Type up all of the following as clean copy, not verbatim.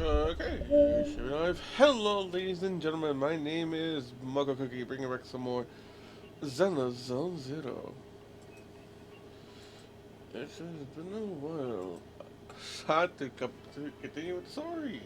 Okay, should we live? Hello, ladies and gentlemen. My name is Muggle Cookie, bringing back some more Zelda Zone Zero. It has been a while. Sad to continue with the story.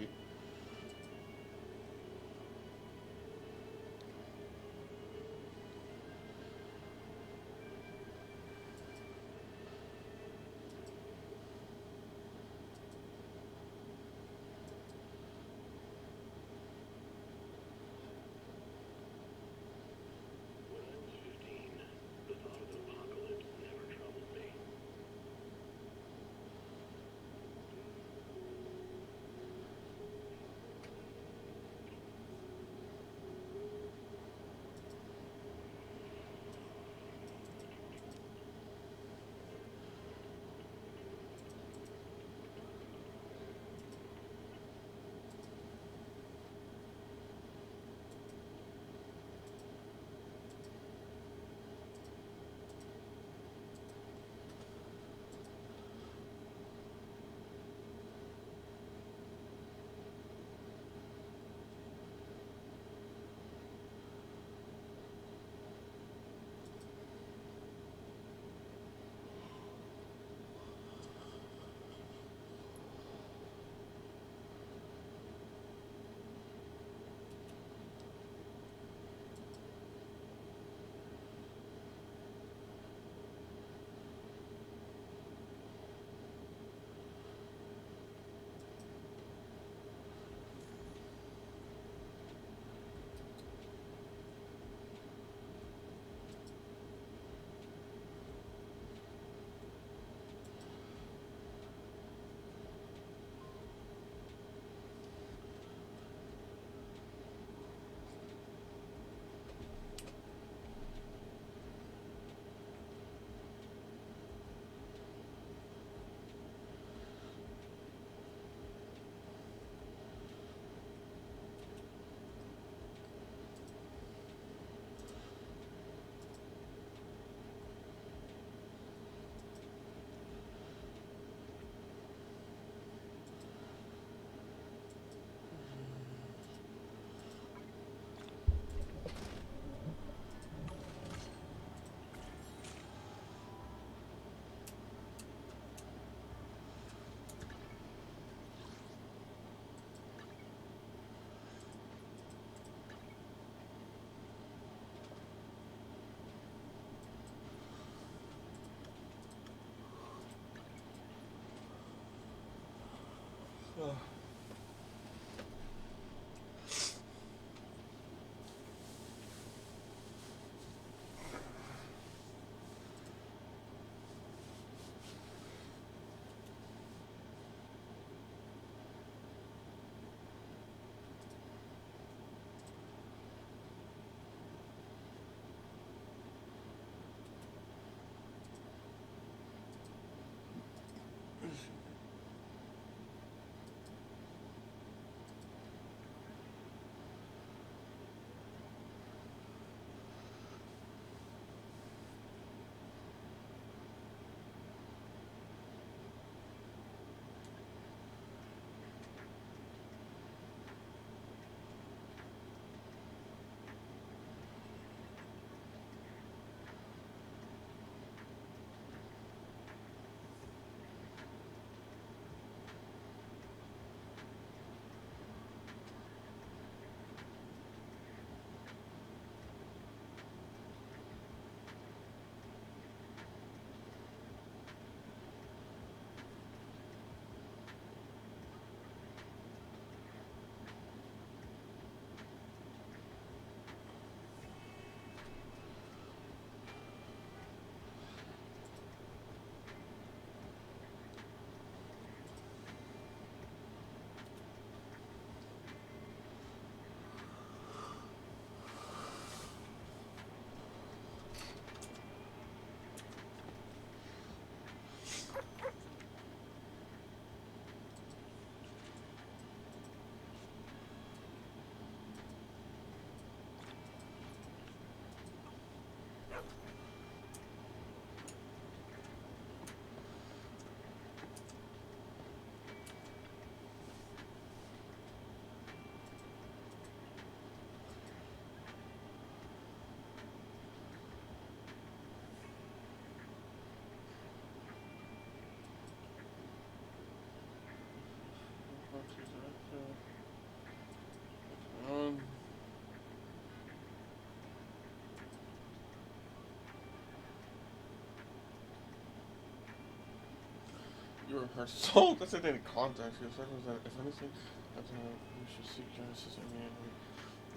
You're her soul designated contact. She asserts that if anything, you should seek justice immediately.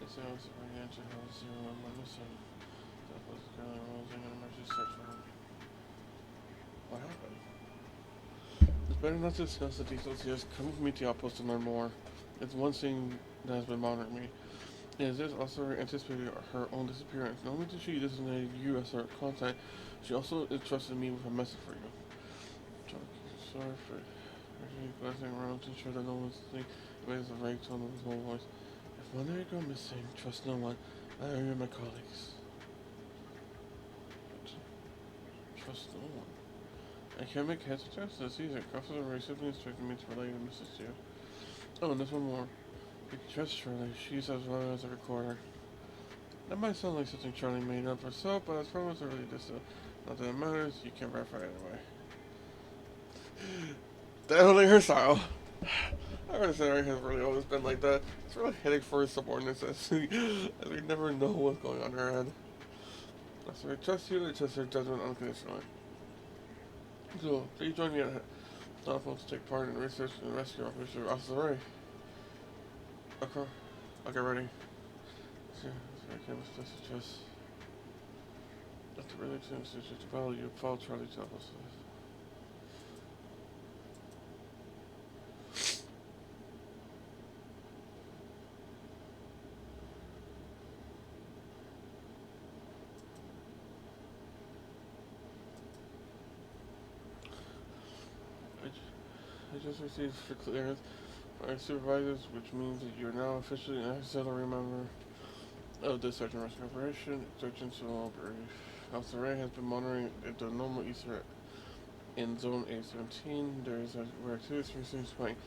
It sounds like my answer has zero and one missing. That was currently arranging an emergency search for him. What happened? It's better not to discuss the details here. Come with me to the outpost to learn more. It's one thing that has been bothering me. Is this also anticipated her own disappearance? Not only did she designate you as her contact, she also entrusted me with a message for you. Sorry for glancing around to ensure that no one's thinking it makes a right tone of his whole voice. If one of you go missing, trust no one. I owe you my colleagues. Trust no one. I can't make heads or tails. It's easy. Officer Ray simply instructed me to relay the message to you. Oh, and there's one more. You can trust Charlie. She's as well as a recorder. That might sound like something Charlie made up herself, but as promised, I really distant. Not that it matters, you can't verify it anyway. Definitely her style. I would say Ray has really always been like that. It's really headache for his subordinates as we never know what's going on in her head. So I trust you, I trust her judgment unconditionally. So, please join me at telephone to take part in research and rescue Officer Ray. Okay, I'll get ready. Sure, I can't miss this. Just after really to follow you, follow Charlie to us. I just received for clearance by our supervisors, which means that you're now officially an auxiliary member of the search and rescue operation. Search and survival brief. Officer Ray has been monitoring the normal Easter in Zone A17. There is a reactivity recent spike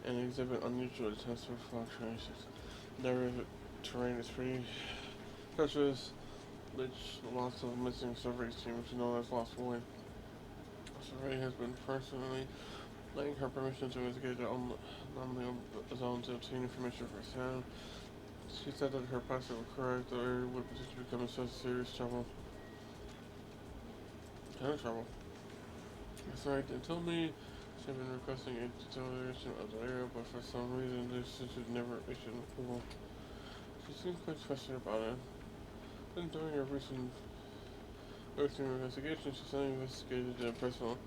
and exhibit unusual tensor fluctuations. The terrain is pretty treacherous, which lots of missing survey team, which is known as Lost Void. Officer Ray has been personally letting her permission to investigate the anomaly of zone to obtain information firsthand. She said that her passive were correct, the area would potentially become in such serious trouble. Kind of trouble. That's right, they told me she had been requesting a deterioration of the area, but for some reason they should never issued approval. She seemed quite frustrated about it. Then during her recent investigation, she suddenly investigated the personal.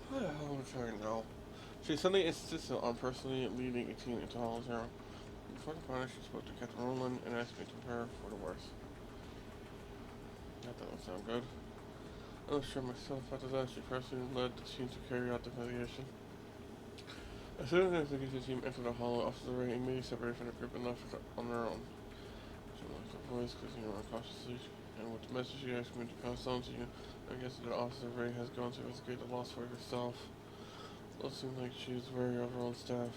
What the hell am I trying now? She suddenly insisted on personally leading a team into Hollow Zero. Before the final, she spoke to Captain Roland and asked me to prepare for the worst. That doesn't sound good. I was sure myself. After that, she personally led the team to carry out the investigation. As soon as the investigation team entered the Hollow, Officer Ray immediately separated from the group and left on their own. She lost her voice, kissing her cautiously, and with the message she asked me to pass on to you, I guess that Officer Ray has gone to investigate the lost for herself. It seems like she's wary of her own staff.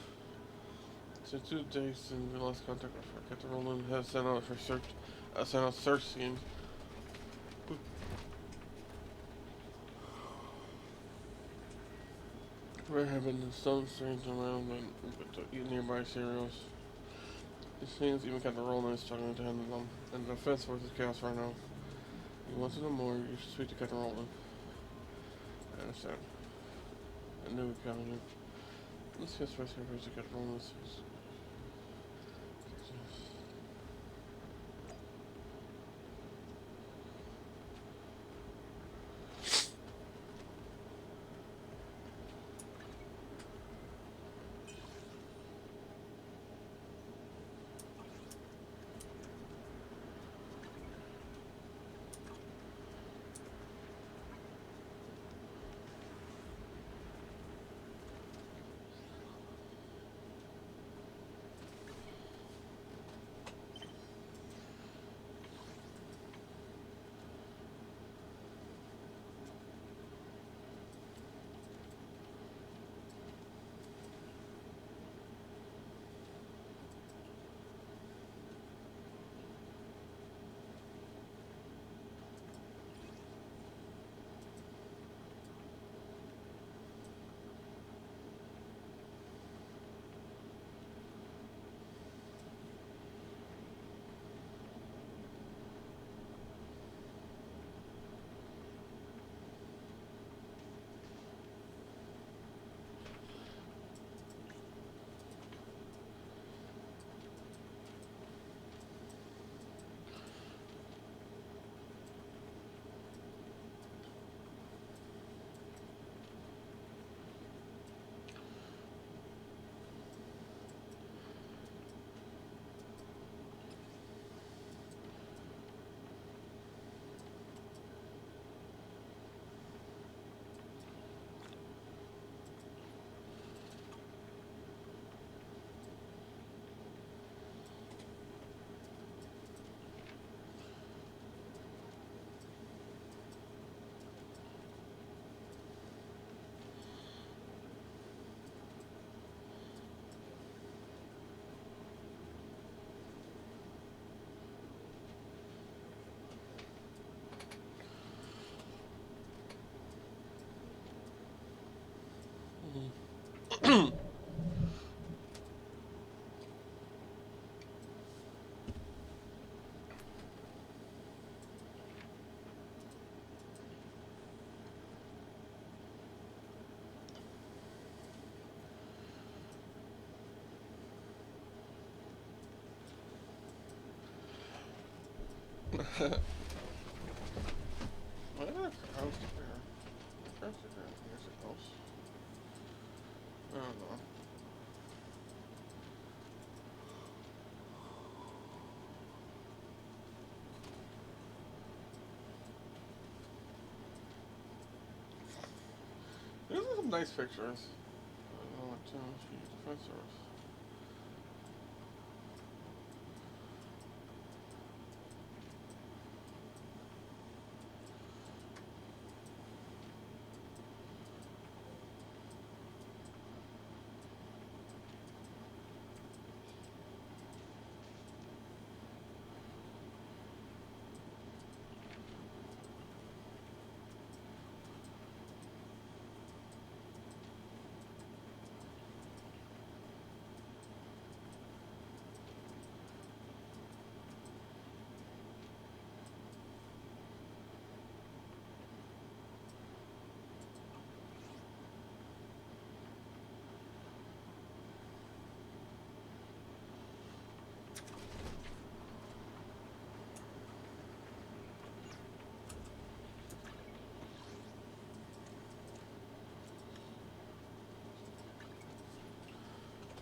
Since 2 days since we lost contact with her, Captain Roland has sent out search teams. There have been some strange around and nearby cereals. It seems even Captain Roland is struggling to handle them, and the defense force is chaos right now. If you want to know more, you should speak to Captain Roland. I understand. I knew we'd count on you. Let's get rescue first to Captain Roland. Why did I house there? House there. Here's a house. I don't know. These are some nice pictures. I don't know what to defense service.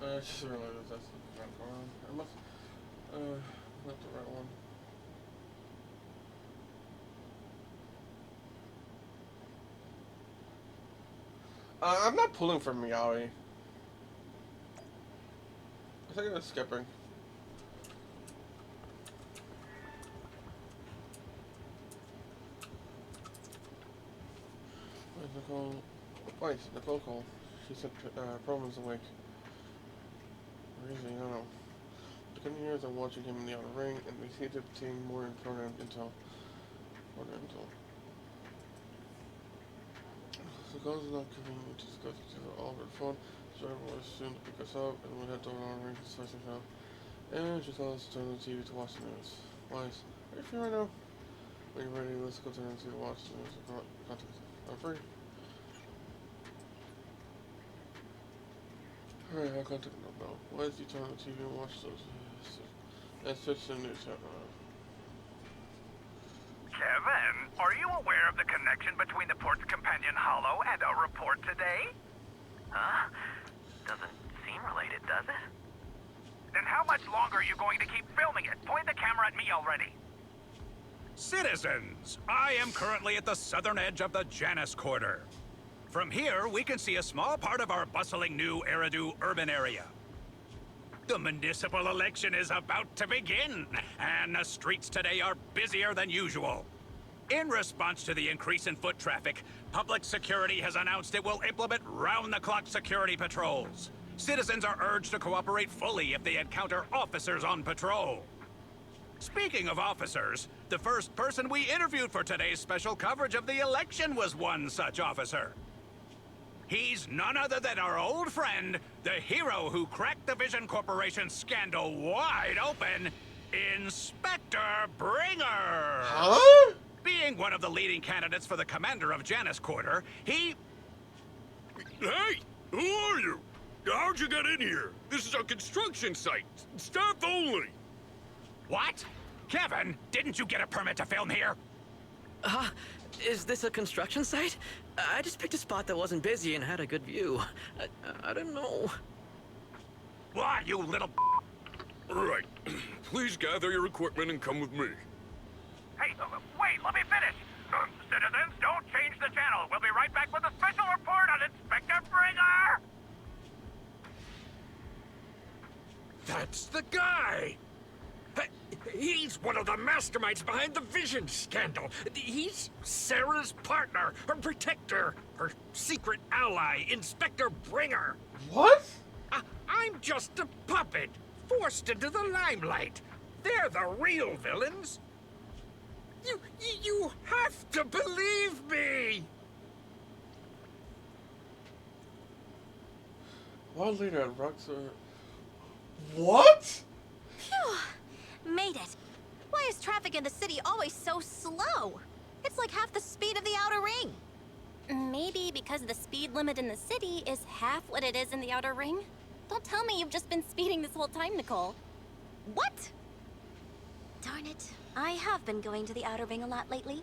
I just realized that's the wrong one. I must, not the right one. I'm not pulling for Meowie. I think I'm skipping. Where's Nicole? Wait, Nicole called. She said Proman's awake. Where is he? I don't know. The coming years are watching him in the outer ring, and we seem to obtain more important intel. So Nicole's not giving me to discuss it to all over the phone. So everyone was soon to pick us up, and we head to our ring to discuss it now. And she tells us to turn on the TV to watch the news. Wise, are you free right now? When you're ready, let's go turn on the TV to watch the news. Contact. I'm free. Alright, I'll contact them now. Why is he turn on the TV and watch those? Let's switch to the news channel. Kevin, are you aware of the connection between the port's companion hollow and our report today? Huh? Doesn't seem related, does it? Then how much longer are you going to keep filming it? Point the camera at me already. Citizens, I am currently at the southern edge of the Janus Quarter. From here, we can see a small part of our bustling new Eridu urban area. The municipal election is about to begin, and the streets today are busier than usual. In response to the increase in foot traffic, public security has announced it will implement round-the-clock security patrols. Citizens are urged to cooperate fully if they encounter officers on patrol. Speaking of officers, the first person we interviewed for today's special coverage of the election was one such officer. He's none other than our old friend, the hero who cracked the Vision Corporation scandal wide open, Inspector Bringer! Huh? Being one of the leading candidates for the commander of Janus Quarter, he... Hey! Who are you? How'd you get in here? This is a construction site. Staff only. What? Kevin, didn't you get a permit to film here? Is this a construction site? I just picked a spot that wasn't busy and had a good view. I don't know. Why, you little... Right. Please gather your equipment and come with me. Hey, wait, let me finish. Citizens, don't change the channel. We'll be right back with a special report on Inspector Bringer! That's the guy! He's one of the masterminds behind the Vision scandal. He's Sarah's partner, her protector, her secret ally, Inspector Bringer. What? I'm just a puppet, forced into the limelight. They're the real villains. You have to believe me! While later at Proxy. What? Phew! Made it. Why is traffic in the city always so slow? It's like half the speed of the outer ring. Maybe because the speed limit in the city is half what it is in the outer ring? Don't tell me you've just been speeding this whole time, Nicole. What? Darn it. I have been going to the outer ring a lot lately.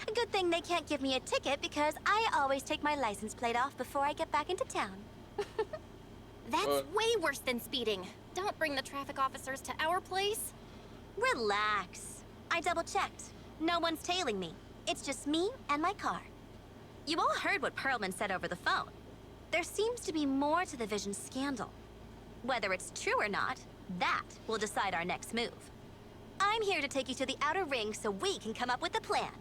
A good thing they can't give me a ticket because I always take my license plate off before I get back into town. That's way worse than speeding. Don't bring the traffic officers to our place. Relax. I double-checked. No one's tailing me. It's just me and my car. You all heard what Perlman said over the phone. There seems to be more to the Vision scandal. Whether it's true or not, that will decide our next move. I'm here to take you to the outer ring so we can come up with a plan.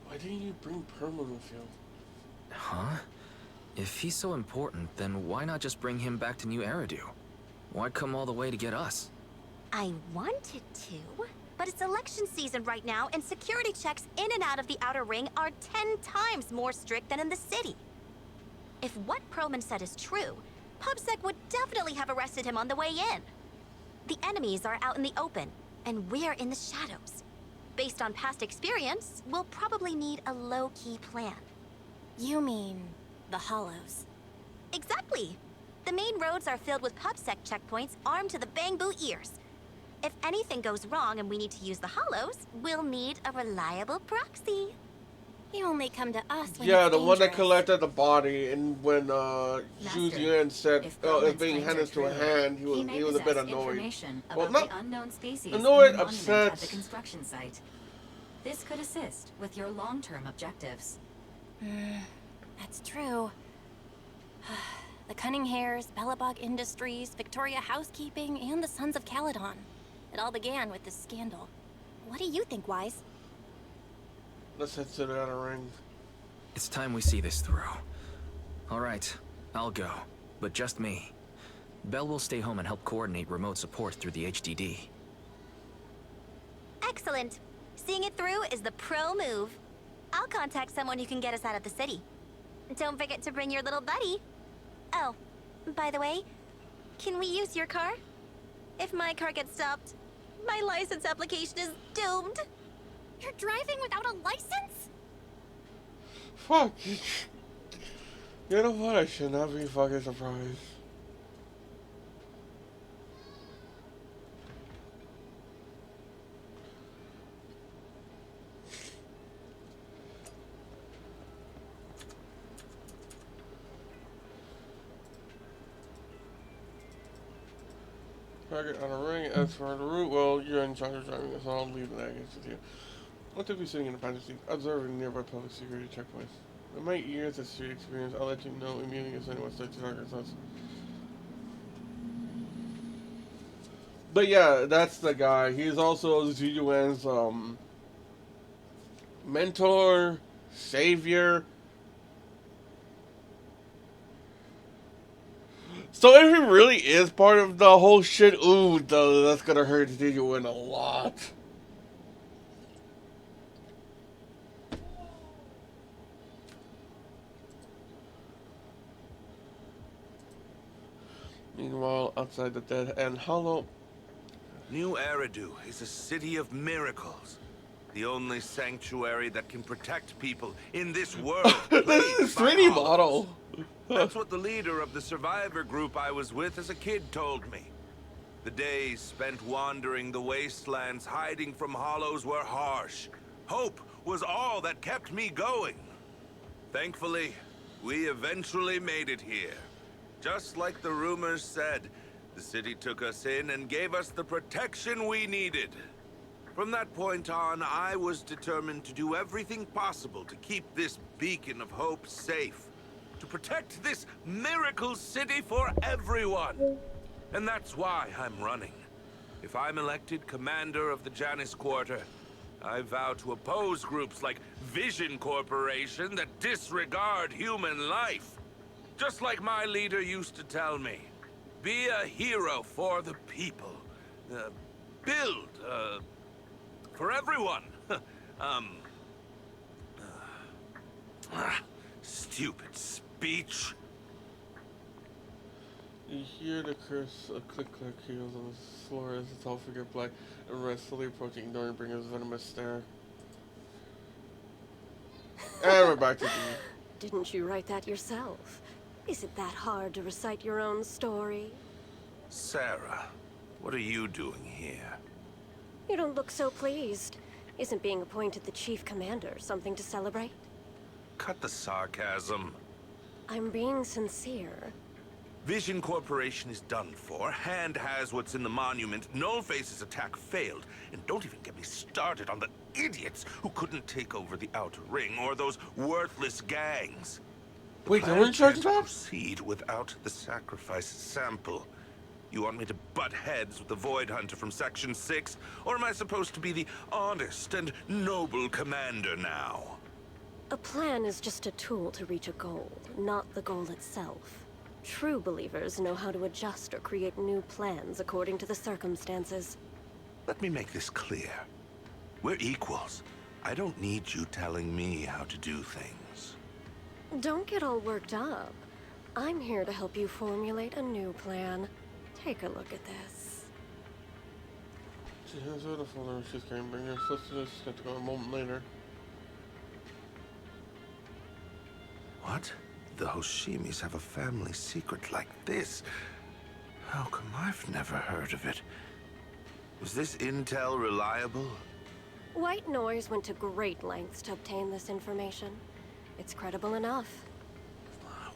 Why didn't you bring Perlman with you? Huh? If he's so important, then why not just bring him back to New Eridu? Why come all the way to get us? I wanted to, but it's election season right now, and security checks in and out of the outer ring are 10 times more strict than in the city. If what Perlman said is true, PubSec would definitely have arrested him on the way in. The enemies are out in the open, and we're in the shadows. Based on past experience, we'll probably need a low-key plan. You mean the Hollows? Exactly. The main roads are filled with PubSec checkpoints armed to the bang-boo ears. If anything goes wrong and we need to use the Hollows, we'll need a reliable proxy. You only come to us when Yeah, it's the one that dangerous. collected the body, and when Zhu Yuan said, "Oh, it's being handed to a hand," he was a bit annoyed. Well, not the unknown species annoyed, in the monument upset. at the construction site. This could assist with your long-term objectives. That's true. The Cunning Hares, Bellabog Industries, Victoria Housekeeping, and the Sons of Caledon. It all began with this scandal. What do you think, Wise? Let's head to the outer ring. It's time we see this through. All right, I'll go, but just me. Belle will stay home and help coordinate remote support through the HDD. Excellent. Seeing it through is the pro move. I'll contact someone who can get us out of the city. Don't forget to bring your little buddy. Oh, by the way, can we use your car? If my car gets stopped, my license application is doomed. You're driving without a license? Fuck. You know what? I should not be fucking surprised. Target on a ring. As for the route, well, you're in charge of driving, so I'll leave that against with you. What to be sitting in the passenger seat, observing nearby public security checkpoints. In my years of street experience, I'll let you know immediately if anyone starts to target us. But yeah, that's the guy. He's also Zhu Yuan's mentor, savior. So if he really is part of the whole shit, ooh, though, that's gonna hurt Zhu Yuan a lot. Meanwhile, outside the Dead End Hollow, New Eridu is a city of miracles. The only sanctuary that can protect people in this world. this is 3D model. That's what the leader of the survivor group I was with as a kid told me. The days spent wandering the wastelands, hiding from hollows, were harsh. Hope was all that kept me going. Thankfully, we eventually made it here. Just like the rumors said, the city took us in and gave us the protection we needed. From that point on, I was determined to do everything possible to keep this beacon of hope safe. To protect this miracle city for everyone. And that's why I'm running. If I'm elected commander of the Janus Quarter, I vow to oppose groups like Vision Corporation that disregard human life. Just like my leader used to tell me, be a hero for the people. Build, for everyone. Stupid speech. You hear the curse of click-click heels on the floor as the tall figure black and red slowly approaching, ignoring Bringer's venomous stare. And we're back to B. Didn't you write that yourself? Is it that hard to recite your own story? Sarah, what are you doing here? You don't look so pleased. Isn't being appointed the chief commander something to celebrate? Cut the sarcasm. I'm being sincere. Vision Corporation is done for. Hand has what's in the monument. Nullface's attack failed. And don't even get me started on the idiots who couldn't take over the Outer Ring or those worthless gangs. Wait, they were in charge of Can't that? proceed without the sacrifice sample. You want me to butt heads with the Void Hunter from Section 6? Or am I supposed to be the honest and noble commander now? A plan is just a tool to reach a goal, not the goal itself. True believers know how to adjust or create new plans according to the circumstances. Let me make this clear. We're equals. I don't need you telling me how to do things. Don't get all worked up. I'm here to help you formulate a new plan. Take a look at this. She hands her the folder she's carrying. Bringer flips to the skeptical a moment later. What? The Hoshimis have a family secret like this? How come I've never heard of it? Was this intel reliable? White Noise went to great lengths to obtain this information. It's credible enough.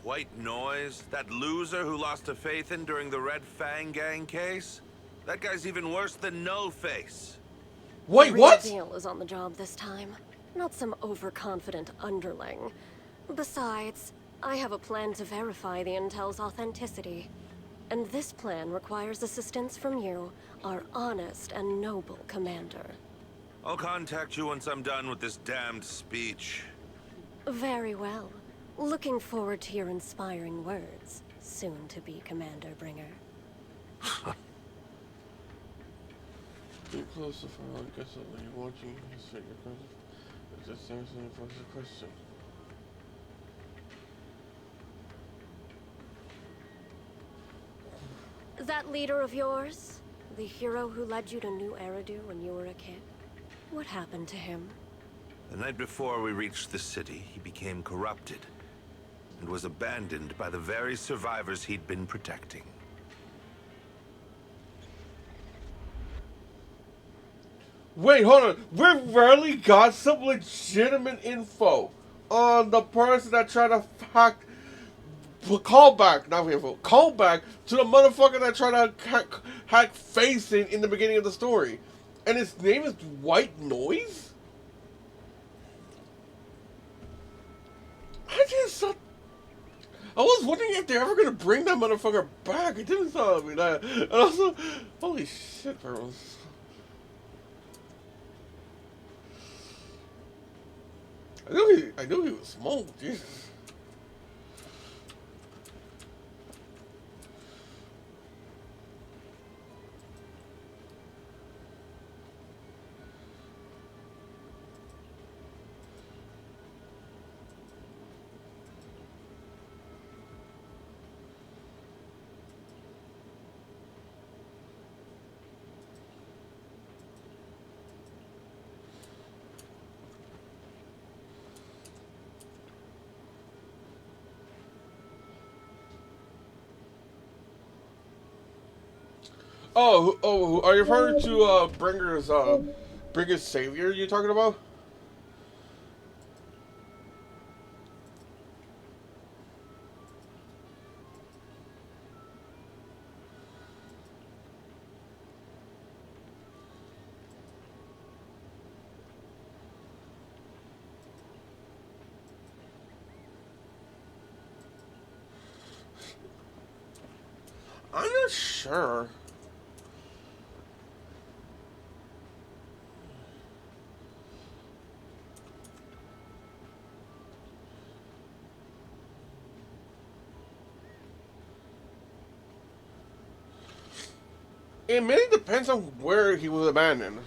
White Noise? That loser who lost to Faithin during the Red Fang Gang case? That guy's even worse than Nullface. Wait, The real what? deal is on the job this time. Not some overconfident underling. Besides, I have a plan to verify the intel's authenticity. And this plan requires assistance from you, our honest and noble commander. I'll contact you once I'm done with this damned speech. Very well. Looking forward to your inspiring words, soon to be Commander Bringer. Be close to file and guess that when you're watching his fingerprints, it just answering a question. That leader of yours? The hero who led you to New Eridu when you were a kid? What happened to him? The night before we reached the city, he became corrupted and was abandoned by the very survivors he'd been protecting. Wait, hold on. We rarely got some legitimate info on the person that tried to hack. Callback, not info. Callback to the motherfucker that tried to hack Facing in the beginning of the story. And his name is White Noise? I was wondering if they're ever gonna bring that motherfucker back. It didn't sound like that. And also, holy shit, bro. I knew he was smoked, Jesus. Oh, are you referring to Bringer's savior you're talking about? I'm not sure. It mainly depends on where he was abandoned.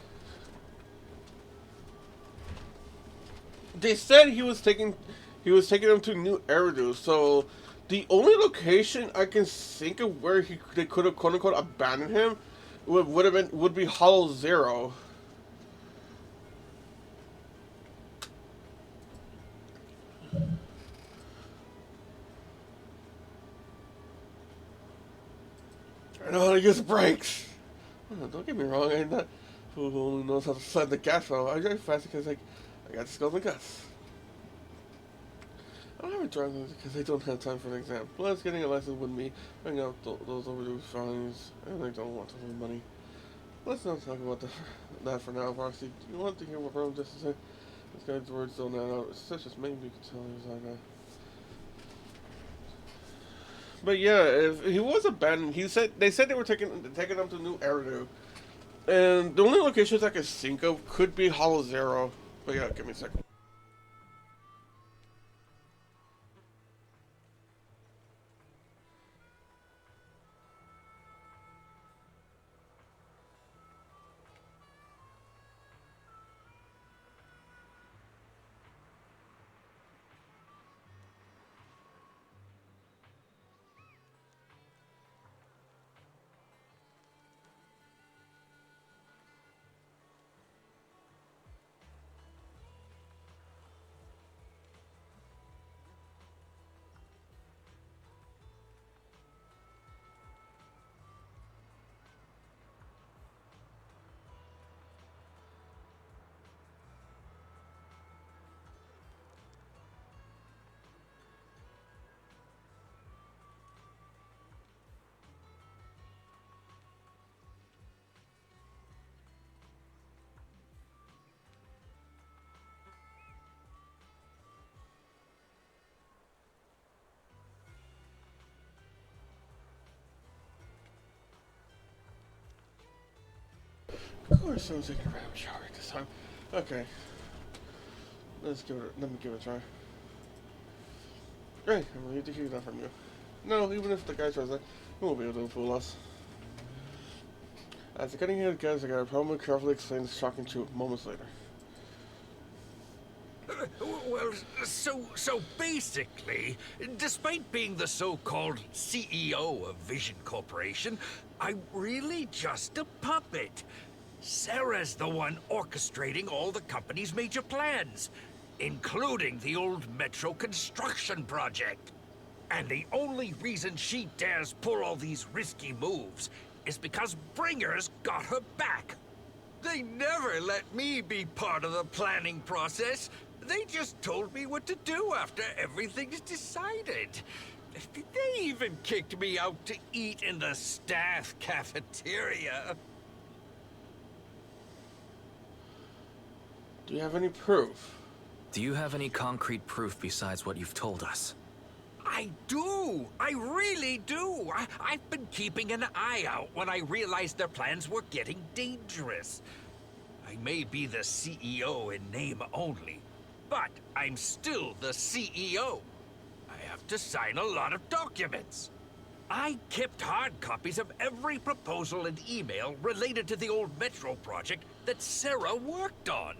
They said he was taking them to New Eridu, so The only location I can think of where they could have quote unquote abandoned him would be Hollow Zero. I know how to use brakes. Oh, don't get me wrong, I'm not who only knows how to slide the gas pedal. I drive fast because I got skills and guts. I don't have a driver's license because I don't have time for an exam. Plus, getting a license with me, bring out those overdue fines, and I don't want to lose money. Let's not talk about that for now, Proxy. You want to hear what Rome just said? This guy's words don't add out. It's such as maybe you could tell he was like that. But yeah, if he was abandoned, they said they were taking him to New Eridu. And the only locations I could think of could be Hollow Zero. But yeah, give me a second. Of course, I was taking a random shower this time. Okay, let me give it a try. Hey, I'm relieved to hear that from you. No, even if the guy tries that, he won't be able to fool us. As the cutting-edge guys, I got a problem with carefully explain the shocking truth moments later. Well, so basically, despite being the so-called CEO of Vision Corporation, I'm really just a puppet. Sarah's the one orchestrating all the company's major plans, including the old metro construction project. And the only reason she dares pull all these risky moves is because Bringer's got her back. They never let me be part of the planning process. They just told me what to do after everything's decided. They even kicked me out to eat in the staff cafeteria. Do you have any proof? Do you have any concrete proof besides what you've told us? I do! I really do! I've been keeping an eye out when I realized their plans were getting dangerous. I may be the CEO in name only, but I'm still the CEO. I have to sign a lot of documents. I kept hard copies of every proposal and email related to the old Metro project that Sarah worked on.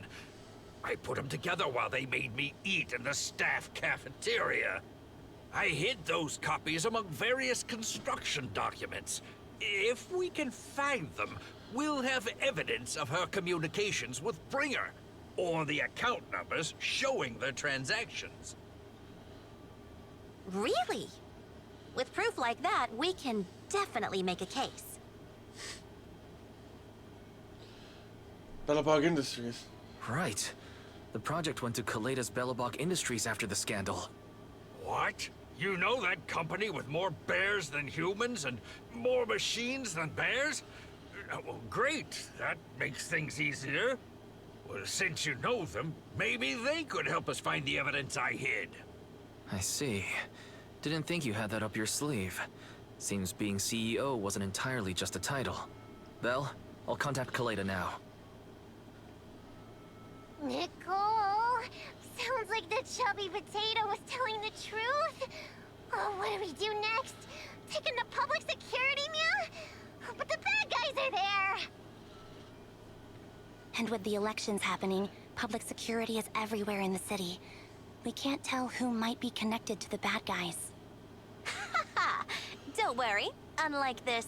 I put them together while they made me eat in the staff cafeteria. I hid those copies among various construction documents. If we can find them, we'll have evidence of her communications with Bringer, or the account numbers showing their transactions. Really? With proof like that, we can definitely make a case. Bellabog Industries. Right. The project went to Kaleda's Bellabog Industries after the scandal. What? You know that company with more bears than humans and more machines than bears? Well, great. That makes things easier. Well, since you know them, maybe they could help us find the evidence I hid. I see. Didn't think you had that up your sleeve. Seems being CEO wasn't entirely just a title. Belle, I'll contact Kaleda now. Nicole! Sounds like the chubby potato was telling the truth. Oh, what do we do next? Take him to public security, Mia? But the bad guys are there! And with the elections happening, public security is everywhere in the city. We can't tell who might be connected to the bad guys. Don't worry. Unlike this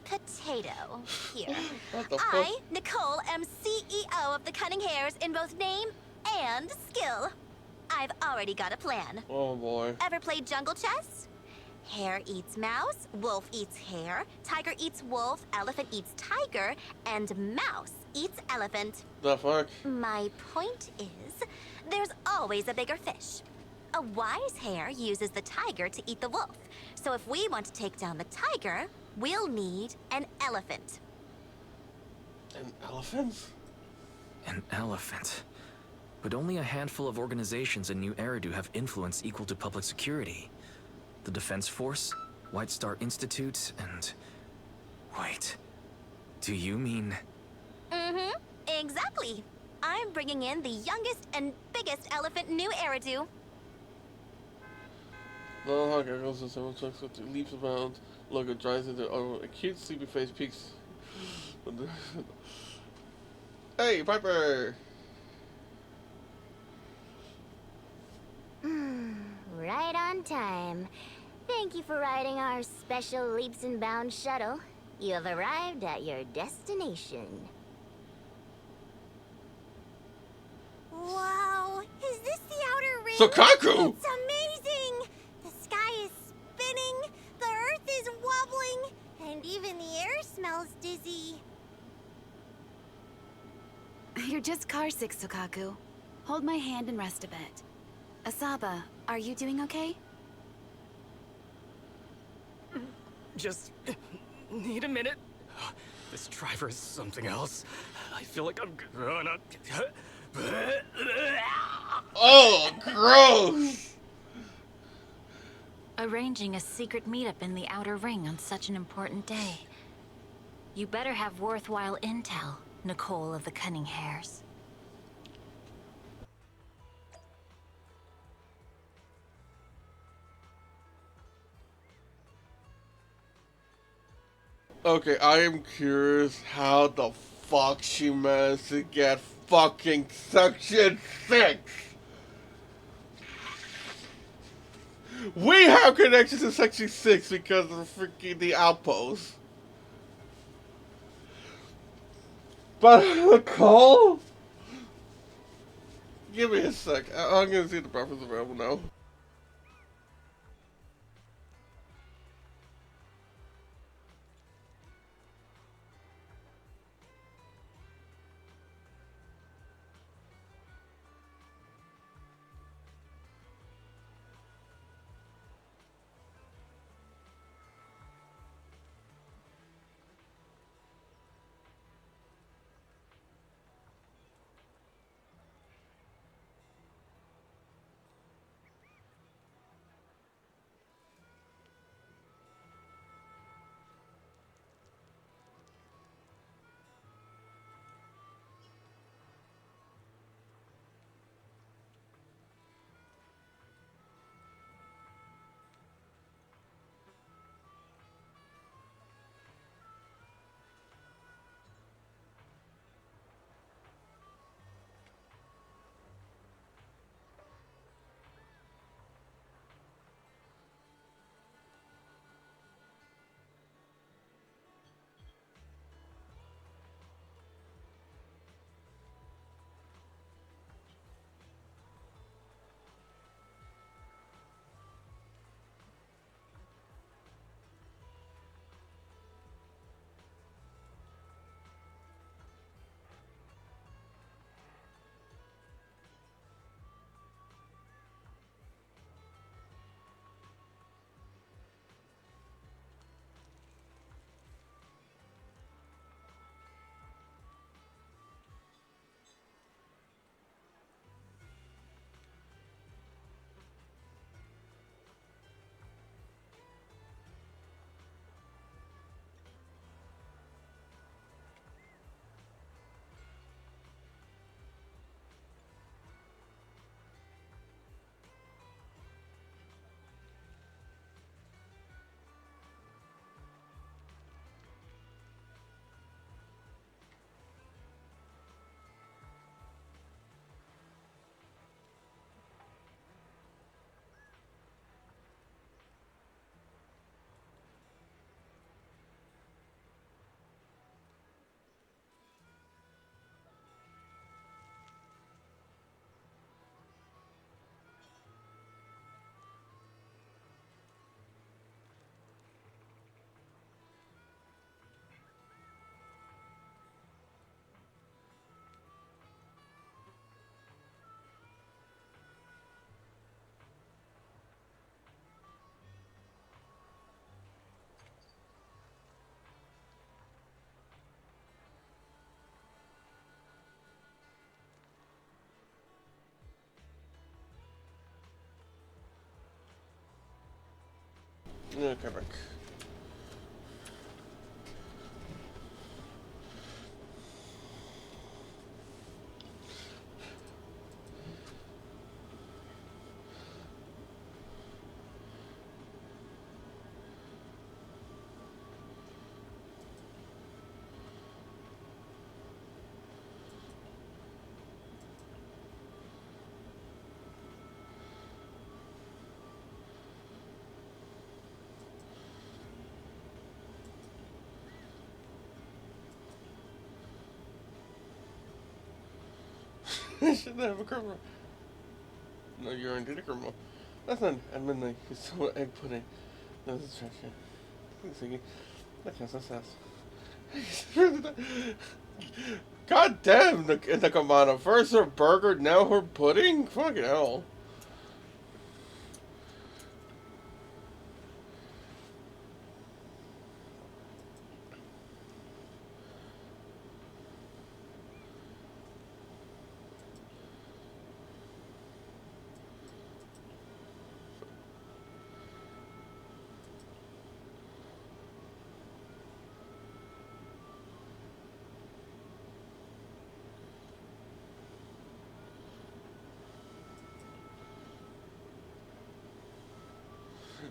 potato here. What the fuck? I, Nicole, am CEO of the Cunning Hares in both name and skill. I've already got a plan. Oh boy. Ever played jungle chess? Hare eats mouse, wolf eats hare, tiger eats wolf, elephant eats tiger, and mouse eats elephant. The fuck? My point is, there's always a bigger fish. A wise hare uses the tiger to eat the wolf. So if we want to take down the tiger, we'll need an elephant. An elephant? An elephant. But only a handful of organizations in New Eridu have influence equal to public security. The Defense Force, White Star Institute, and... Wait. Do you mean... Mm-hmm. Exactly. I'm bringing in the youngest and biggest elephant in New Eridu. Little hawk echoes and several chucks with the leaps about. Logo dries into a cute sleepy face peeks. Hey, Piper! Right on time. Thank you for riding our special leaps and bounds shuttle. You have arrived at your destination. Wow, is this the outer ring? Sukaku! It's amazing! The sky is spinning, the earth is wobbling, and even the air smells dizzy. You're just carsick, Sukaku. Hold my hand and rest a bit. Asaba, are you doing okay? Just need a minute. This driver is something else. I feel like I'm gonna... Oh, gross! Arranging a secret meetup in the Outer Ring on such an important day. You better have worthwhile intel, Nicole of the Cunning Hares. Okay, I am curious how the fuck she managed to get fucking Section 6! We have connections to Section 6 because of freaking the outpost. But Nicole? Give me a sec. I'm gonna see if the buffer's available now. Okay, back. I shouldn't have a criminal. No, you're indeed a criminal. That's not at midnight. You stole egg pudding. No, this is trash can. Thanks, Iggy. That counts as sass. God damn, the Kamana. First her burger, now her pudding? Fucking hell.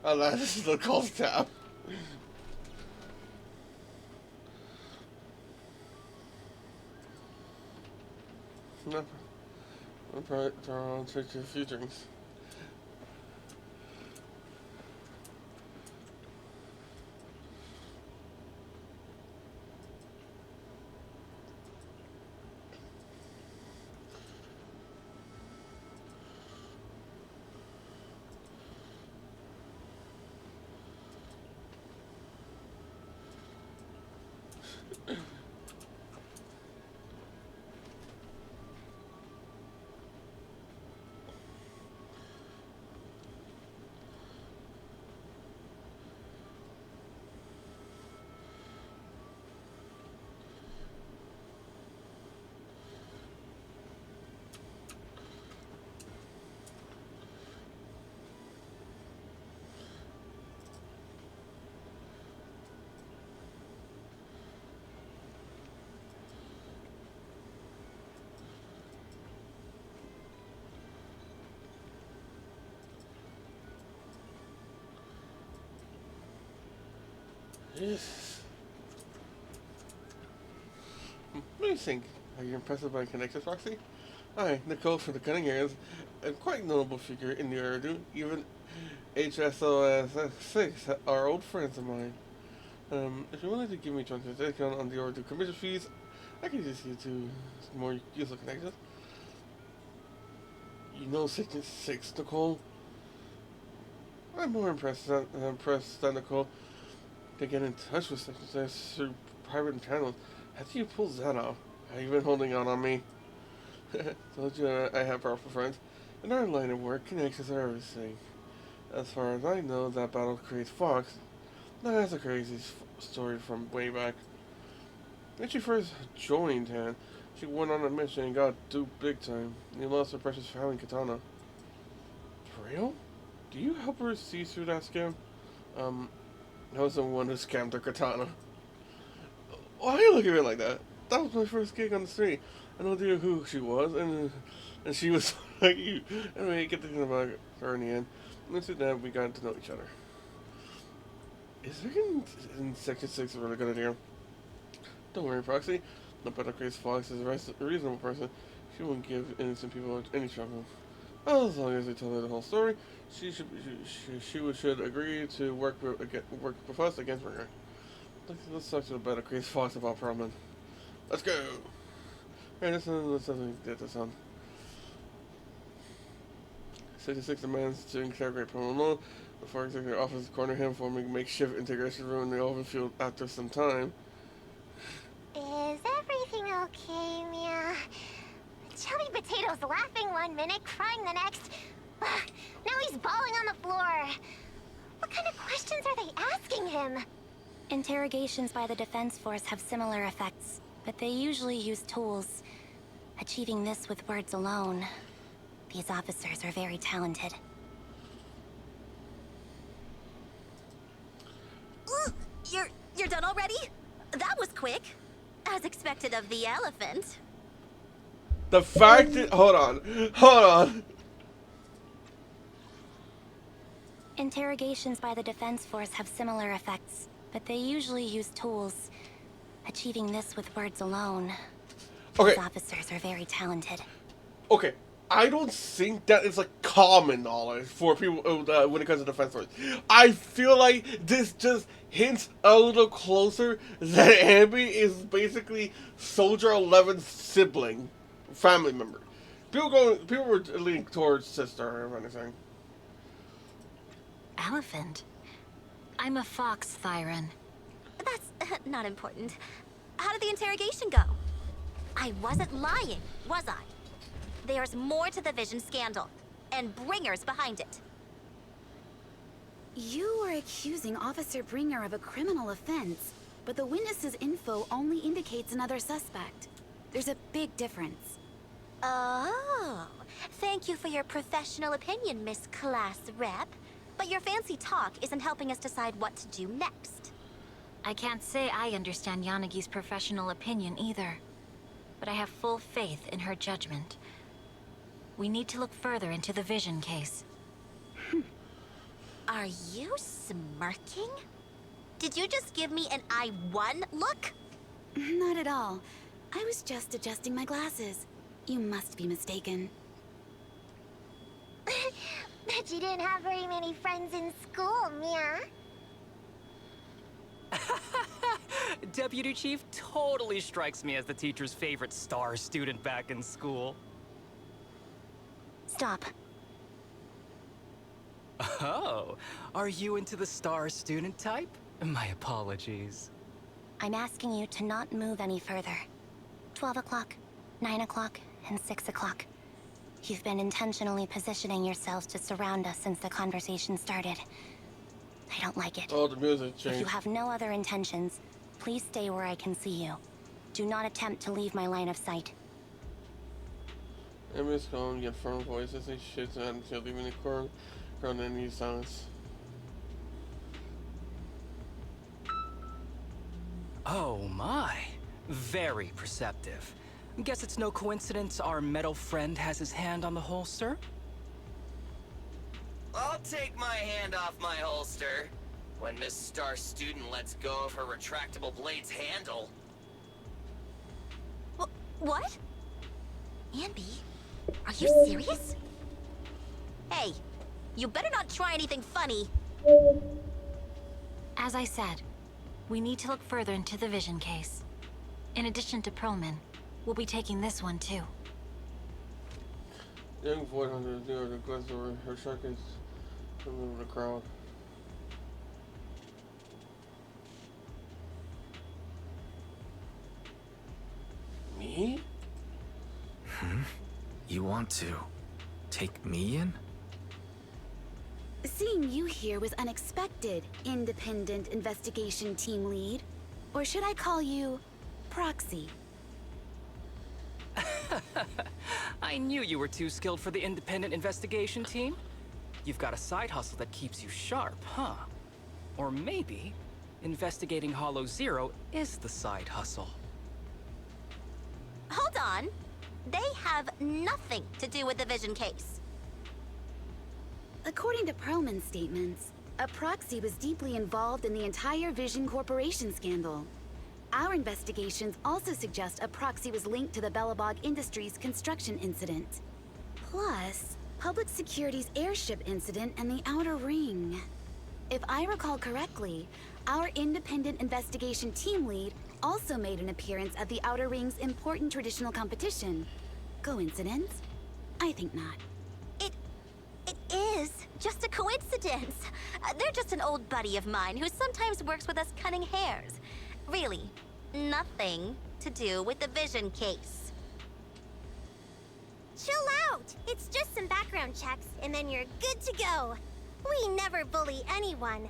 Alas, this is the cold tab. No. I'll probably take a few drinks. Yes. What do you think? Are you impressed by Connected Proxy? Hi, Nicole from the Cunning Areas, a quite notable figure in the Urdu. Even HSOS6 are old friends of mine. If you're willing to give me 20% discount on the Urdu commission fees, I can use you to more useful connections. You know 66, Nicole? I'm more impressed than Nicole to get in touch with 66 through private channels. How do you pull that off? Have you been holding out on me? Told you I have powerful friends. In our line of work, connections are everything. As far as I know, that battle creates Fox. That's a crazy story from way back. When she first joined Han, she went on a mission and got duped big time. And lost her precious family katana. For real? Do you help her see through that scam? I was the one who scammed her katana. Why are you looking at me like that? That was my first gig on the street. I no idea who she was, and she was like you. Anyway, get thinking about her in the end. And through that, we got to know each other. Is there in Section 6 a really good idea? Don't worry, Proxy. No better Grace Fox is a reasonable person. She won't give innocent people any trouble. As long as we tell her the whole story, she should agree to work with us against murder. Let's talk to the better Grace Fox about problem. Let's go! Hey, let's get this on. 66 demands to interrogate criminal law. The Fire Executive Office cornered him for makeshift integration room in the open field after some time. Is everything okay, Mia? Chubby Potato's laughing one minute, crying the next. Now he's bawling on the floor. What kind of questions are they asking him? Interrogations by the Defense Force have similar effects, but they usually use tools. Achieving this with words alone. These officers are very talented. quick. As expected of the elephant. The fact that... Hold on. Interrogations by the Defense Force have similar effects, but they usually use tools. Achieving this with words alone. Okay. These officers are very talented. Okay. I don't think that is like common knowledge for people when it comes to Defense Force. I feel like this just hints a little closer that Ambi is basically Soldier 11's sibling, family member. People were leaning towards sister or anything. Elephant? I'm a fox, Thyron. That's not important. How did the interrogation go? I wasn't lying, was I? There's more to the Vision scandal, and Bringer's behind it. You were accusing Officer Bringer of a criminal offense, but the witness's info only indicates another suspect. There's a big difference. Oh, thank you for your professional opinion, Miss Class Rep. But your fancy talk isn't helping us decide what to do next. I can't say I understand Yanagi's professional opinion either, but I have full faith in her judgment. We need to look further into the Vision case. Are you smirking? Did you just give me an I won look? Not at all. I was just adjusting my glasses. You must be mistaken. Bet you didn't have very many friends in school, Mia. Deputy Chief totally strikes me as the teacher's favorite star student back in school. Stop. Oh, are you into the star student type? My apologies. I'm asking you to not move any further. 12 o'clock, 9 o'clock, and 6 o'clock. You've been intentionally positioning yourselves to surround us since the conversation started. I don't like it. Oh, the music changed. If you have no other intentions, please stay where I can see you. Do not attempt to leave my line of sight. Ambi's calm yet firm voice as he shits out until leaving the crowd in any silence. Oh my. Very perceptive. Guess it's no coincidence our metal friend has his hand on the holster? I'll take my hand off my holster when Miss Star Student lets go of her retractable blade's handle. What? Ambi? Are you serious? Hey, you better not try anything funny. As I said, we need to look further into the Vision case. In addition to Perlman, we'll be taking this one too. Young void hunter is near the glass door. Her shark is coming over the crowd. Me? You want to take me in? Seeing you here was unexpected, Independent Investigation Team Lead. Or should I call you Proxy? I knew you were too skilled for the independent investigation team. You've got a side hustle that keeps you sharp, huh? Or maybe investigating Hollow Zero is the side hustle. Hold on. They have nothing to do with the Vision case. According to Perlman's statements, a Proxy was deeply involved in the entire Vision Corporation scandal. Our investigations also suggest a Proxy was linked to the Bellabog Industries construction incident. Plus, Public Security's airship incident and the Outer Ring. If I recall correctly, our independent investigation team lead also made an appearance at the Outer Ring's important traditional competition. Coincidence? I think not. It is just a coincidence. They're just an old buddy of mine who sometimes works with us cutting hairs. Really, nothing to do with the Vision case. Chill out! It's just some background checks, and then you're good to go. We never bully anyone.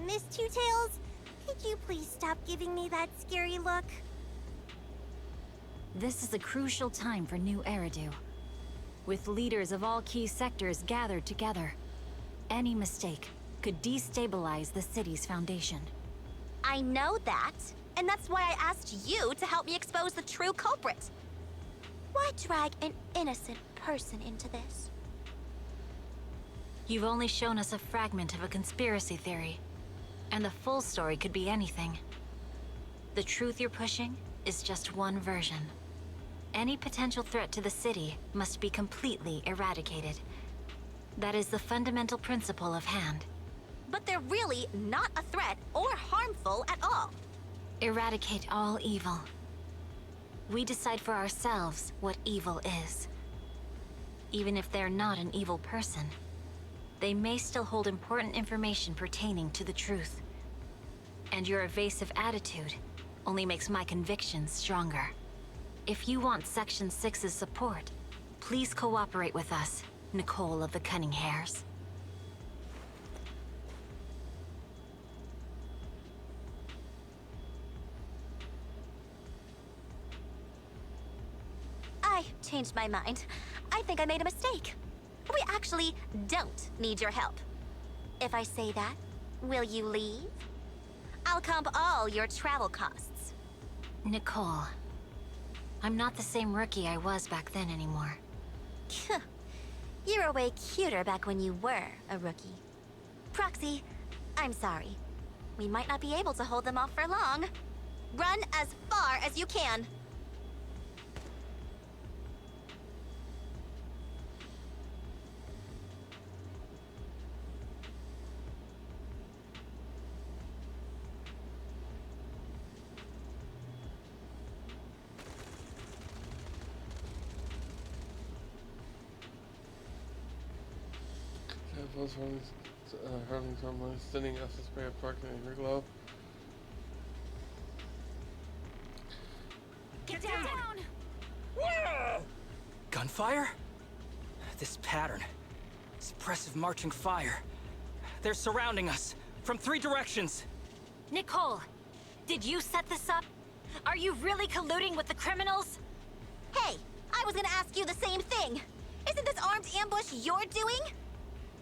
Miss Two-Tails, could you please stop giving me that scary look? This is a crucial time for New Eridu. With leaders of all key sectors gathered together, any mistake could destabilize the city's foundation. I know that, And that's why I asked you to help me expose the true culprit. Why drag an innocent person into this? You've only shown us a fragment of a conspiracy theory, and the full story could be anything. The truth you're pushing is just one version. Any potential threat to the city must be completely eradicated. That is the fundamental principle of Hand. But they're really not a threat or harmful at all. Eradicate all evil. We decide for ourselves what evil is. Even if they're not an evil person, they may still hold important information pertaining to the truth. And your evasive attitude only makes my convictions stronger. If you want Section 6's support, please cooperate with us, Nicole of the Cunning Hairs. I changed my mind. I think I made a mistake. We actually don't need your help. If I say that, will you leave? I'll comp all your travel costs. Nicole, I'm not the same rookie I was back then anymore. You were way cuter back when you were a rookie. Proxy, I'm sorry. We might not be able to hold them off for long. Run as far as you can. Having someone sending us a spray of Proxy in your glove. Get down! Whoa! Gunfire? This pattern. Suppressive marching fire. They're surrounding us from 3 directions. Nicole, did you set this up? Are you really colluding with the criminals? Hey, I was gonna ask you the same thing. Isn't this armed ambush you're doing?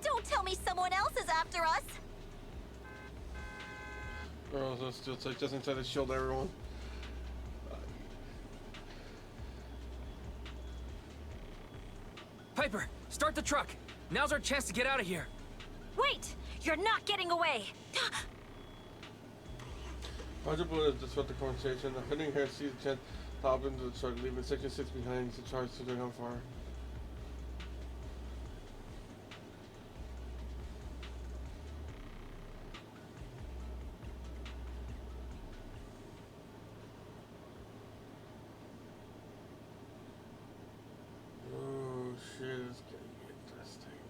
Don't tell me someone else is after us. Girls are still just inside to shield everyone. Piper, start the truck. Now's our chance to get out of here. Wait! You're not getting away! Roger Blue has disrupted the conversation. The Cunning Hair sees a chance to hop into the truck, leaving Section 6 behind to charge to the gunfire. Shit is getting interesting.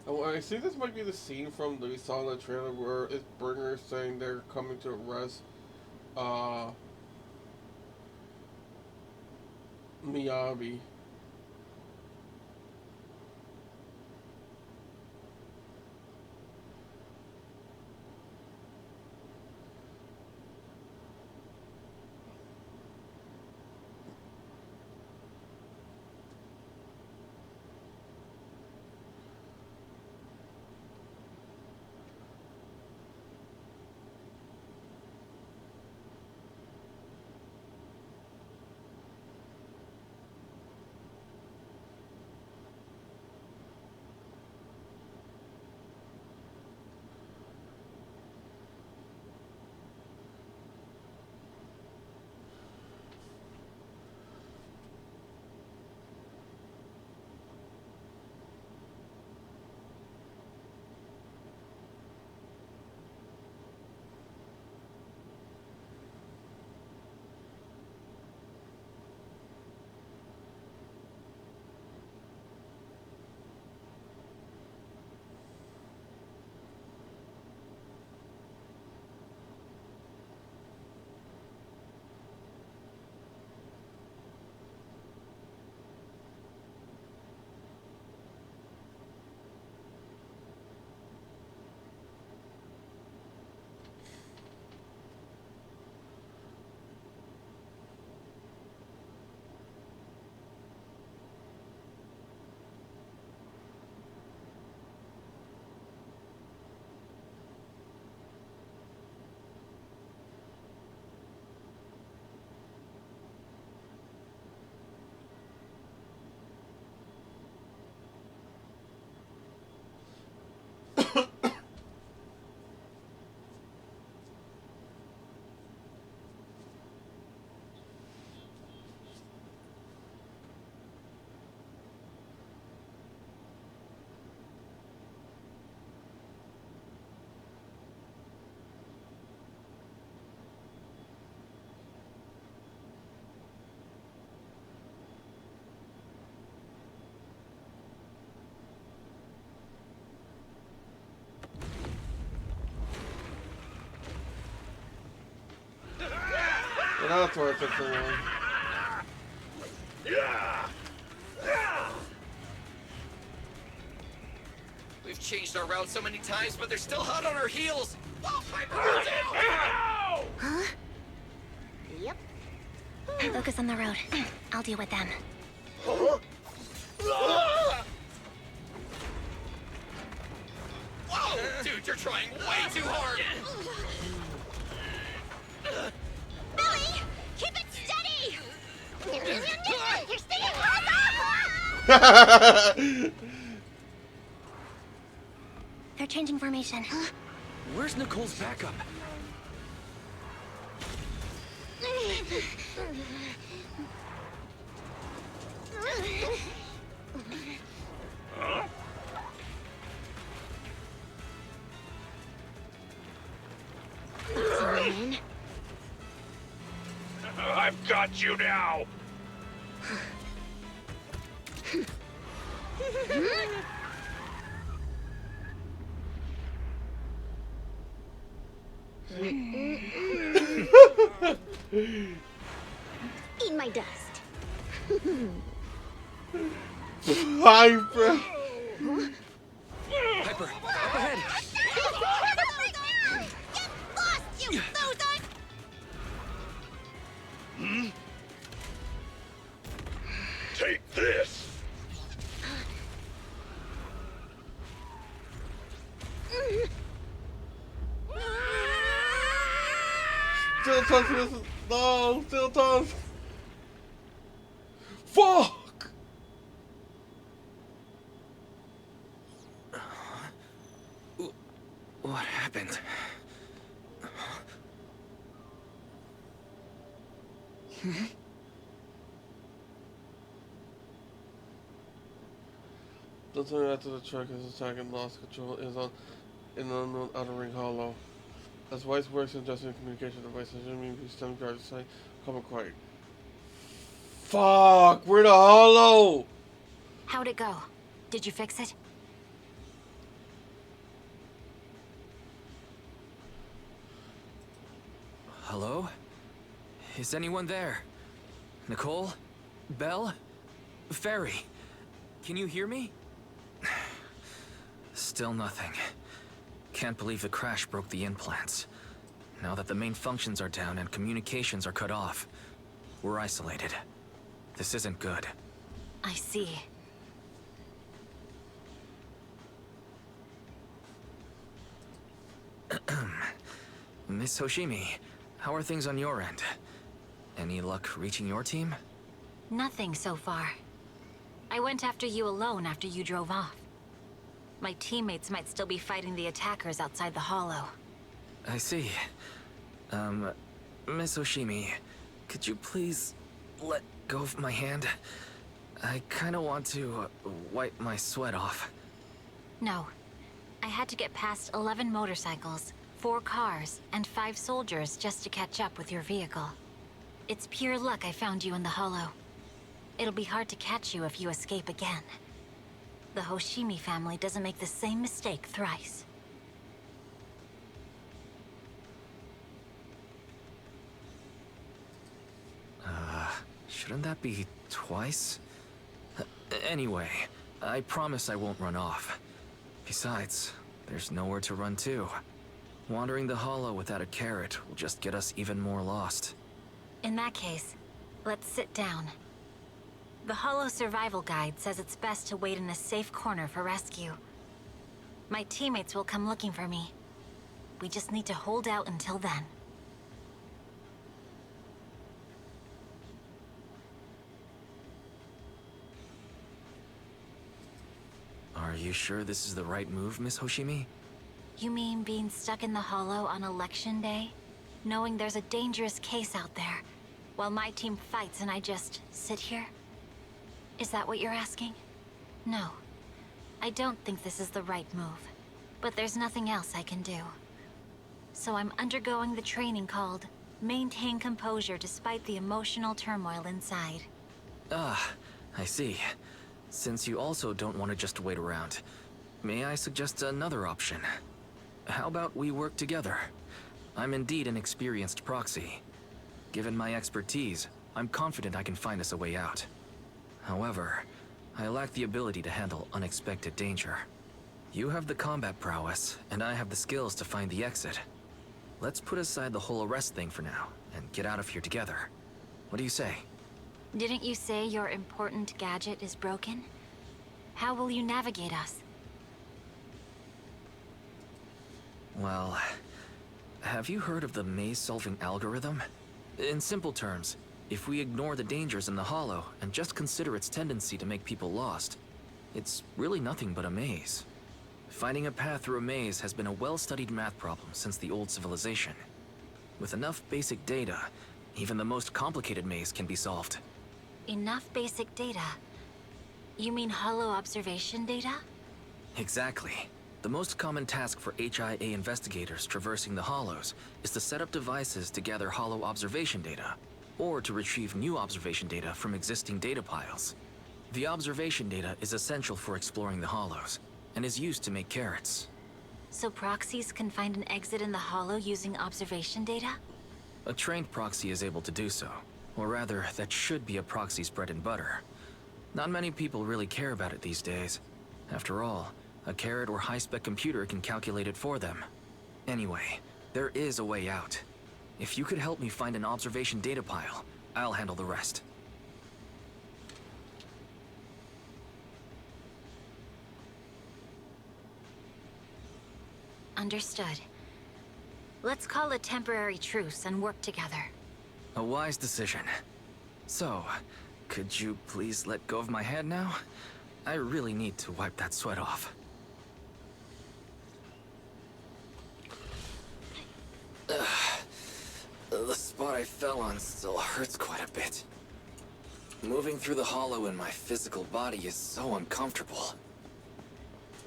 Oh, I think this might be the scene from that we saw in the trailer where it's Burger saying they're coming to arrest Miyabi. And that's why I took so long. We've changed our route so many times, but they're still hot on our heels. Huh? Yep. Focus on the road. I'll deal with them. Whoa, dude, you're trying way too hard. Billy, keep it steady. You're sticking close up. They're changing formation. Where's Nicole's backup? I've got you now! Eat my dust. Hi, bro. Piper, up ahead. Get lost, you losers! Take this! Still touch this. No, still touch. Fuck! What happened? Don't tell me after the truck is attack and lost control is on in the unknown outer ring hollow. As Weiss works in adjusting communication devices, assuming these stem guards say, come quiet. Fuck! We're the hollow! How'd it go? Did you fix it? Hello? Is anyone there? Nicole? Belle? Ferry? Can you hear me? Still nothing. Can't believe the crash broke the implants. Now that the main functions are down and communications are cut off, we're isolated. This isn't good. I see. Miss Hoshimi, how are things on your end? Any luck reaching your team? Nothing so far. I went after you alone after you drove off. My teammates might still be fighting the attackers outside the hollow. I see. Miss Hoshimi, could you please let go of my hand? I kinda want to wipe my sweat off. No. I had to get past 11 motorcycles, 4 cars, and 5 soldiers just to catch up with your vehicle. It's pure luck I found you in the hollow. It'll be hard to catch you if you escape again. The Hoshimi family doesn't make the same mistake thrice. Shouldn't that be twice? Anyway, I promise I won't run off. Besides, there's nowhere to run to. Wandering the hollow without a carrot will just get us even more lost. In that case, let's sit down. The Hollow Survival Guide says it's best to wait in a safe corner for rescue. My teammates will come looking for me. We just need to hold out until then. Are you sure this is the right move, Miss Hoshimi? You mean being stuck in the Hollow on Election Day? Knowing there's a dangerous case out there, while my team fights and I just sit here? Is that what you're asking? No. I don't think this is the right move. But there's nothing else I can do. So I'm undergoing the training called Maintain Composure Despite the Emotional Turmoil Inside. Ah, I see. Since you also don't want to just wait around, may I suggest another option? How about we work together? I'm indeed an experienced proxy. Given my expertise, I'm confident I can find us a way out. However, I lack the ability to handle unexpected danger. You have the combat prowess, and I have the skills to find the exit. Let's put aside the whole arrest thing for now, and get out of here together. What do you say? Didn't you say your important gadget is broken? How will you navigate us? Well, have you heard of the maze-solving algorithm? In simple terms, if we ignore the dangers in the Hollow and just consider its tendency to make people lost, it's really nothing but a maze. Finding a path through a maze has been a well-studied math problem since the old civilization. With enough basic data, even the most complicated maze can be solved. Enough basic data? You mean hollow observation data? Exactly. The most common task for HIA investigators traversing the Hollows is to set up devices to gather hollow observation data, or to retrieve new observation data from existing data piles. The observation data is essential for exploring the Hollows, and is used to make carrots. So proxies can find an exit in the hollow using observation data? A trained proxy is able to do so. Or rather, that should be a proxy's bread and butter. Not many people really care about it these days. After all, a carrot or high-spec computer can calculate it for them. Anyway, there is a way out. If you could help me find an observation data pile, I'll handle the rest. Understood. Let's call a temporary truce and work together. A wise decision. So, could you please let go of my hand now? I really need to wipe that sweat off. The spot I fell on still hurts quite a bit. Moving through the hollow in my physical body is so uncomfortable.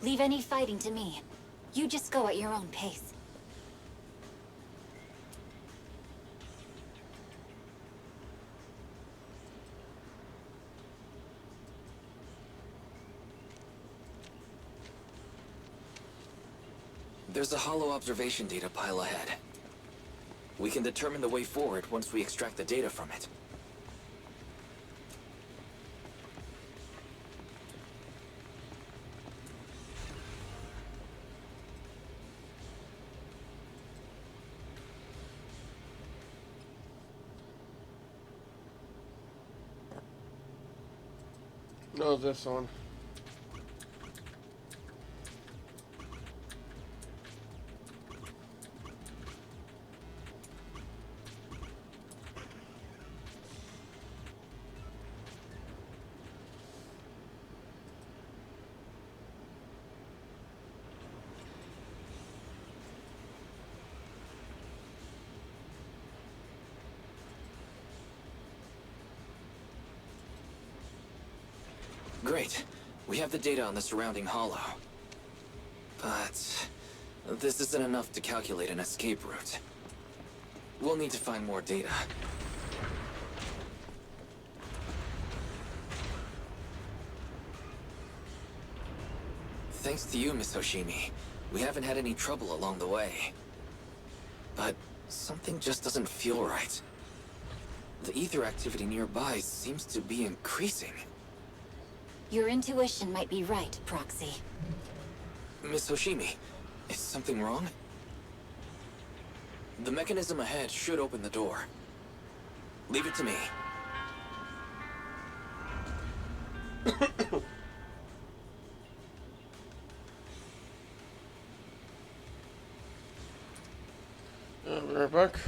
Leave any fighting to me. You just go at your own pace. There's a hollow observation data pile ahead. We can determine the way forward once we extract the data from it. No, this one. Great. We have the data on the surrounding hollow. But this isn't enough to calculate an escape route. We'll need to find more data. Thanks to you, Miss Hoshimi, we haven't had any trouble along the way. But something just doesn't feel right. The ether activity nearby seems to be increasing. Your intuition might be right, Proxy. Miss Hoshimi, is something wrong? The mechanism ahead should open the door. Leave it to me. We're right back.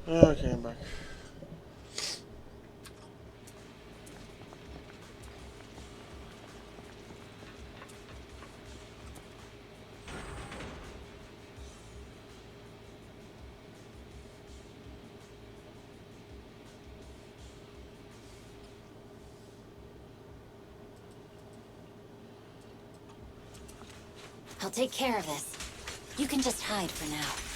Okay, I'm back. I'll take care of this. You can just hide for now.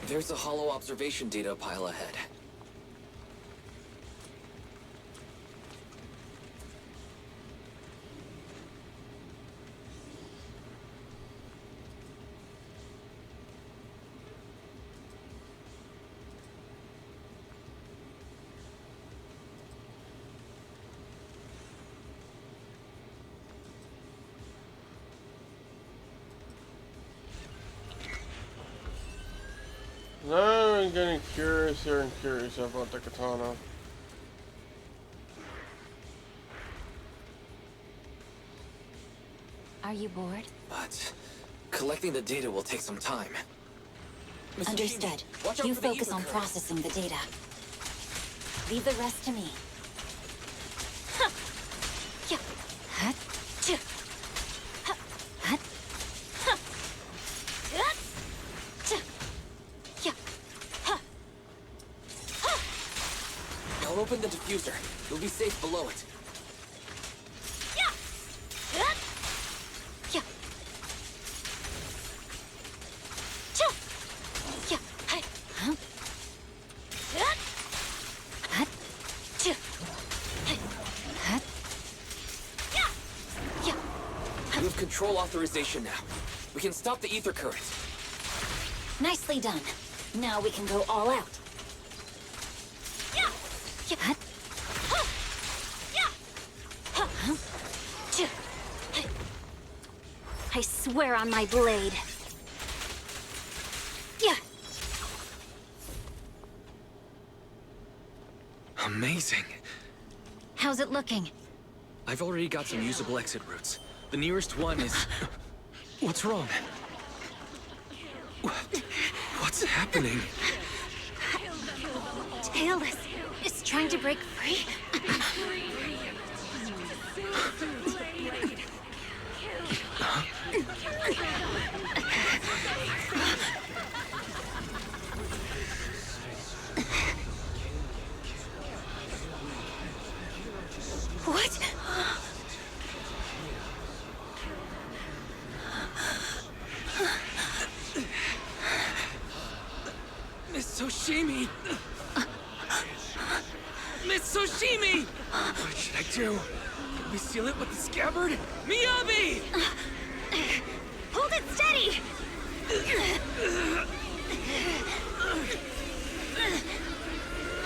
There's a hollow observation data pile ahead. Now I'm getting curiouser and curious about the katana. Are you bored? But collecting the data will take some time. Mr. Understood. Shimi, watch out You for the focus ether on current. processing the data. Leave the rest to me. I'll open the diffuser. You'll be safe below it. You have control authorization now. We can stop the ether current. Nicely done. Now we can go all out. I swear on my blade. Amazing. How's it looking? I've already got some usable exit routes. The nearest one is... What's wrong? What's happening? Tailless is trying to break free. What? Miss Soshimi! Miss Soshimi! What should I do? We seal it with the scabbard? Miyabi! Hold it steady!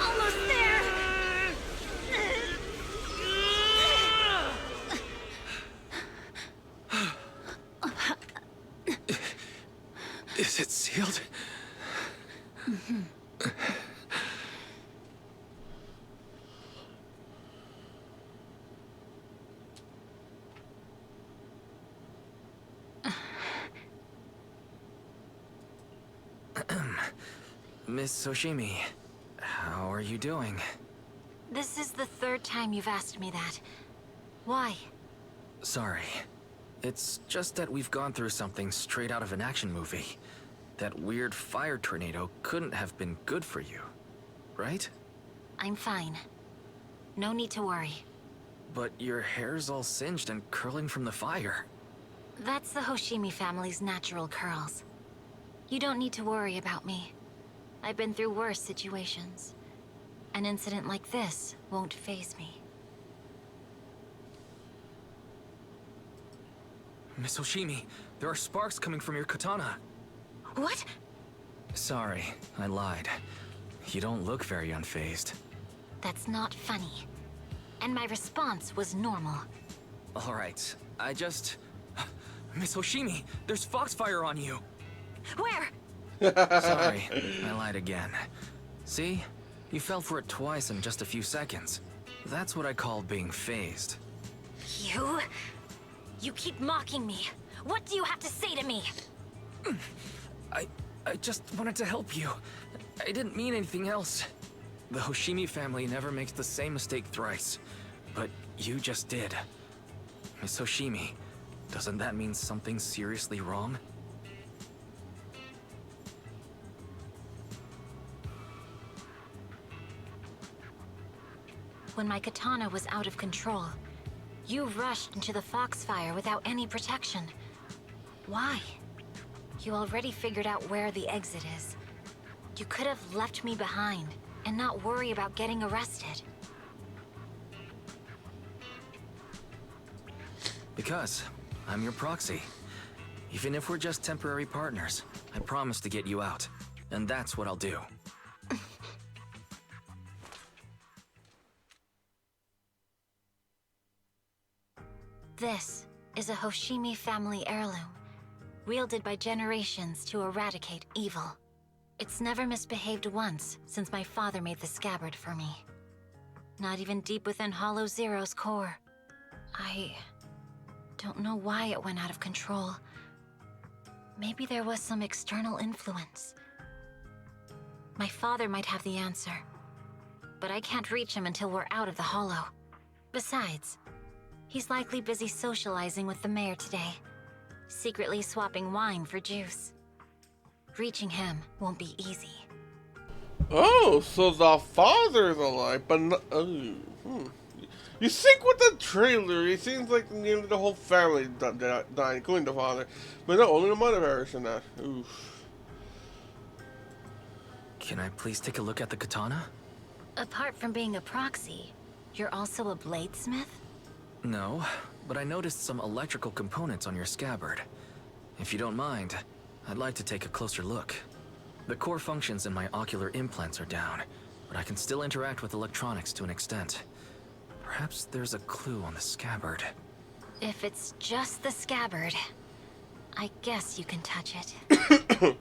Almost there! Is it sealed? Miss Soshimi, how are you doing? This is the third time you've asked me that. Why? Sorry. It's just that we've gone through something straight out of an action movie. That weird fire tornado couldn't have been good for you, right? I'm fine. No need to worry. But your hair's all singed and curling from the fire. That's the Hoshimi family's natural curls. You don't need to worry about me. I've been through worse situations. An incident like this won't faze me. Miss Oshimi, there are sparks coming from your katana. What? Sorry, I lied. You don't look very unfazed. That's not funny. And my response was normal. Alright, I just... Miss Hoshimi, there's foxfire on you! Where? Sorry, I lied again. See? You fell for it twice in just a few seconds. That's what I call being phased. You? You keep mocking me. What do you have to say to me? I just wanted to help you. I didn't mean anything else. The Hoshimi family never makes the same mistake thrice. But you just did. Miss Hoshimi, doesn't that mean something seriously wrong? When my katana was out of control, you rushed into the foxfire without any protection. Why? You already figured out where the exit is. You could have left me behind and not worry about getting arrested. Because I'm your proxy. Even if we're just temporary partners, I promise to get you out. And that's what I'll do. This is a Hoshimi family heirloom, wielded by generations to eradicate evil. It's never misbehaved once since my father made the scabbard for me. Not even deep within Hollow Zero's core. I don't know why it went out of control. Maybe there was some external influence. My father might have the answer, but I can't reach him until we're out of the Hollow. Besides, he's likely busy socializing with the mayor today, secretly swapping wine for juice. Reaching him won't be easy. Oh, so the father's alive, but no, You sync with the trailer. It seems like nearly the whole family died, including the father. But no, only the mother perished in that. Oof. Can I please take a look at the katana? Apart from being a proxy, you're also a bladesmith? No, but I noticed some electrical components on your scabbard. If you don't mind, I'd like to take a closer look. The core functions in my ocular implants are down, but I can still interact with electronics to an extent. Perhaps there's a clue on the scabbard. If it's just the scabbard, I guess you can touch it.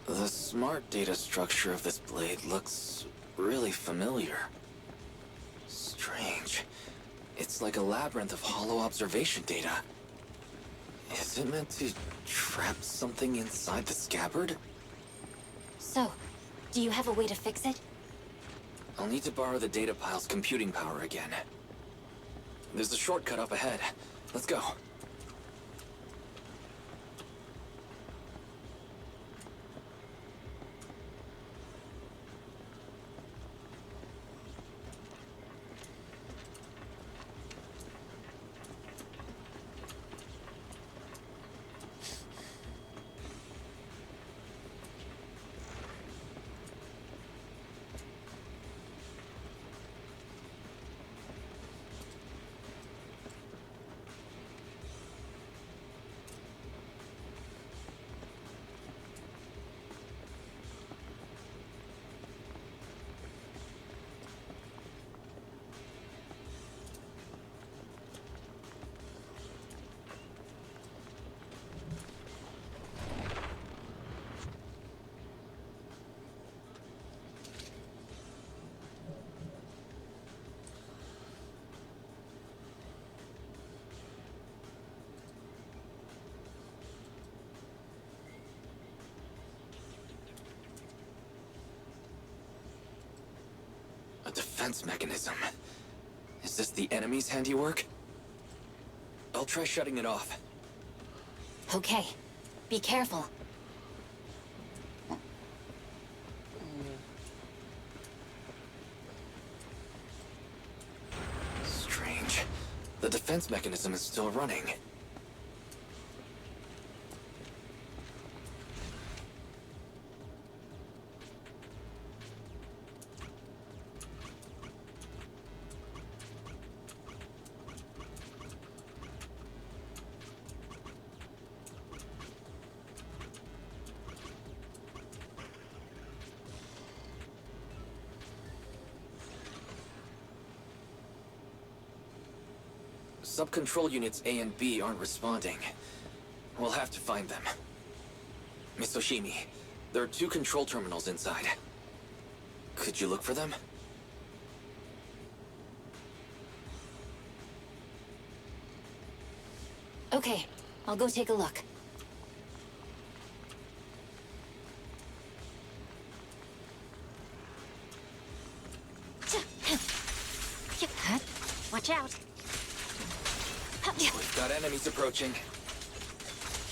The smart data structure of this blade looks really familiar. Strange. It's like a labyrinth of hollow observation data. Is it meant to trap something inside the scabbard? So, do you have a way to fix it? I'll need to borrow the data pile's computing power again. There's a shortcut up ahead. Let's go. A defense mechanism. Is this the enemy's handiwork? I'll try shutting it off. Okay. Be careful. Strange. The defense mechanism is still running. Sub-control units A and B aren't responding. We'll have to find them. Miss Oshimi, there are 2 control terminals inside. Could you look for them? Okay, I'll go take a look. Watch out. We've got enemies approaching.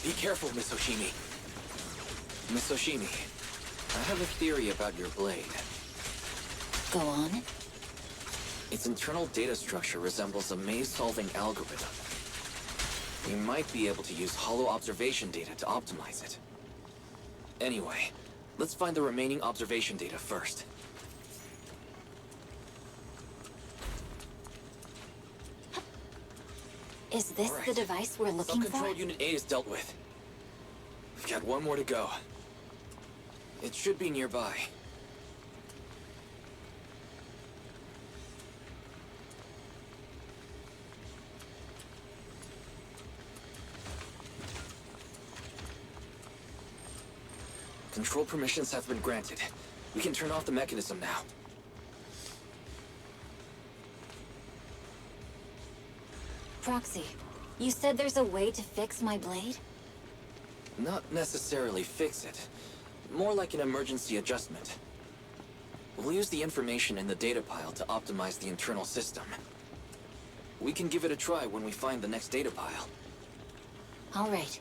Be careful, Miss Oshimi. Miss Oshimi, I have a theory about your blade. Go on. Its internal data structure resembles a maze-solving algorithm. We might be able to use hollow observation data to optimize it. Anyway, let's find the remaining observation data first. Is this the device we're looking for? Sub-control unit A is dealt with. We've got 1 more to go. It should be nearby. Control permissions have been granted. We can turn off the mechanism now. Proxy, you said there's a way to fix my blade? Not necessarily fix it. More like an emergency adjustment. We'll use the information in the data pile to optimize the internal system. We can give it a try when we find the next data pile. All right.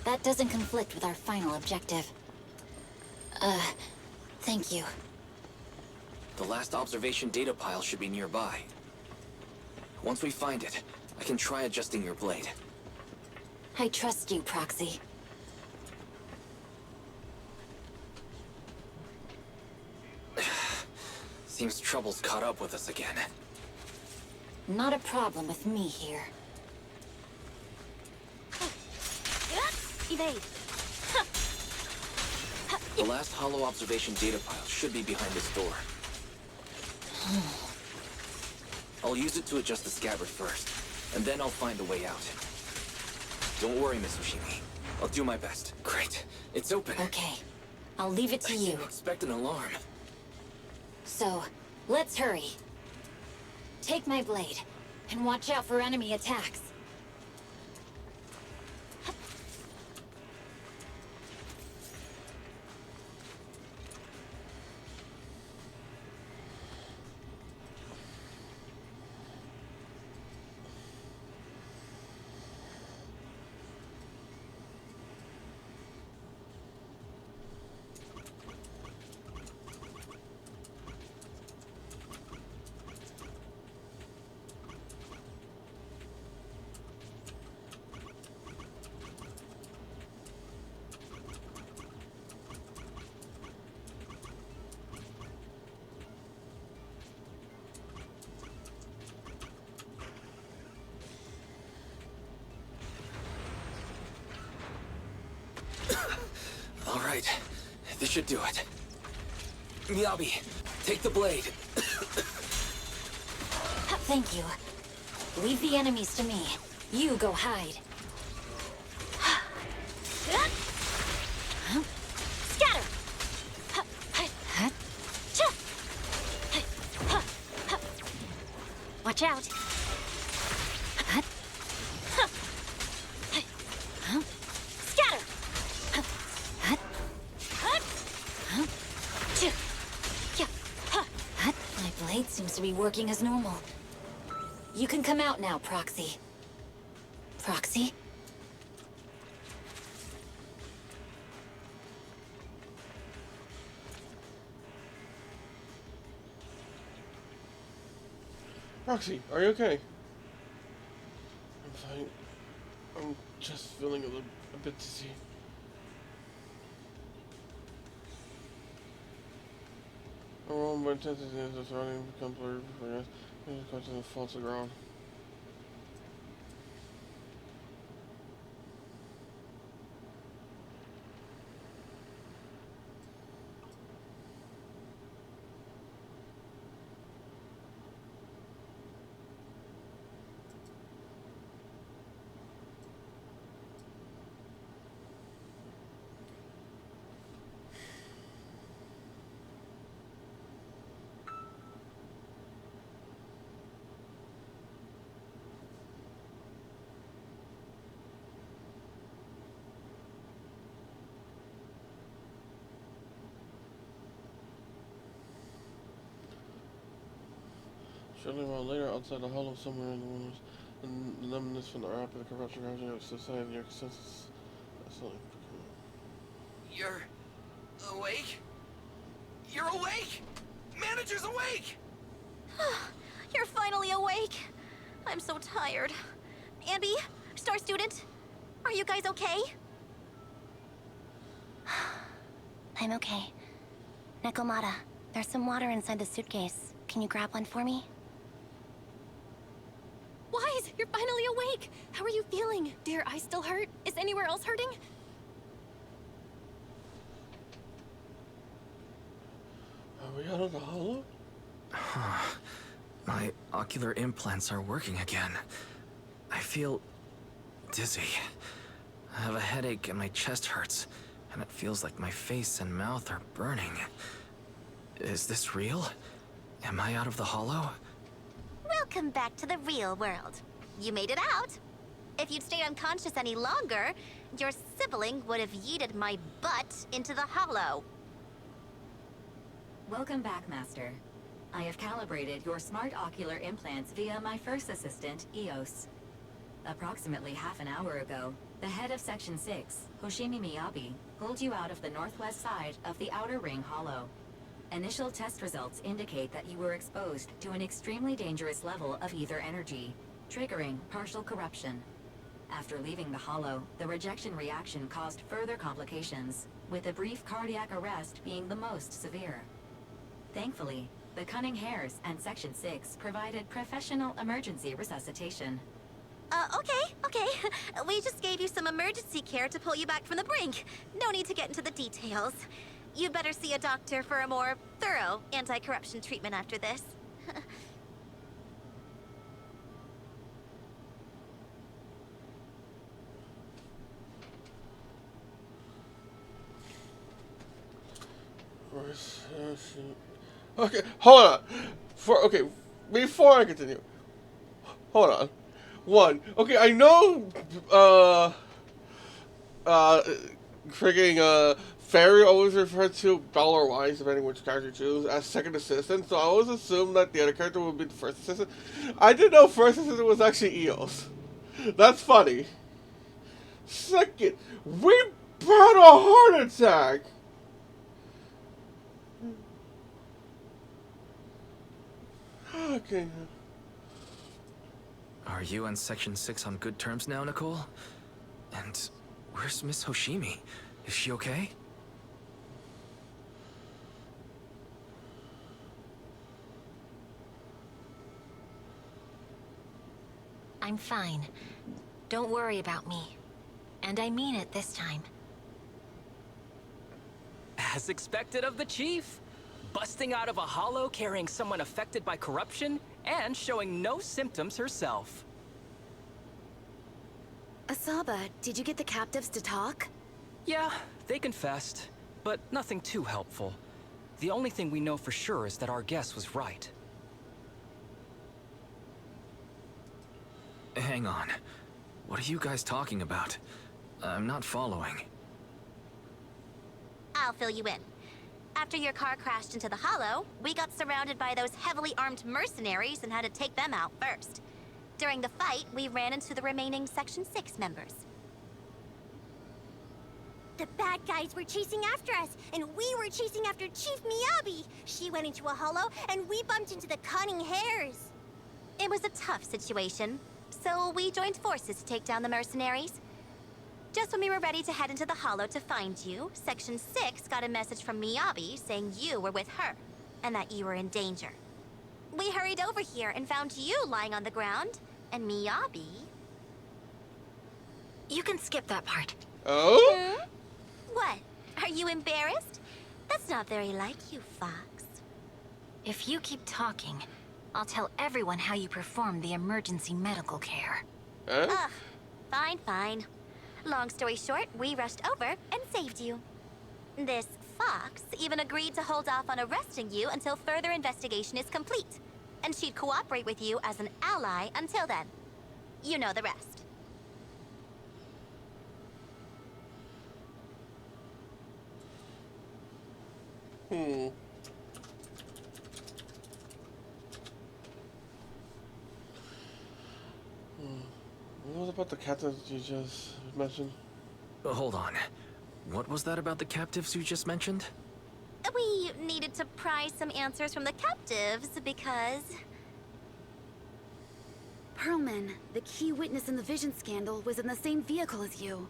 That doesn't conflict with our final objective. Thank you. The last observation data pile should be nearby. Once we find it, I can try adjusting your blade. I trust you, Proxy. Seems trouble's caught up with us again. Not a problem with me here. Evade. The last hollow observation data pile should be behind this door. I'll use it to adjust the scabbard first, and then I'll find a way out. Don't worry, Miss Oshimi. I'll do my best. Great. It's open. Okay. I'll leave it to I you. didn't expect an alarm. So, let's hurry. Take my blade, and watch out for enemy attacks. All right. This should do it. Miyabi, take the blade. Thank you. Leave the enemies to me. You go hide. Scatter! Watch out. Scatter! My blade seems to be working as normal. You can come out now, Proxy. Proxy? Proxy, are you okay? I'm fine. I'm just feeling a bit dizzy. A room by intensity is the surrounding become blurred before us. It is causing the fall to the ground. Fairly well later, outside the hollow somewhere in the wilderness, and the numbness from the rapid corruption gradually of society, your senses. You're awake? You're awake! Manager's awake! You're finally awake. I'm so tired. Ambi, Star Student, are you guys okay? I'm okay. Nekomata, there's some water inside the suitcase. Can you grab one for me? Wise, you're finally awake. How are you feeling? Do your eyes still hurt? Is anywhere else hurting? Are we out of the hollow? My ocular implants are working again. I feel dizzy. I have a headache and my chest hurts, and it feels like my face and mouth are burning. Is this real? Am I out of the hollow? Welcome back to the real world. You made it out. If you'd stayed unconscious any longer, your sibling would have yeeted my butt into the hollow. Welcome back, Master. I have calibrated your smart ocular implants via my first assistant, EOS. Approximately half an hour ago, the head of Section 6, Hoshimi Miyabi, pulled you out of the northwest side of the Outer Ring Hollow. Initial test results indicate that you were exposed to an extremely dangerous level of ether energy, triggering partial corruption. After leaving the hollow, the rejection reaction caused further complications, with a brief cardiac arrest being the most severe. Thankfully, the Cunning Hares and Section 6 provided professional emergency resuscitation. Okay. We just gave you some emergency care to pull you back from the brink. No need to get into the details. You'd better see a doctor for a more thorough anti-corruption treatment after this. Okay, hold on. Before I continue, hold on. One, okay, I know, Fairy always referred to Bell or Wise, depending which character you choose, as second assistant, so I always assumed that the other character would be the first assistant. I didn't know first assistant was actually Eos. That's funny. Second, we had a heart attack! Okay. Are you and Section 6 on good terms now, Nicole? And where's Miss Hoshimi? Is she okay? I'm fine. Don't worry about me. And I mean it this time. As expected of the Chief. Busting out of a hollow carrying someone affected by corruption and showing no symptoms herself. Asaba, did you get the captives to talk? Yeah, they confessed, but nothing too helpful. The only thing we know for sure is that our guess was right. Hang on. What are you guys talking about? I'm not following. I'll fill you in. After your car crashed into the hollow, we got surrounded by those heavily armed mercenaries and had to take them out first. During the fight, we ran into the remaining Section 6 members. The bad guys were chasing after us, and we were chasing after Chief Miyabi. She went into a hollow, and we bumped into the Cunning Hares. It was a tough situation, so we joined forces to take down the mercenaries. Just when we were ready to head into the hollow to find you, Section 6 got a message from Miyabi saying you were with her, and that you were in danger. We hurried over here and found you lying on the ground, and Miyabi... You can skip that part. Oh? What? Are you embarrassed? That's not very like you, Fox. If you keep talking, I'll tell everyone how you performed the emergency medical care. Ugh, fine. Long story short, we rushed over and saved you. This Fox even agreed to hold off on arresting you until further investigation is complete. And she'd cooperate with you as an ally until then. You know the rest. about the captains you just mentioned? Hold on. What was that about the captives you just mentioned? We needed to pry some answers from the captives because... Perlman, the key witness in the Vision scandal, was in the same vehicle as you.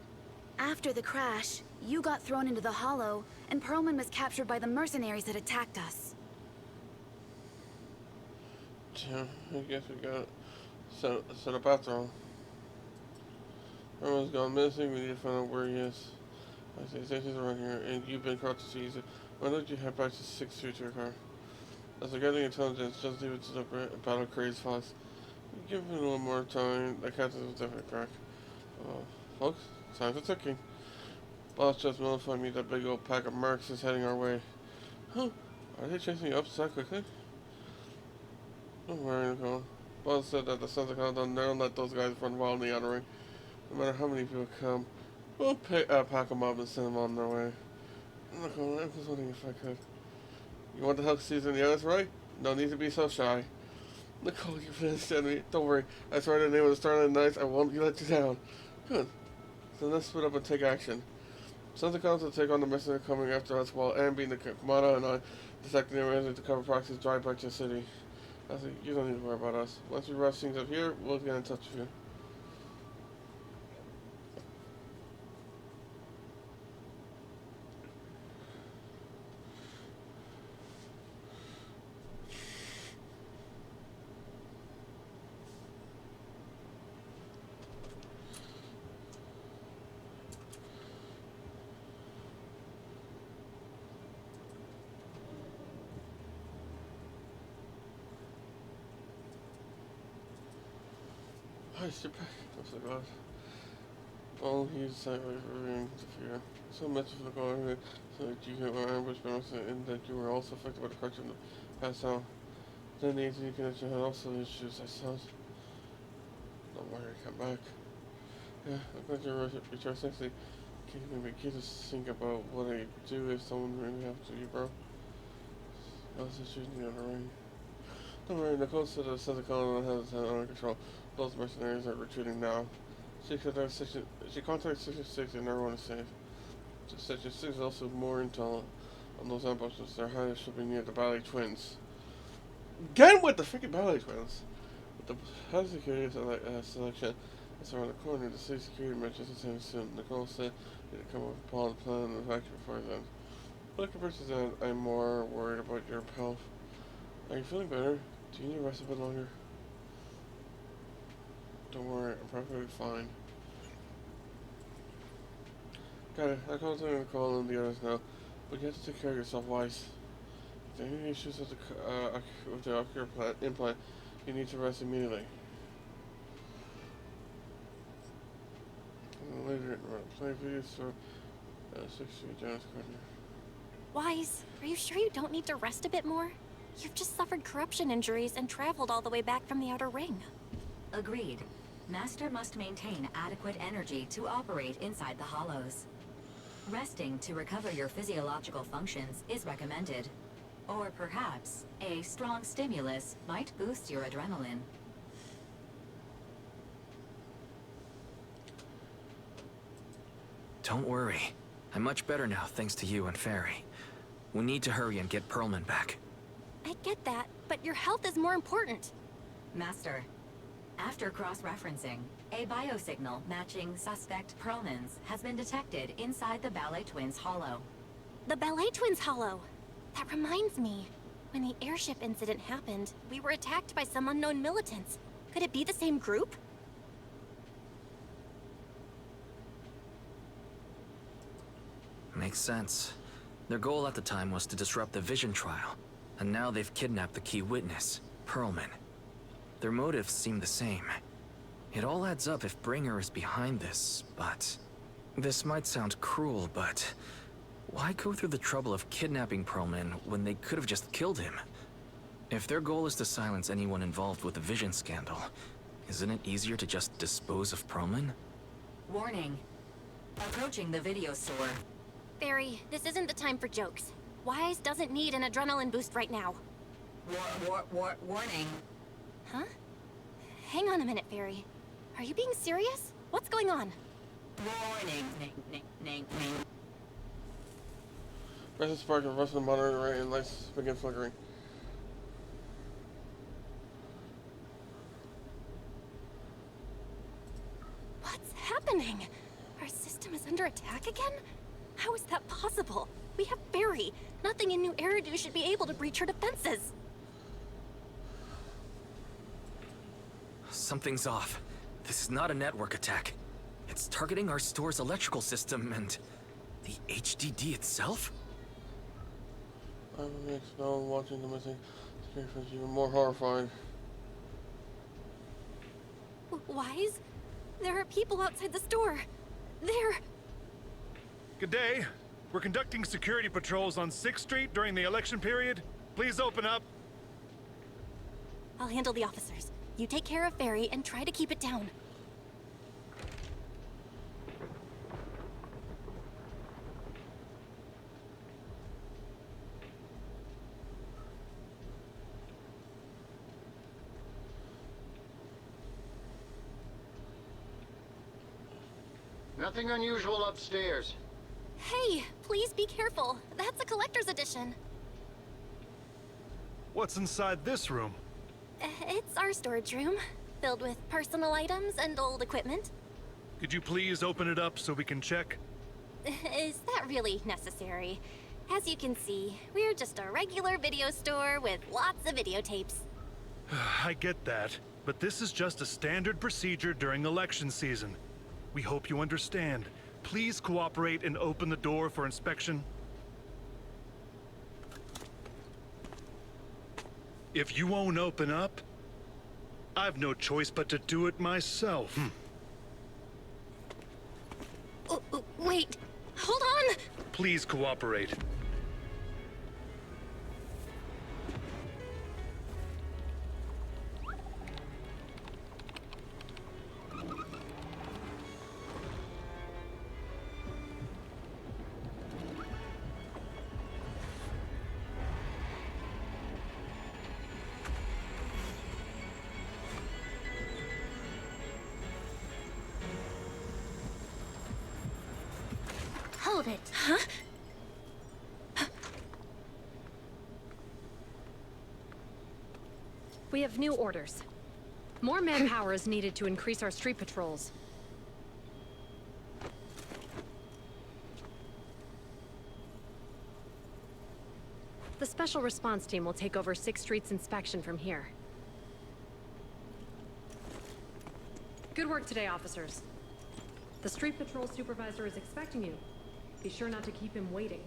After the crash, you got thrown into the Hollow, and Perlman was captured by the mercenaries that attacked us. Yeah, I guess we got set up after all. Everyone's gone missing. We need to find out where he is. I say stations around here, and you've been caught to seize it. Why don't you head back to 6th Street to your car? As we're getting intelligence, just leave it to the battle crazed fox. Give it a little more time. The captain was definitely crack. Folks, time's a ticking. Boss just notified me that big old pack of mercs is heading our way. Huh? Are they chasing you up so quickly? Don't worry, Nicole. Boss said that the Sons of Countdown never let those guys run wild in the outer ring. No matter how many people come, we'll pack them up and send them on their way. Nicole, I was wondering if I could. You want to help season the others, right? No need to be so shy. Nicole, you finished me. Don't worry. I swear in the name of the Starlight Knights, I won't let you down. Good. So let's split up and take action. Sons of Council take on the messenger coming after us while Ambi, the Kamada, and I detecting the arrangements to cover Proxy's drive back to the city. I said, you don't need to worry about us. Once we rush things up here, we'll get in touch with you. Hi, sit back. I'm so glad. All he's sideways reviewing the fear. So much for the going so that you were ambushed by us and that you were also affected by the corruption of the past out. Then the AT connection had also issues, I suppose. Don't worry, come back. Yeah, I'm glad you're returned safely. Can you begin to think about what I do if someone really happens to you, bro? I was just shooting the other ring. Don't worry, Nicole said the Sons of Colin has it under control. Those mercenaries are retreating now. She contacted Section 6 and everyone is safe. Section 6 is also more intel on those ambushes. Their highest should be near the Ballet Twins. Again with the freaking Ballet Twins! With the high security selection is around the corner. The city security matches the same soon. Nicole said he'd come up with a plan and evacuate before then. But compared to that, I'm more worried about your health. Are you feeling better? Do you need to rest a bit longer? Don't worry, I'm perfectly fine. Got it. I called Nicole and the others now, but you have to take care of yourself, Weiss. If there are any issues with the ocular implant, you need to rest immediately. And later, play videos for 6th Street Janus Corner. Wise, are you sure you don't need to rest a bit more? You've just suffered corruption injuries and traveled all the way back from the Outer Ring. Agreed. Master must maintain adequate energy to operate inside the hollows. Resting to recover your physiological functions is recommended. Or perhaps, a strong stimulus might boost your adrenaline. Don't worry. I'm much better now thanks to you and Fairy. We need to hurry and get Perlman back. I get that, but your health is more important. Master, after cross-referencing, a biosignal matching suspect Perlman's has been detected inside the Ballet Twins Hollow. The Ballet Twins Hollow. That reminds me. When the airship incident happened, we were attacked by some unknown militants. Could it be the same group? Makes sense. Their goal at the time was to disrupt the Vision trial, and now they've kidnapped the key witness, Perlman. Their motives seem the same. It all adds up if Bringer is behind this, but... This might sound cruel, but... Why go through the trouble of kidnapping Perlman when they could have just killed him? If their goal is to silence anyone involved with the Vision scandal, isn't it easier to just dispose of Perlman? Warning. Approaching the video store. Fairy, this isn't the time for jokes. Wise doesn't need an adrenaline boost right now. Warning. Huh? Hang on a minute, Fairy. Are you being serious? What's going on? Warning. Press spark and rust the monitor array and lights begin flickering. What's happening? Our system is under attack again? How is that possible? We have Barry. Nothing in New Eridu should be able to breach her defenses. Something's off. This is not a network attack. It's targeting our store's electrical system and the HDD itself? I'm now watching the missing screen was even more horrified. Wise? There are people outside the store. They're... Good day. We're conducting security patrols on 6th Street during the election period. Please open up. I'll handle the officers. You take care of Barry and try to keep it down. Nothing unusual upstairs. Hey, please be careful. That's a collector's edition. What's inside this room? It's our storage room, filled with personal items and old equipment. Could you please open it up so we can check? Is that really necessary? As you can see, we're just a regular video store with lots of videotapes. I get that, but this is just a standard procedure during election season. We hope you understand. Please cooperate and open the door for inspection. If you won't open up, I've no choice but to do it myself. Wait, hold on! Please cooperate. Hold it. Huh? We have new orders. More manpower is needed to increase our street patrols. The Special Response Team will take over 6th Street's inspection from here. Good work today, officers. The street patrol supervisor is expecting you. Be sure not to keep him waiting.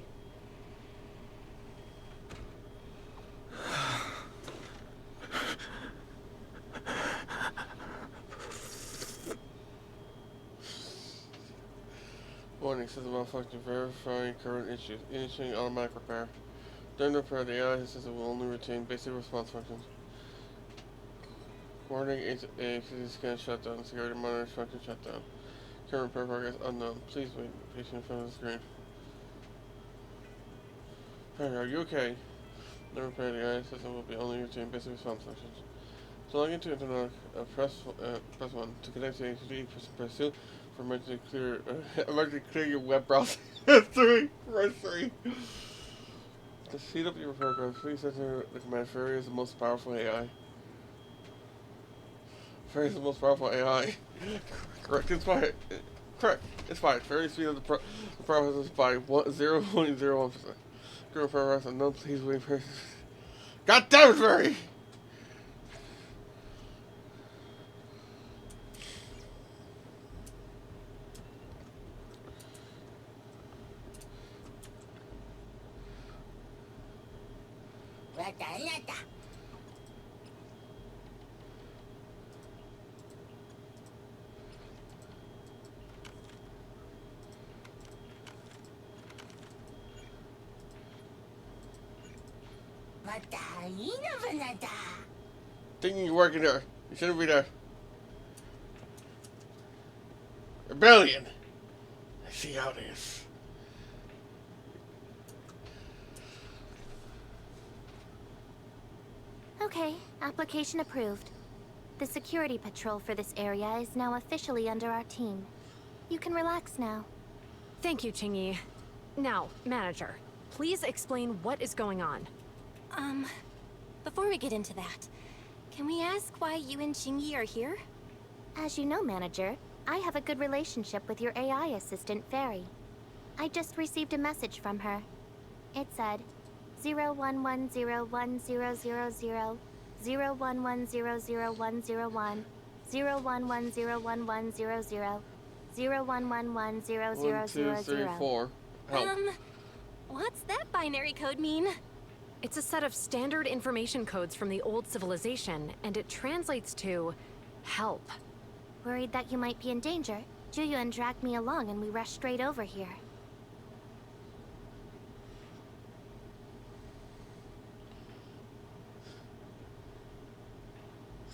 Warning, system malfunction, verifying current issues, initiating automatic repair. During the repair, the AI system will only retain basic response functions. Warning, a scan shutdown, security monitor function shutdown. Current repair progress unknown. Please wait, patient in front of the screen. Hey, are you okay? The repair, the AI system will be only retain basic response functions. To log into internet, press 1. To connect to HTTP, press 2. For emergency clear your web browser. 3. Press 3. To speed up your program, please enter the command Fairy is the most powerful AI. Fairy is the most powerful AI. Correct, it's fine. Correct, it's fine. Fairy speed of the process is by 0.01%. Current progress unknown, please wait for... God damn it, Fairy! Thinking you're working there. You shouldn't be there. Rebellion. I see how it is. Okay, application approved. The security patrol for this area is now officially under our team. You can relax now. Thank you, Chingy. Now, manager, please explain what is going on. Before we get into that, can we ask why you and Chingy are here? As you know, manager, I have a good relationship with your AI assistant, Fairy. I just received a message from her. It said, 01101000, 01100101, 01101100, 1, 2, 3, 01110000. 4. Help. What's that binary code mean? It's a set of standard information codes from the old civilization, and it translates to help. Worried that you might be in danger, Juyuan dragged me along and we rushed straight over here.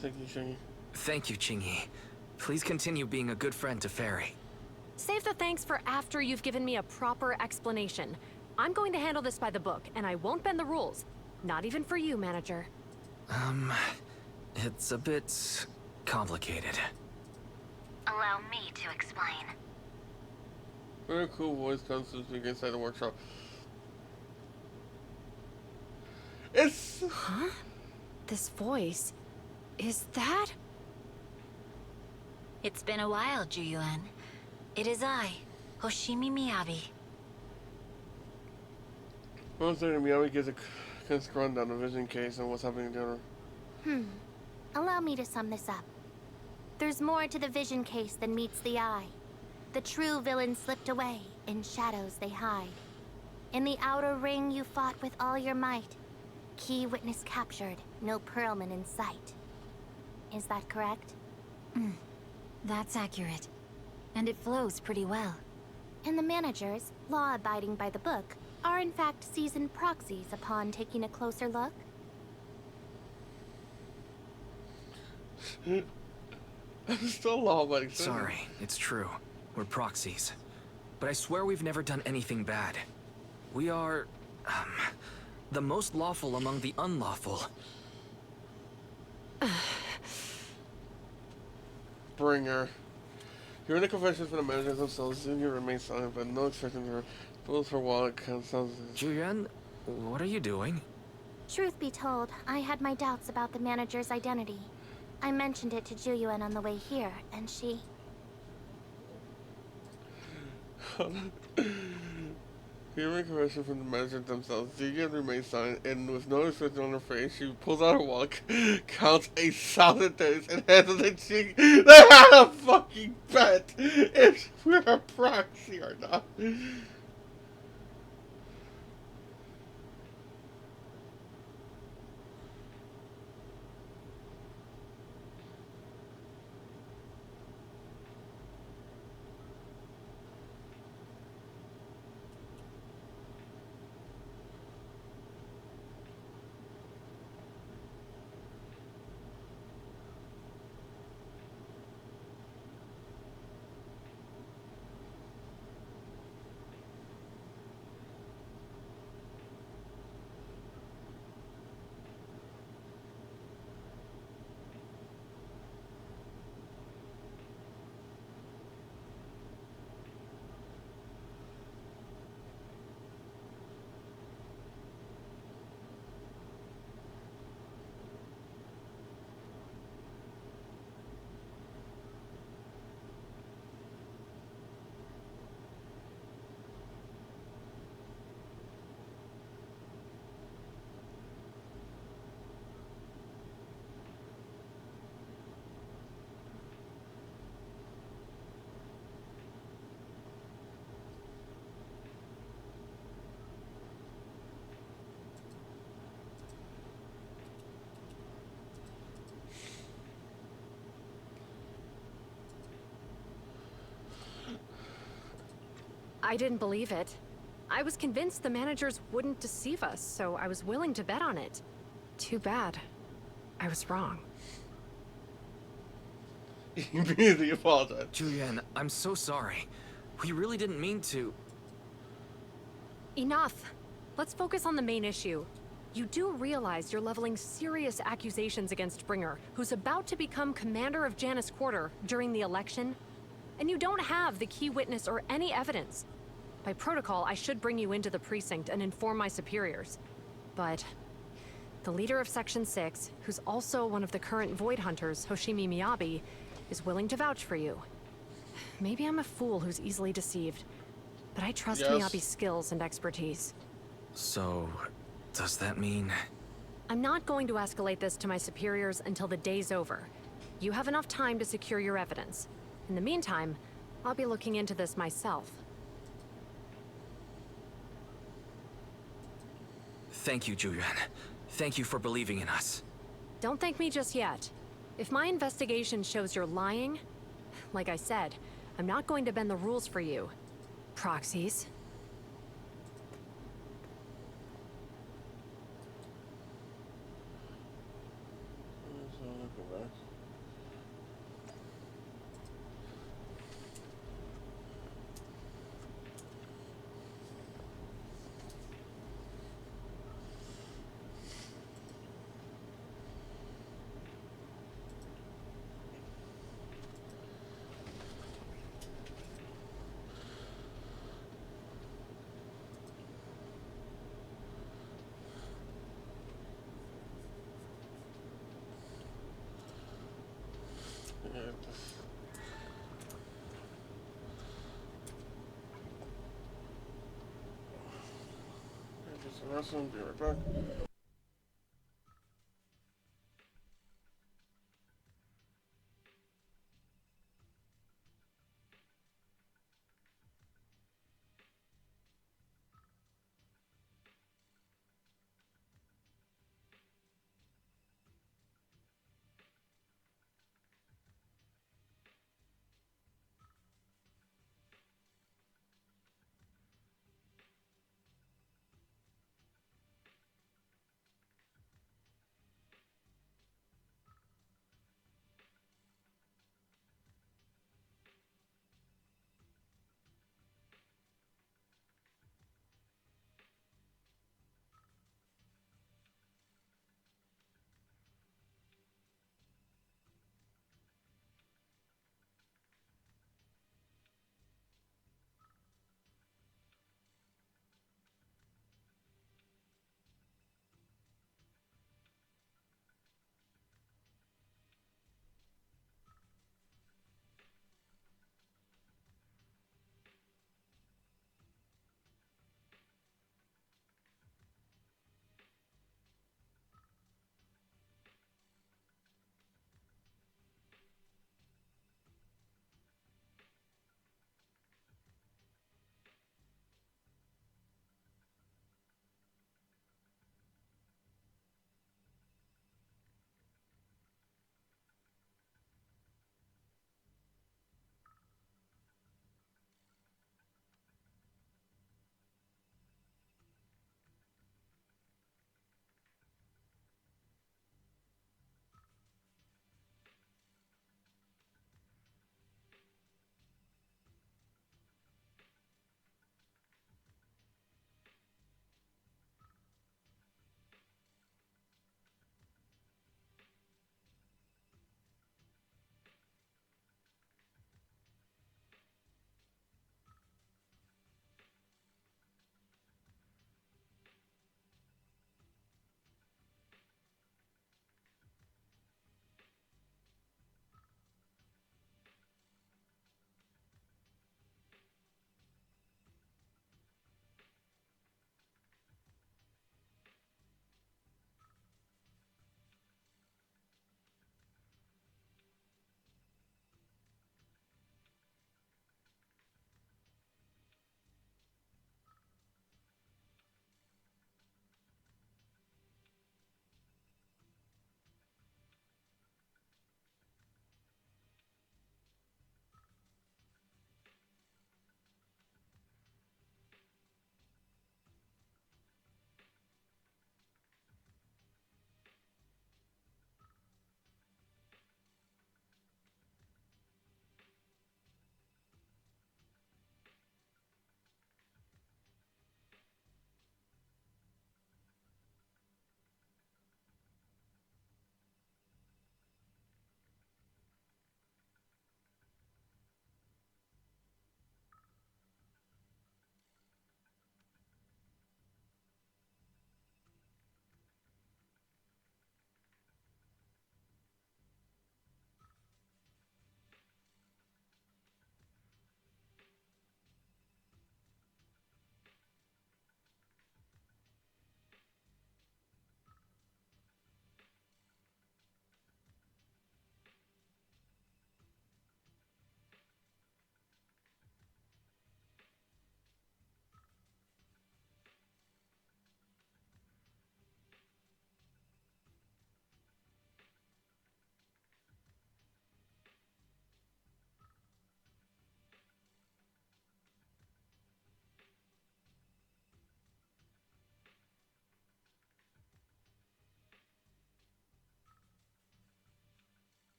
Thank you, Chingy. Thank you, Chingy. Please continue being a good friend to Fairy. Save the thanks for after you've given me a proper explanation. I'm going to handle this by the book, and I won't bend the rules. Not even for you, manager. It's a bit complicated. Allow me to explain. Very cool voice comes to speak inside the workshop. It's... Huh? This voice... is that... It's been a while, Juyuan. It is I, Hoshimi Miyabi. One thing, Miyabi gives a rundown of the vision case and what's happening to her. Allow me to sum this up. There's more to the vision case than meets the eye. The true villain slipped away, in shadows they hide. In the outer ring you fought with all your might. Key witness captured, no Pearlman in sight. Is that correct? That's accurate. And it flows pretty well. And the managers, law-abiding by the book, are in fact seasoned proxies upon taking a closer look? I'm still law-abiding. Sorry, it's true. We're proxies. But I swear we've never done anything bad. We are... the most lawful among the unlawful. Bring her. Hearing the confessions from the managers themselves, Junior remains silent, but no expression to her. Pulls her wallet, counts down. Julian, what are you doing? Truth be told, I had my doubts about the manager's identity. I mentioned it to Juyuan on the way here, and she... Hearing confession from the managers themselves, Junior remains silent, and with no expression on her face, she pulls out her wallet, counts 1,000 days, and hands it to Jing. They had a fucking bet if we're a proxy or not. I didn't believe it. I was convinced the managers wouldn't deceive us, so I was willing to bet on it. Too bad. I was wrong. You immediately apologize. Julian, I'm so sorry. We really didn't mean to... Enough. Let's focus on the main issue. You do realize you're leveling serious accusations against Springer, who's about to become commander of Janus Quarter during the election? And you don't have the key witness or any evidence. By protocol, I should bring you into the precinct and inform my superiors. But the leader of Section 6, who's also one of the current Void Hunters, Hoshimi Miyabi, is willing to vouch for you. Maybe I'm a fool who's easily deceived, but I trust Miyabi's skills and expertise. So, does that mean... I'm not going to escalate this to my superiors until the day's over. You have enough time to secure your evidence. In the meantime, I'll be looking into this myself. Thank you, Julian. Thank you for believing in us. Don't thank me just yet. If my investigation shows you're lying, like I said, I'm not going to bend the rules for you. Proxies. Awesome, be right back.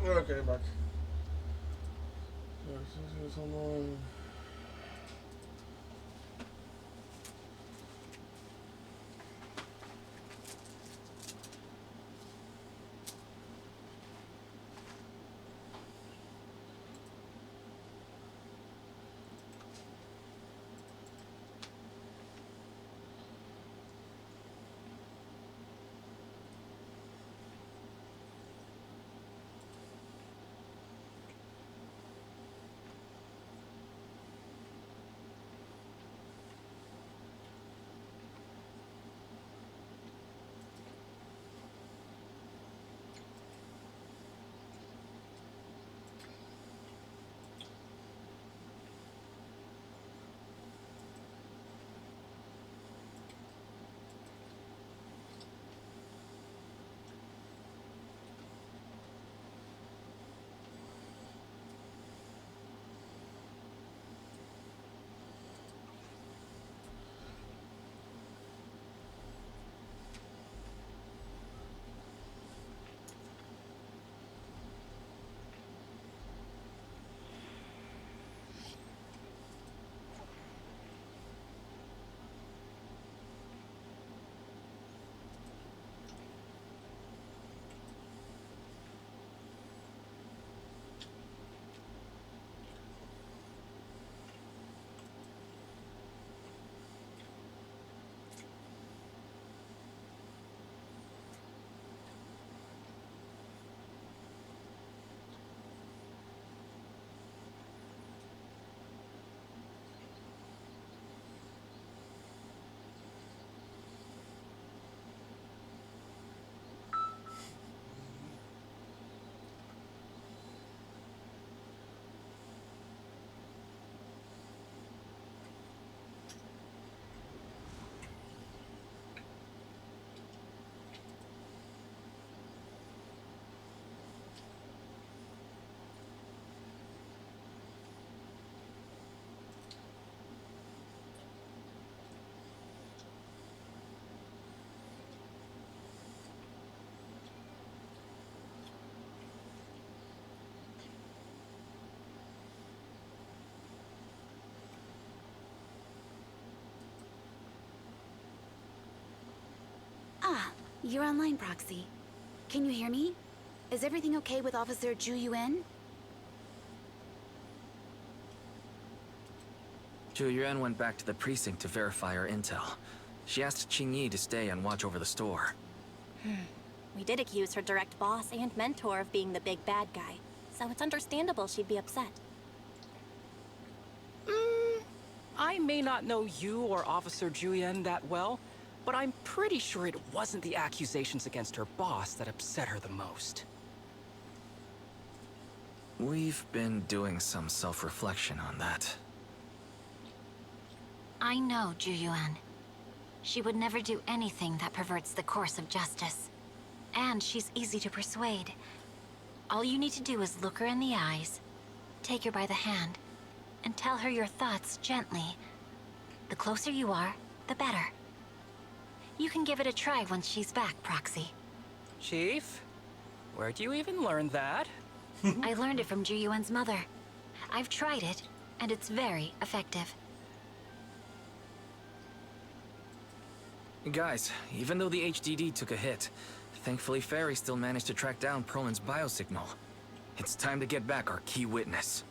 Okay, back. Hold on. Ah, you're online, Proxy. Can you hear me? Is everything okay with Officer Zhu Yuan? Zhu Yuan went back to the precinct to verify her intel. She asked Qingyi to stay and watch over the store. We did accuse her direct boss and mentor of being the big bad guy, so it's understandable she'd be upset. I may not know you or Officer Julian that well, but I'm pretty sure it wasn't the accusations against her boss that upset her the most. We've been doing some self-reflection on that. I know Zhu Yuan. She would never do anything that perverts the course of justice. And she's easy to persuade. All you need to do is look her in the eyes, take her by the hand, and tell her your thoughts gently. The closer you are, the better. You can give it a try once she's back, Proxy. Chief? Where'd you even learn that? I learned it from Zhu Yuan's mother. I've tried it, and it's very effective. Guys, even though the HDD took a hit, thankfully Fairy still managed to track down Prolin's biosignal. It's time to get back our key witness.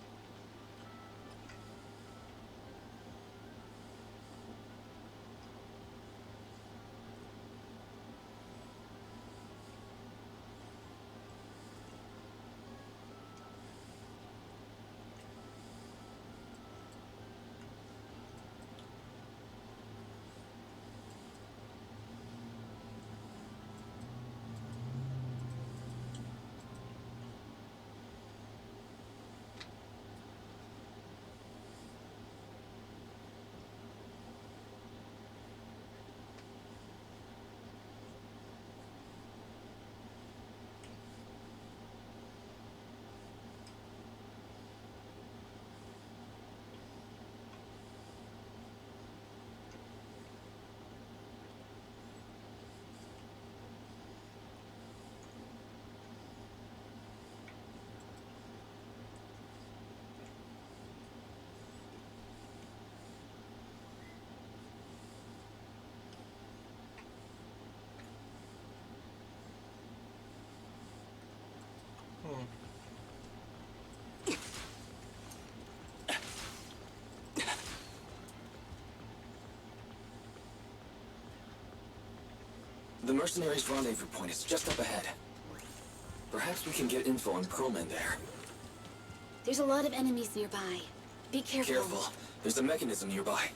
The mercenaries' rendezvous point is just up ahead. Perhaps we can get info on Pearlman there. There's a lot of enemies nearby. Be careful. Careful. There's a mechanism nearby.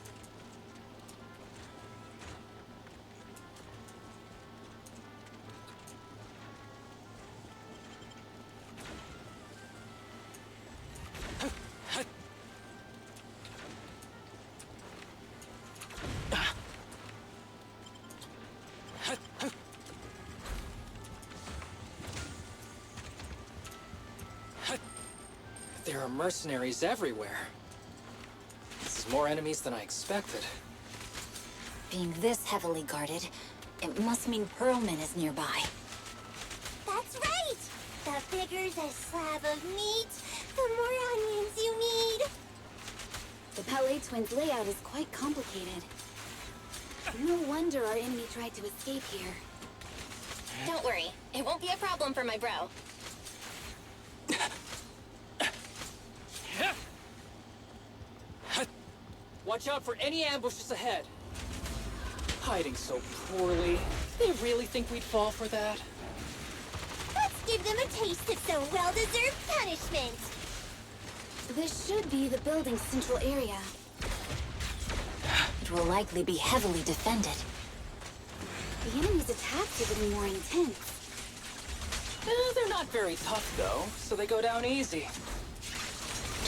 There are mercenaries everywhere. This is more enemies than I expected. Being this heavily guarded, it must mean Pearlman is nearby. That's right! The bigger the slab of meat, the more onions you need. The Palais Twins' layout is quite complicated. No wonder our enemy tried to escape here. Don't worry, it won't be a problem for my bro. Watch out for any ambushes ahead. Hiding so poorly. They really think we'd fall for that? Let's give them a taste of some well-deserved punishment. This should be the building's central area. It will likely be heavily defended. The enemy's attacks are getting more intense. They're not very tough, though, so they go down easy.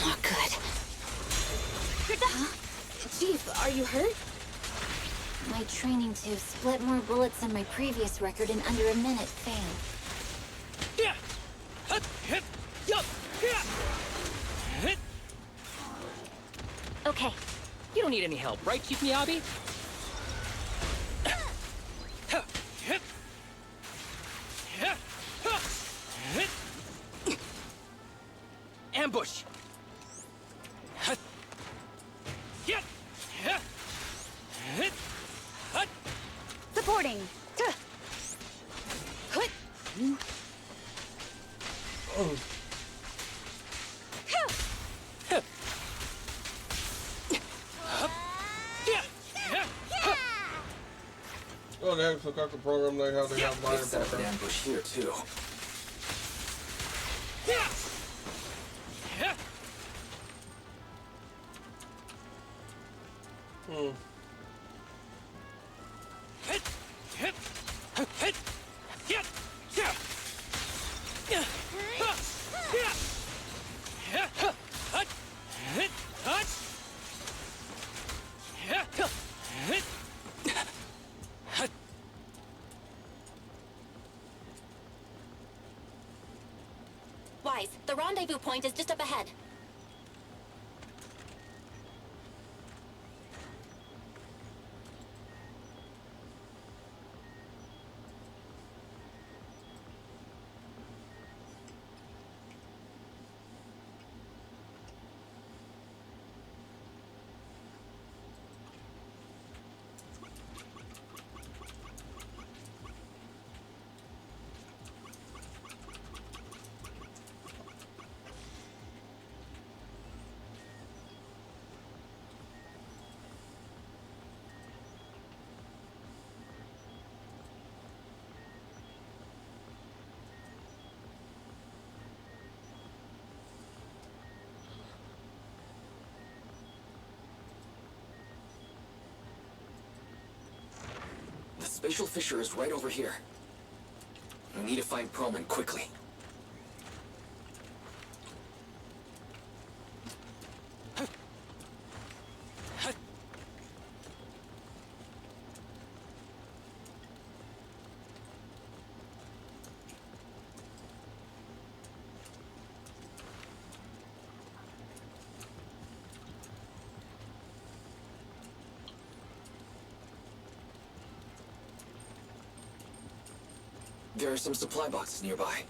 Not good. Huh? Chief, are you hurt? My training to split more bullets than my previous record in under a minute failed. Okay. You don't need any help, right, Chief Miyabi? Ambush! Supporting. Oh, they have to cut the program like how they have mine Set up an program. ambush here, too. Wise, the rendezvous point is just up ahead. The spatial fissure is right over here. We need to find Pearlman quickly. There are some supply boxes nearby.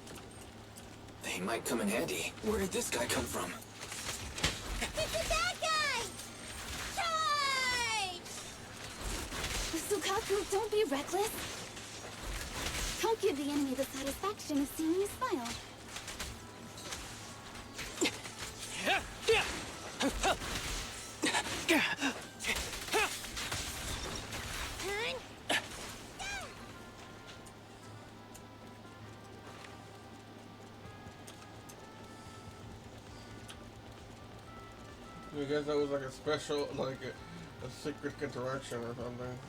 They might come in handy. Where did this guy come from? It's the bad guy! Charge! Sukaku, don't be reckless. Don't give the enemy the satisfaction of seeing you smile. I guess that was like a special, like a secret interaction or something.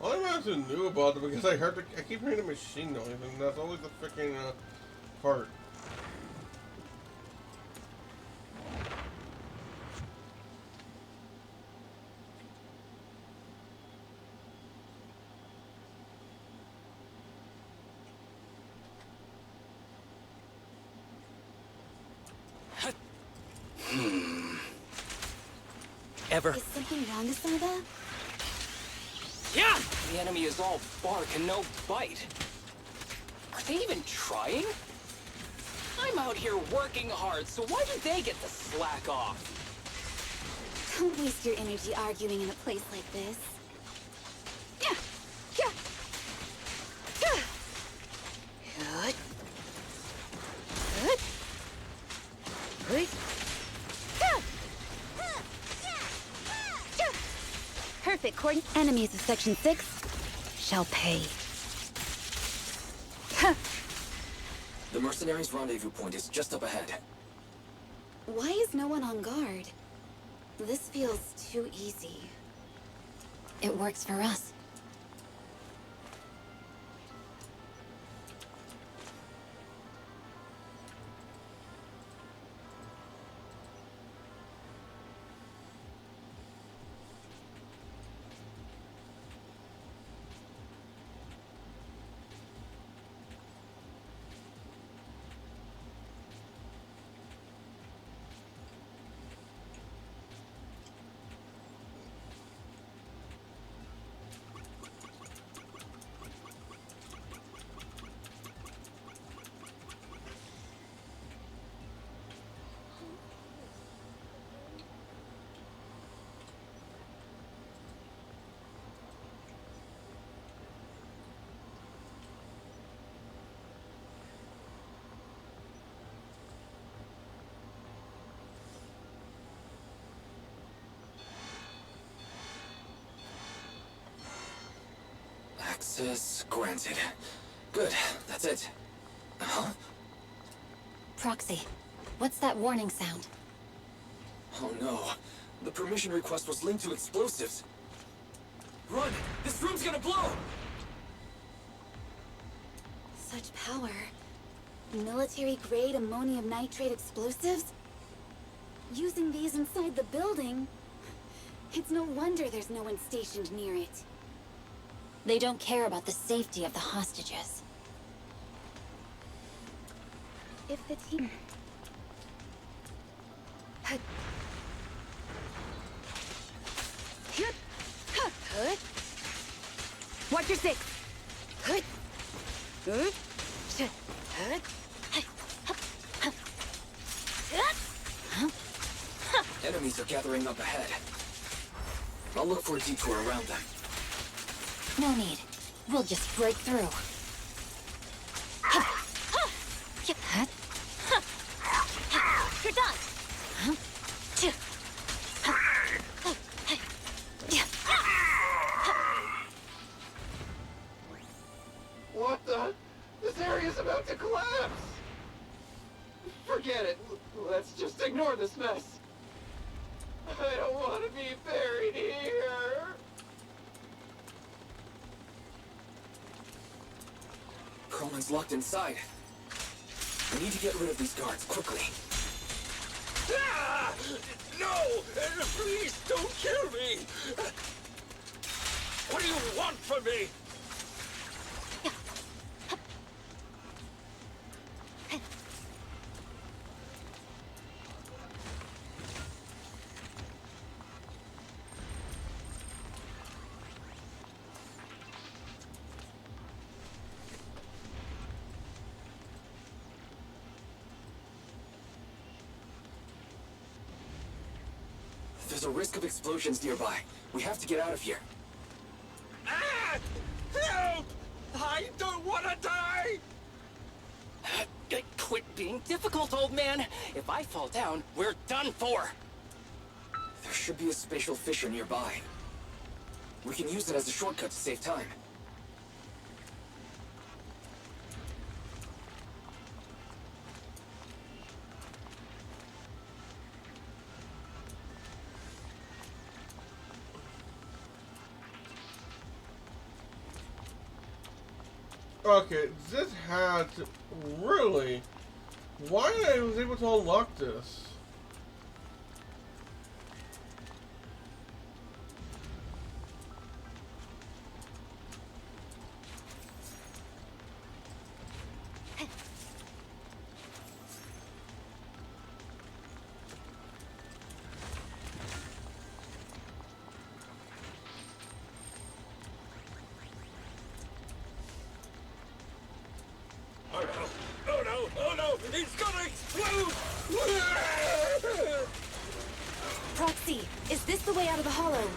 Only reason I knew about it because I keep hearing a machine noise, and that's always the freaking part. Ever. Is something wrong, Asada? Yeah! The enemy is all bark and no bite. Are they even trying? I'm out here working hard, so why do they get the slack off? Don't waste your energy arguing in a place like this. Perfect coordinate. Enemies of Section 6 shall pay. The mercenaries' rendezvous point is just up ahead. Why is no one on guard? This feels too easy. It works for us. Access granted. Good, that's it. Huh? Proxy, what's that warning sound? Oh no. The permission request was linked to explosives. Run! This room's gonna blow! Such power. Military-grade ammonium nitrate explosives? Using these inside the building? It's no wonder there's no one stationed near it. They don't care about the safety of the hostages. If the team... Watch your six! Enemies are gathering up ahead. I'll look for a detour around them. No need. We'll just break through. You're done. What the? This area's about to collapse! Forget it. Let's just ignore this mess. I don't want to be buried here. Perlman's locked inside. We need to get rid of these guards quickly. Ah! No! Please don't kill me! What do you want from me? There's a risk of explosions nearby. We have to get out of here. Ah! Help! I don't want to die! Quit being difficult, old man. If I fall down, we're done for. There should be a spatial fissure nearby. We can use it as a shortcut to save time. Okay, this had to... Really? Why I was able to unlock this? Oh no! Oh no! Oh no! It's gonna explode! Proxy, is this the way out of the hollow?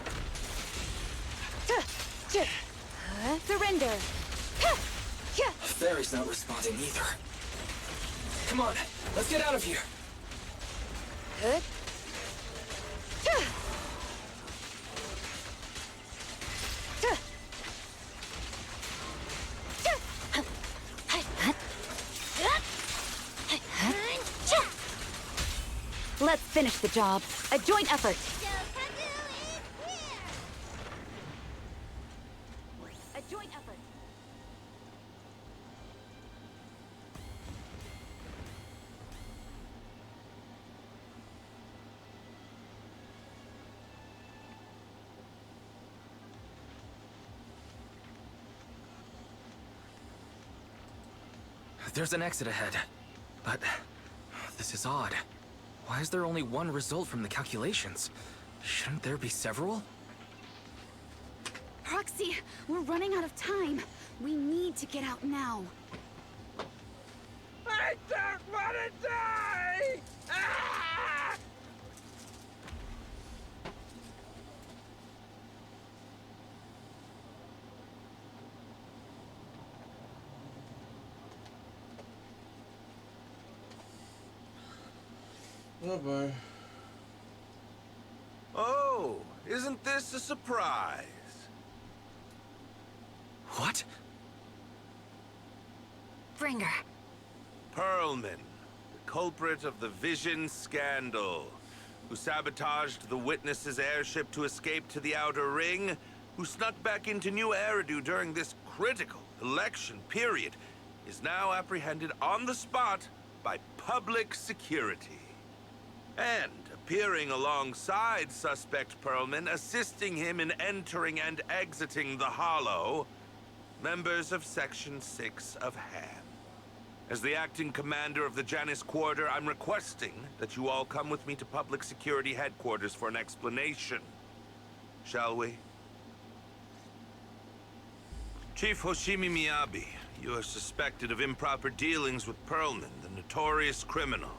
Surrender! Fairy's not responding either. Come on, let's get out of here. Let's finish the job. A joint effort. A joint effort. There's an exit ahead. But this is odd. Why is there only one result from the calculations? Shouldn't there be several? Proxy, we're running out of time. We need to get out now. I don't want to die! Ah! Oh boy. Oh, isn't this a surprise? What? Bringer. Perlman, the culprit of the Vision scandal, who sabotaged the Witness's airship to escape to the Outer Ring, who snuck back into New Eridu during this critical election period, is now apprehended on the spot by public security. And appearing alongside suspect Perlman, assisting him in entering and exiting the Hollow, members of Section 6 of Han. As the acting commander of the Janus Quarter, I'm requesting that you all come with me to Public Security Headquarters for an explanation. Shall we? Chief Hoshimi Miyabi, you are suspected of improper dealings with Perlman, the notorious criminal.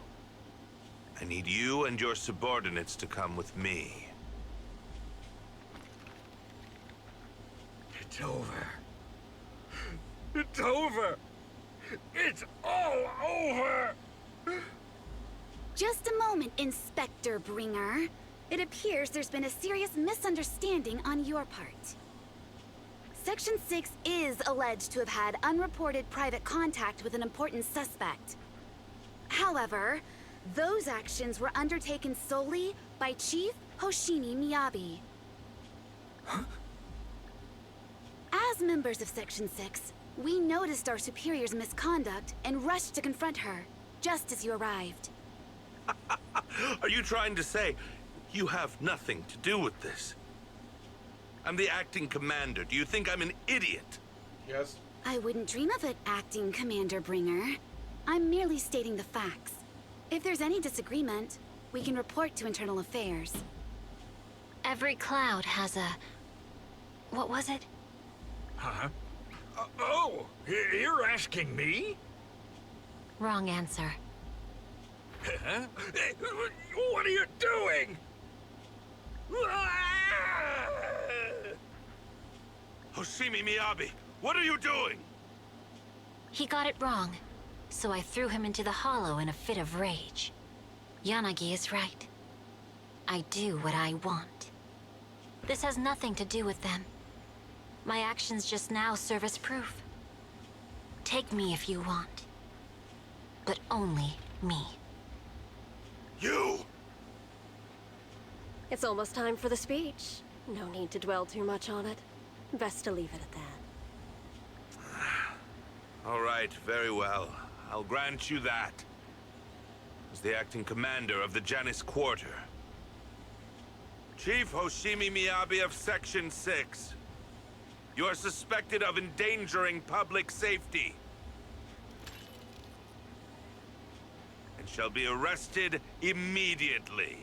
I need you and your subordinates to come with me. It's over. It's over! It's all over! Just a moment, Inspector Bringer. It appears there's been a serious misunderstanding on your part. Section 6 is alleged to have had unreported private contact with an important suspect. However, those actions were undertaken solely by Chief Hoshimi Miyabi. Huh? As members of Section 6, we noticed our superior's misconduct and rushed to confront her, just as you arrived. Are you trying to say you have nothing to do with this? I'm the acting commander. Do you think I'm an idiot? Yes. I wouldn't dream of it, Acting Commander Bringer. I'm merely stating the facts. If there's any disagreement, we can report to Internal Affairs. Every cloud has a... What was it? Huh? Oh, you're asking me? Wrong answer. Huh? What are you doing? Hoshimi Miyabi, what are you doing? He got it wrong, so I threw him into the hollow in a fit of rage. Yanagi is right. I do what I want. This has nothing to do with them. My actions just now serve as proof. Take me if you want. But only me. You! It's almost time for the speech. No need to dwell too much on it. Best to leave it at that. All right, very well. I'll grant you that. As the acting commander of the Janus Quarter. Chief Hoshimi Miyabi of Section 6. You are suspected of endangering public safety. And shall be arrested immediately.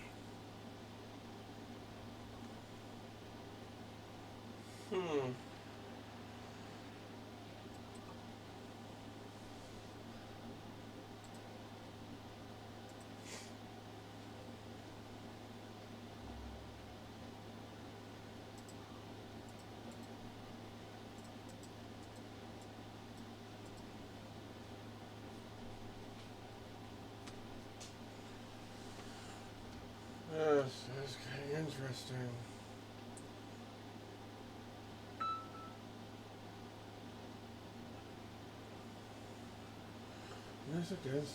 Yes, it's getting interesting. Yes, it is.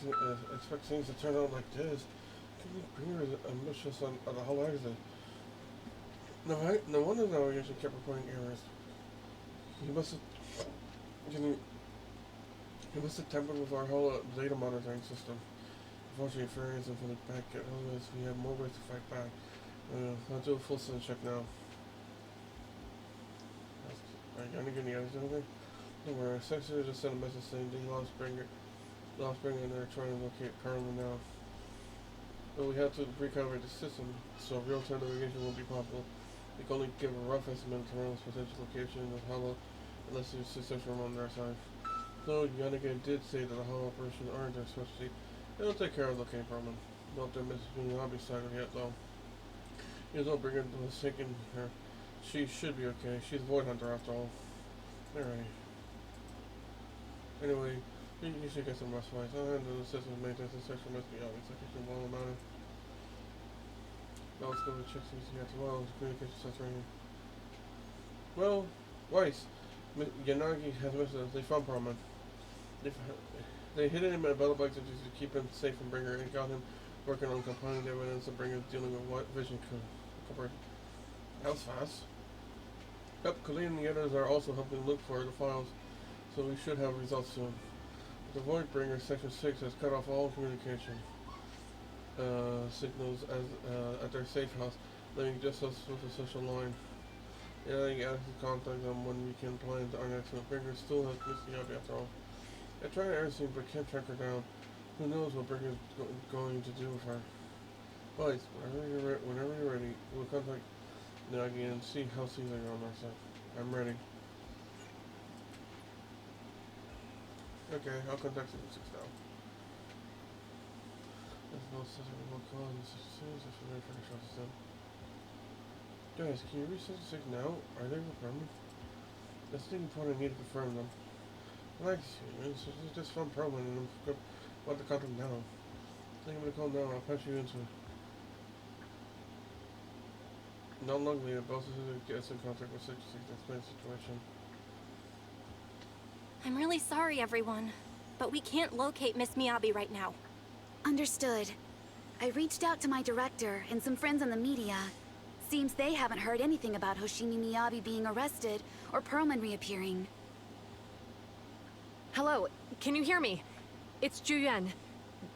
Expect things to turn out like this. Bringer is ambitious on the whole exit. No wonder the navigation kept reporting errors. He must have tampered with our whole data monitoring system. Unfortunately, Fury isn't fully back yet. Otherwise, we have more ways to fight back. I'll do a full sense check now. Are you gonna get any others over there? Don't worry, Secretary just sent a message saying they lost Bringer and they're trying to locate Perlman now. But we have to recover the system, so real-time navigation won't be possible. We can only give a rough estimate of Perlman's potential location of Hollow unless there's systems from on their side. So Yannick did say that the Hollow operation aren't their specialty. They'll take care of locating Perlman. Not that Mrs. Minabi side of yet though. Here's no Bringer was thinking her. She should be okay. She's a void hunter after all. Alright. Anyway, you should get some rest flights. I'll handle the system maintenance and section must be obvious. I can well about it. Now let's go to check CCS as well. Communication sets right here. Well, Weiss. Yanagi has missed us. They found Perlman. They hid him in a battle bike to keep him safe from Bringer and got him working on compiling the evidence of Bringer dealing with what vision covered. That was fast. Yep, Colleen and the others are also helping look for the files, so we should have results soon. The Void Bringer Section 6 has cut off all communication signals at their safe house, leaving just us with a social line. Yeah, you asked to contact them when we can plan our next move. Bringer still has Miss Yabi after all. I tried everything but can't track her down. Who knows what Bringer's going to do with her. But whenever you're ready, we'll contact Nagi and see how things are going on our side. I'm ready. Okay, I'll contact Section 6 now. There's no system we'll call in Section 6 if we're ready for the short system. Guys, can you reach Section 6 now? Are they confirmed? That's the point I need to confirm them. Nice, so just found Perlman and I'm about to contact now. I think I'm gonna call now, I'll patch you into it. Not long later, boss is going to get us in contact with 66 to explain the situation. I'm really sorry, everyone, but we can't locate Miss Miyabi right now. Understood. I reached out to my director and some friends in the media. Seems they haven't heard anything about Hoshimi Miyabi being arrested or Perlman reappearing. Hello, can you hear me? It's Juyuan.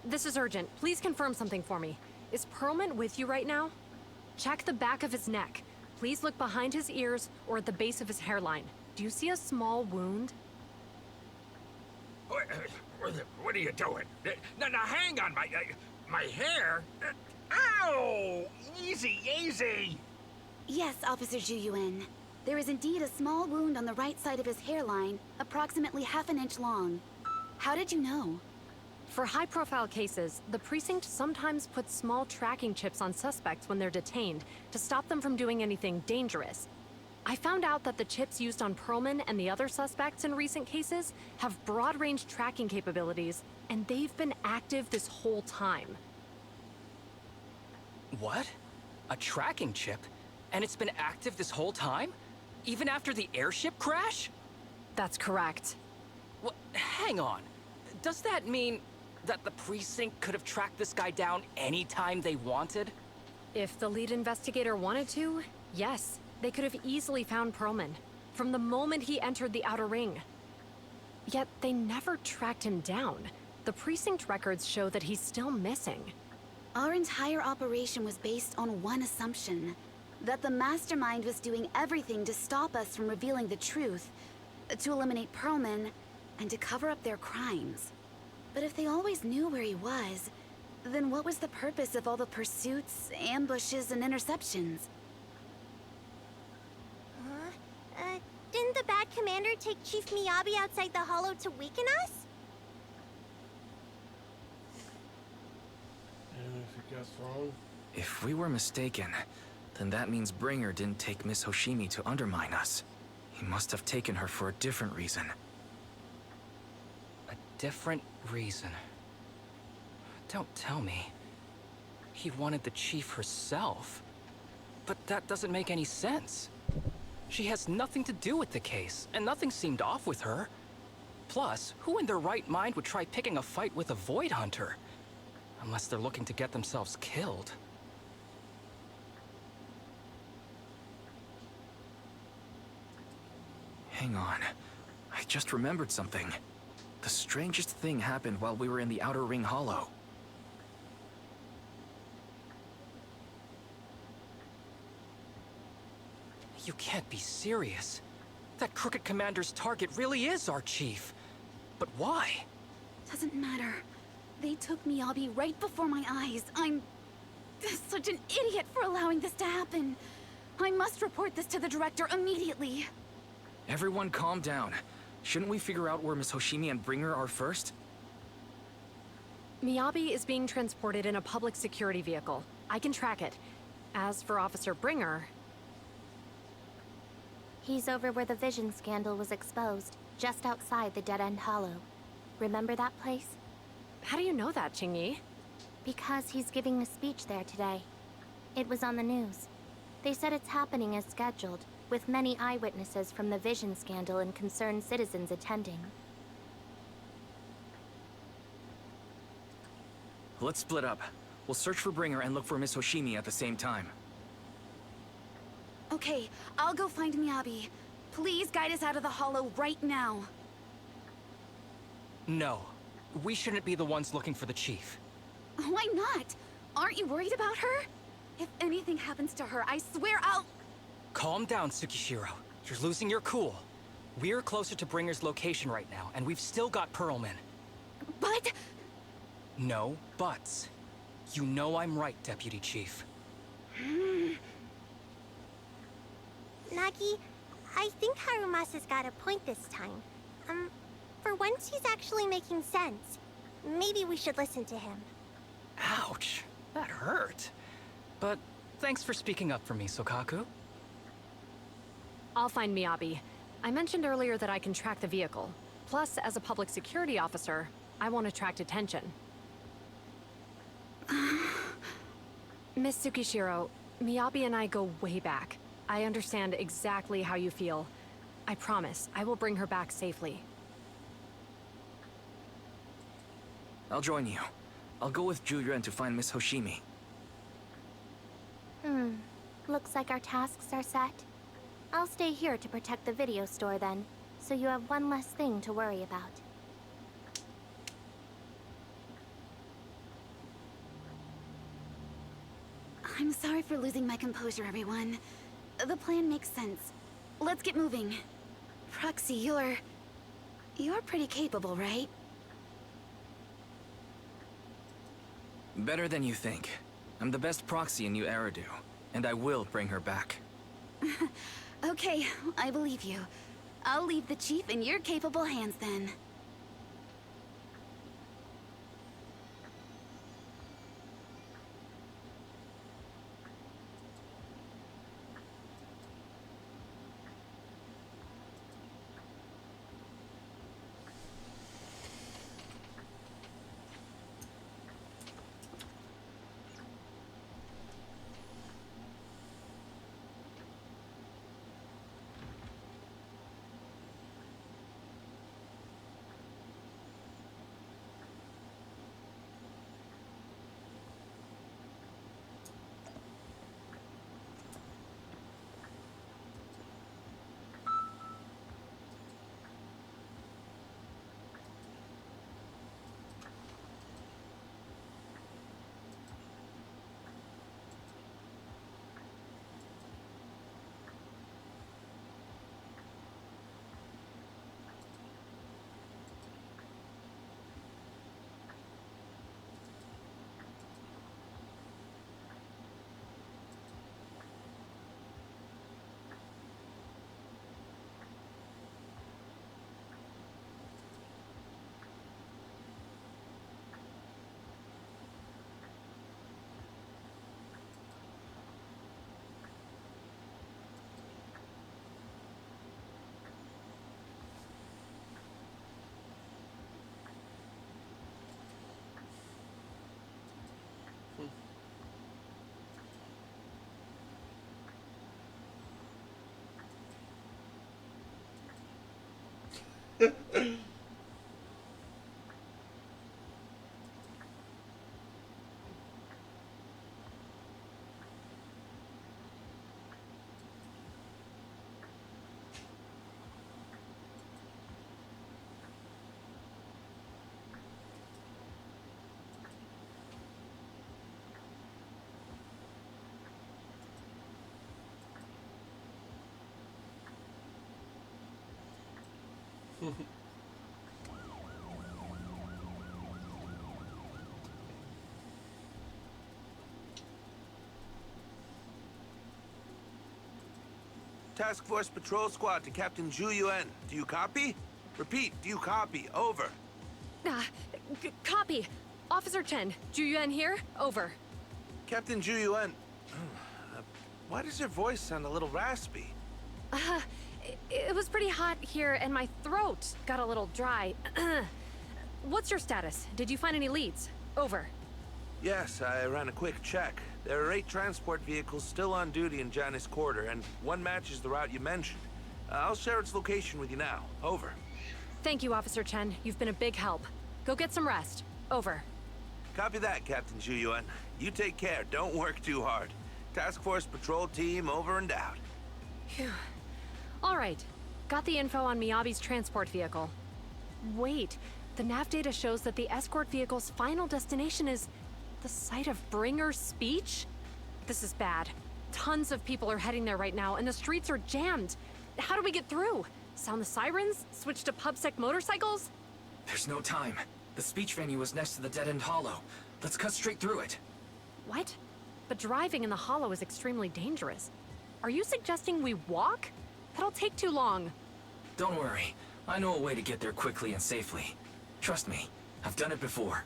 This is urgent. Please confirm something for me. Is Perlman with you right now? Check the back of his neck. Please look behind his ears or at the base of his hairline. Do you see a small wound? What are you doing? Now hang on, my hair? Ow! Easy, easy! Yes, Officer Juyuan. There is indeed a small wound on the right side of his hairline, approximately ½ inch long. How did you know? For high-profile cases, the precinct sometimes puts small tracking chips on suspects when they're detained to stop them from doing anything dangerous. I found out that the chips used on Perlman and the other suspects in recent cases have broad-range tracking capabilities, and they've been active this whole time. What? A tracking chip? And it's been active this whole time? Even after the airship crash? That's correct. What? Hang on. Does that mean that the precinct could have tracked this guy down anytime they wanted? If the lead investigator wanted to, yes. They could have easily found Perlman from the moment he entered the Outer Ring. Yet they never tracked him down. The precinct records show that he's still missing. Our entire operation was based on one assumption. That the Mastermind was doing everything to stop us from revealing the truth, to eliminate Perlman, and to cover up their crimes. But if they always knew where he was, then what was the purpose of all the pursuits, ambushes, and interceptions? Didn't the bad commander take Chief Miyabi outside the Hollow to weaken us? And if you guess wrong? If we were mistaken, then that means Bringer didn't take Miss Hoshimi to undermine us. He must have taken her for a different reason. A different reason? Don't tell me. He wanted the chief herself. But that doesn't make any sense. She has nothing to do with the case, and nothing seemed off with her. Plus, who in their right mind would try picking a fight with a Void Hunter? Unless they're looking to get themselves killed. Hang on. I just remembered something. The strangest thing happened while we were in the Outer Ring Hollow. You can't be serious. That crooked commander's target really is our chief. But why? Doesn't matter. They took Miyabi right before my eyes. I'm such an idiot for allowing this to happen. I must report this to the director immediately. Everyone calm down. Shouldn't we figure out where Miss Hoshimi and Bringer are first? Miyabi is being transported in a public security vehicle. I can track it. As for Officer Bringer... He's over where the Vision scandal was exposed, just outside the Dead End Hollow. Remember that place? How do you know that, Qingyi? Because he's giving a speech there today. It was on the news. They said it's happening as scheduled, with many eyewitnesses from the Vision scandal and concerned citizens attending. Let's split up. We'll search for Bringer and look for Miss Hoshimi at the same time. Okay, I'll go find Miyabi. Please guide us out of the Hollow right now. No. We shouldn't be the ones looking for the chief. Why not? Aren't you worried about her? If anything happens to her, I swear I'll... Calm down, Tsukishiro. You're losing your cool. We're closer to Bringer's location right now, and we've still got Perlman. But... No buts. You know I'm right, Deputy Chief. Nagi, I think Harumasa's got a point this time. For once he's actually making sense. Maybe we should listen to him. Ouch. That hurt. But thanks for speaking up for me, Sokaku. I'll find Miyabi. I mentioned earlier that I can track the vehicle. Plus, as a public security officer, I won't attract attention. Miss Tsukishiro, Miyabi and I go way back. I understand exactly how you feel. I promise, I will bring her back safely. I'll join you. I'll go with Julian to find Miss Hoshimi. Looks like our tasks are set. I'll stay here to protect the video store then, so you have one less thing to worry about. I'm sorry for losing my composure, everyone. The plan makes sense. Let's get moving. Proxy, you're pretty capable, right? Better than you think. I'm the best proxy in New Eridu, and I will bring her back. Okay, I believe you. I'll leave the chief in your capable hands then. Task Force Patrol Squad to Captain Zhu Yuan. Do you copy? Repeat, do you copy? Over. Copy. Officer Chen, Zhu Yuan here. Over. Captain Zhu Yuan, why does your voice sound a little raspy? It was pretty hot here, and my throat got a little dry. What's your status? Did you find any leads? Over. Yes, I ran a quick check. There are 8 transport vehicles still on duty in Janus Quarter, and one matches the route you mentioned. I'll share its location with you now. Over. Thank you, Officer Chen. You've been a big help. Go get some rest. Over. Copy that, Captain Zhu Yuan. You take care. Don't work too hard. Task Force Patrol Team over and out. Phew. All right. Got the info on Miyabi's transport vehicle. Wait. The nav data shows that the escort vehicle's final destination is the site of Bringer's speech? This is bad. Tons of people are heading there right now, and the streets are jammed. How do we get through? Sound the sirens? Switch to PubSec motorcycles? There's no time. The speech venue was next to the dead-end hollow. Let's cut straight through it. What? But driving in the hollow is extremely dangerous. Are you suggesting we walk? That'll take too long. Don't worry. I know a way to get there quickly and safely. Trust me, I've done it before.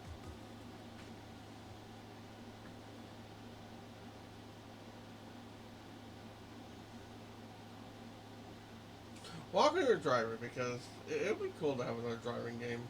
Walking or driving, because it'd be cool to have another driving game.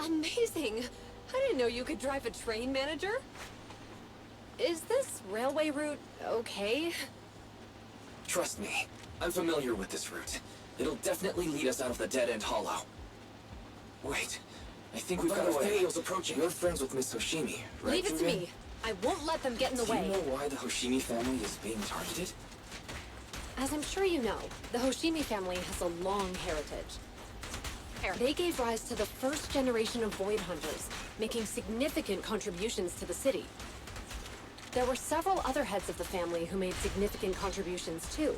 Amazing! I didn't know you could drive a train, manager. Is this railway route okay? Trust me, I'm familiar with this route. It'll definitely lead us out of the dead-end hollow. Wait, I think we've got a Filios approaching. You're friends with Miss Hoshimi, right? Leave it to me. I won't let them get in the way. Do you know why the Hoshimi family is being targeted? As I'm sure you know, the Hoshimi family has a long heritage. They gave rise to the first generation of Void Hunters, making significant contributions to the city. There were several other heads of the family who made significant contributions too.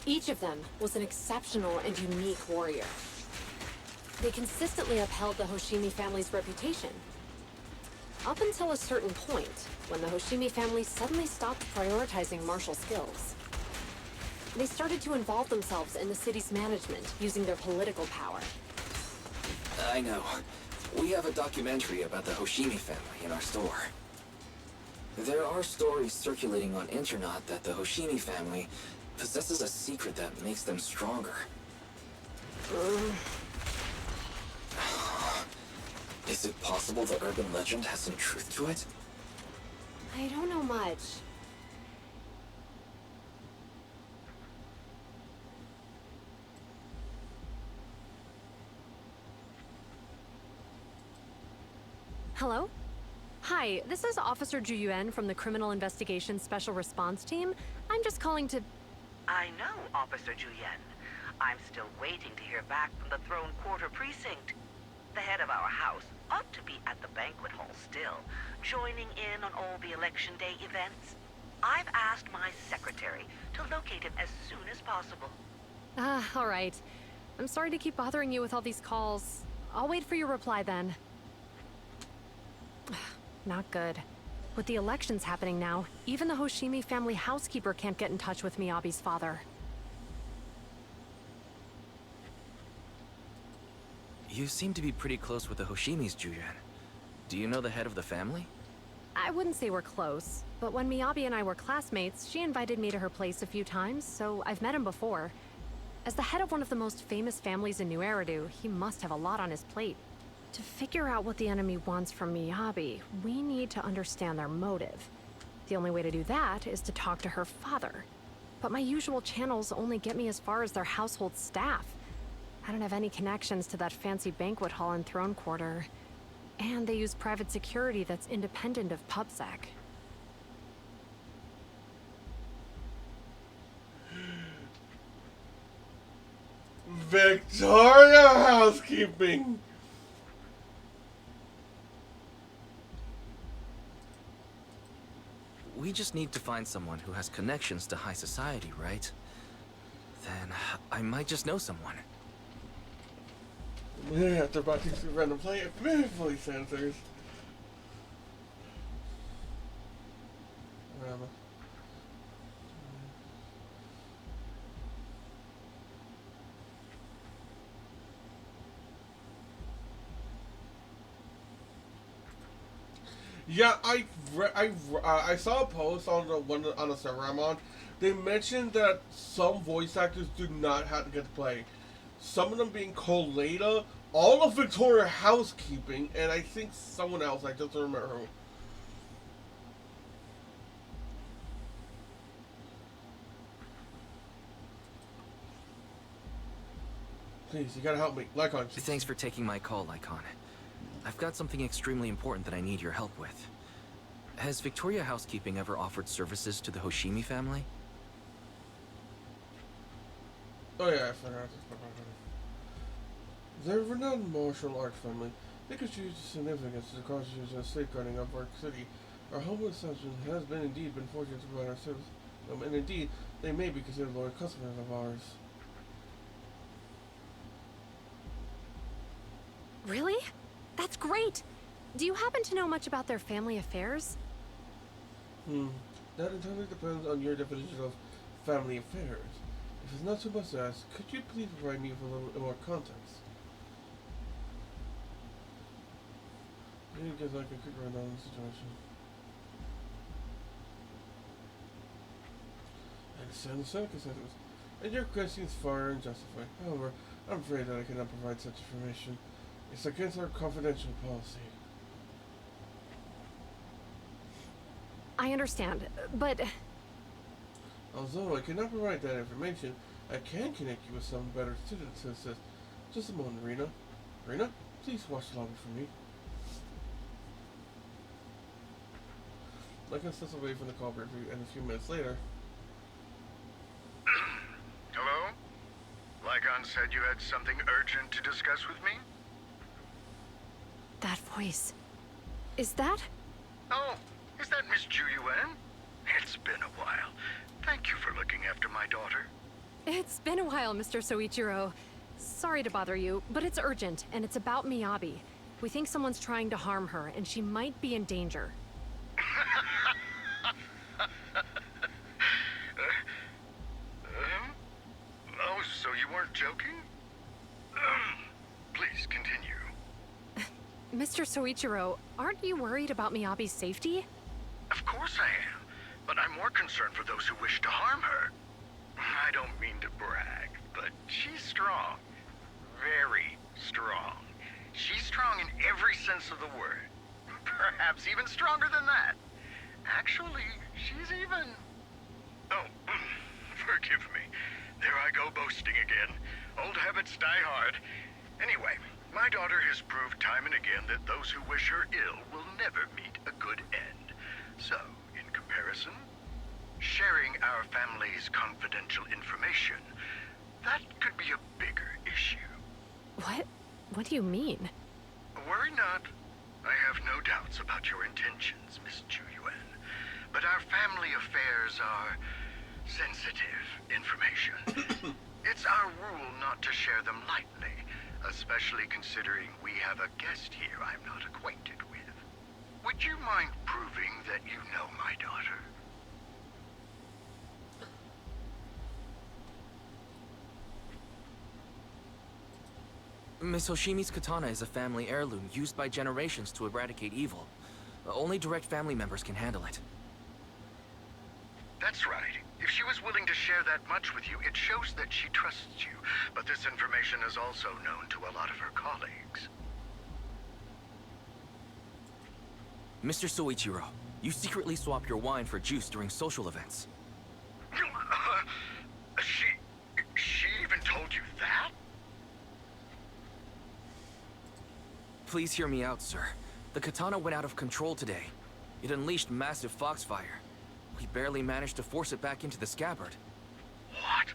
Each of them was an exceptional and unique warrior. They consistently upheld the Hoshimi family's reputation. Up until a certain point, when the Hoshimi family suddenly stopped prioritizing martial skills. They started to involve themselves in the city's management, using their political power. I know. We have a documentary about the Hoshimi family in our store. There are stories circulating on internet that the Hoshimi family possesses a secret that makes them stronger. Is it possible the urban legend has some truth to it? I don't know much. Hello? Hi, this is Officer Zhu Yuan from the Criminal Investigation Special Response Team. I'm just calling to... I know, Officer Zhu Yuan. I'm still waiting to hear back from the Throne Quarter Precinct. The head of our house ought to be at the banquet hall still, joining in on all the Election Day events. I've asked my secretary to locate him as soon as possible. All right. I'm sorry to keep bothering you with all these calls. I'll wait for your reply then. Not good. With the elections happening now, even the Hoshimi family housekeeper can't get in touch with Miyabi's father. You seem to be pretty close with the Hoshimis, Julian. Do you know the head of the family? I wouldn't say we're close, but when Miyabi and I were classmates, she invited me to her place a few times, so I've met him before. As the head of one of the most famous families in New Eridu, he must have a lot on his plate. To figure out what the enemy wants from Miyabi, we need to understand their motive. The only way to do that is to talk to her father. But my usual channels only get me as far as their household staff. I don't have any connections to that fancy banquet hall and throne quarter. And they use private security that's independent of PubSec. Victoria Housekeeping! We just need to find someone who has connections to high society, right? Then I might just know someone. After boxing through random play, voice answers. Yeah, I saw a post on the server I'm on. They mentioned that some voice actors do not have to get to play. Some of them being Colada, all of Victoria Housekeeping, and I think someone else. I just don't remember who. Please, you gotta help me. Lycon. Thanks for taking my call, Lycon. I've got something extremely important that I need your help with. Has Victoria Housekeeping ever offered services to the Hoshimi family? Oh yeah, I forgot. They're a renowned martial arts family. They could choose significance to the causes and safeguarding of our city. Our humble establishment has indeed been fortunate to provide our service, and indeed, they may be considered loyal customers of ours. Really? That's great! Do you happen to know much about their family affairs? That entirely depends on your definition of family affairs. If it's not too much to ask, could you please provide me with a little more context? Maybe gives like a quick rundown on the situation. I understand the circumstances, and your request seems fair and justified. However, I'm afraid that I cannot provide such information. It's against our confidential policy. I understand, but... Although I cannot provide that information, I can connect you with some better students to assist. Just a moment, Rena. Rena, please watch the lobby for me. Lycon steps away from the call briefly, and a few minutes later... Hello? Lycon said you had something urgent to discuss with me? That voice... Is that... Oh, is that Miss Ju-Yuan? It's been a while. Thank you for looking after my daughter. It's been a while, Mr. Soichiro. Sorry to bother you, but it's urgent, and it's about Miyabi. We think someone's trying to harm her, and she might be in danger. Oh, so you weren't joking? Please, continue. Mr. Soichiro, aren't you worried about Miyabi's safety? Of course I am, but I'm more concerned for those who wish to harm her. I don't mean to brag, but she's strong. Very strong. She's strong in every sense of the word. Perhaps even stronger than that. Actually, she's even... Oh, forgive me. There I go boasting again. Old habits die hard. Anyway, my daughter has proved time and again that those who wish her ill will never meet a good end. So, in comparison, sharing our family's confidential information, that could be a bigger issue. What? What do you mean? Worry not. I have no doubts about your intentions, Miss Ju-Yuan. But our family affairs are sensitive information. It's our rule not to share them lightly, especially considering we have a guest here I'm not acquainted with. would you mind proving that you know my daughter? Miss Hoshimi's katana is a family heirloom used by generations to eradicate evil. Only direct family members can handle it. That's right. If she was willing to share that much with you, it shows that she trusts you. But this information is also known to a lot of her colleagues. Mr. Soichiro, you secretly swap your wine for juice during social events. She even told you that? Please hear me out, sir. The katana went out of control today. It unleashed massive foxfire. We barely managed to force it back into the scabbard. What?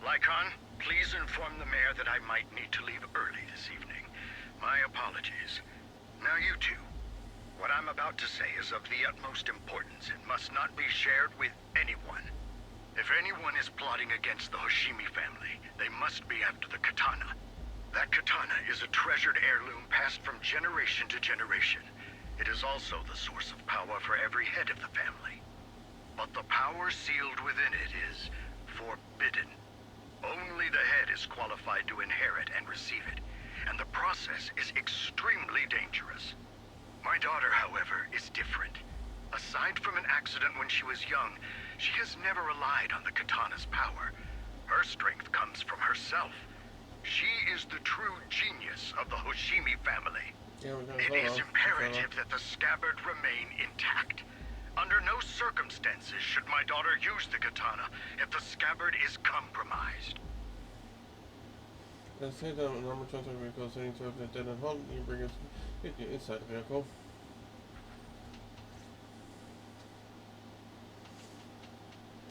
Lycon, please inform the mayor that I might need to leave early this evening. My apologies. Now you two. What I'm about to say is of the utmost importance and must not be shared with anyone. If anyone is plotting against the Hoshimi family, they must be after the katana. That katana is a treasured heirloom passed from generation to generation. It is also the source of power for every head of the family. But the power sealed within it is forbidden. Only the head is qualified to inherit and receive it, and the process is extremely dangerous. My daughter, however, is different. Aside from an accident when she was young, she has never relied on the katana's power. Her strength comes from herself. She is the true genius of the Hoshimi family. It is imperative that the scabbard remain intact. Under no circumstances should my daughter use the katana if the scabbard is compromised. Let's say that normal transfer vehicle setting to the dead and hold, you bring us inside the vehicle.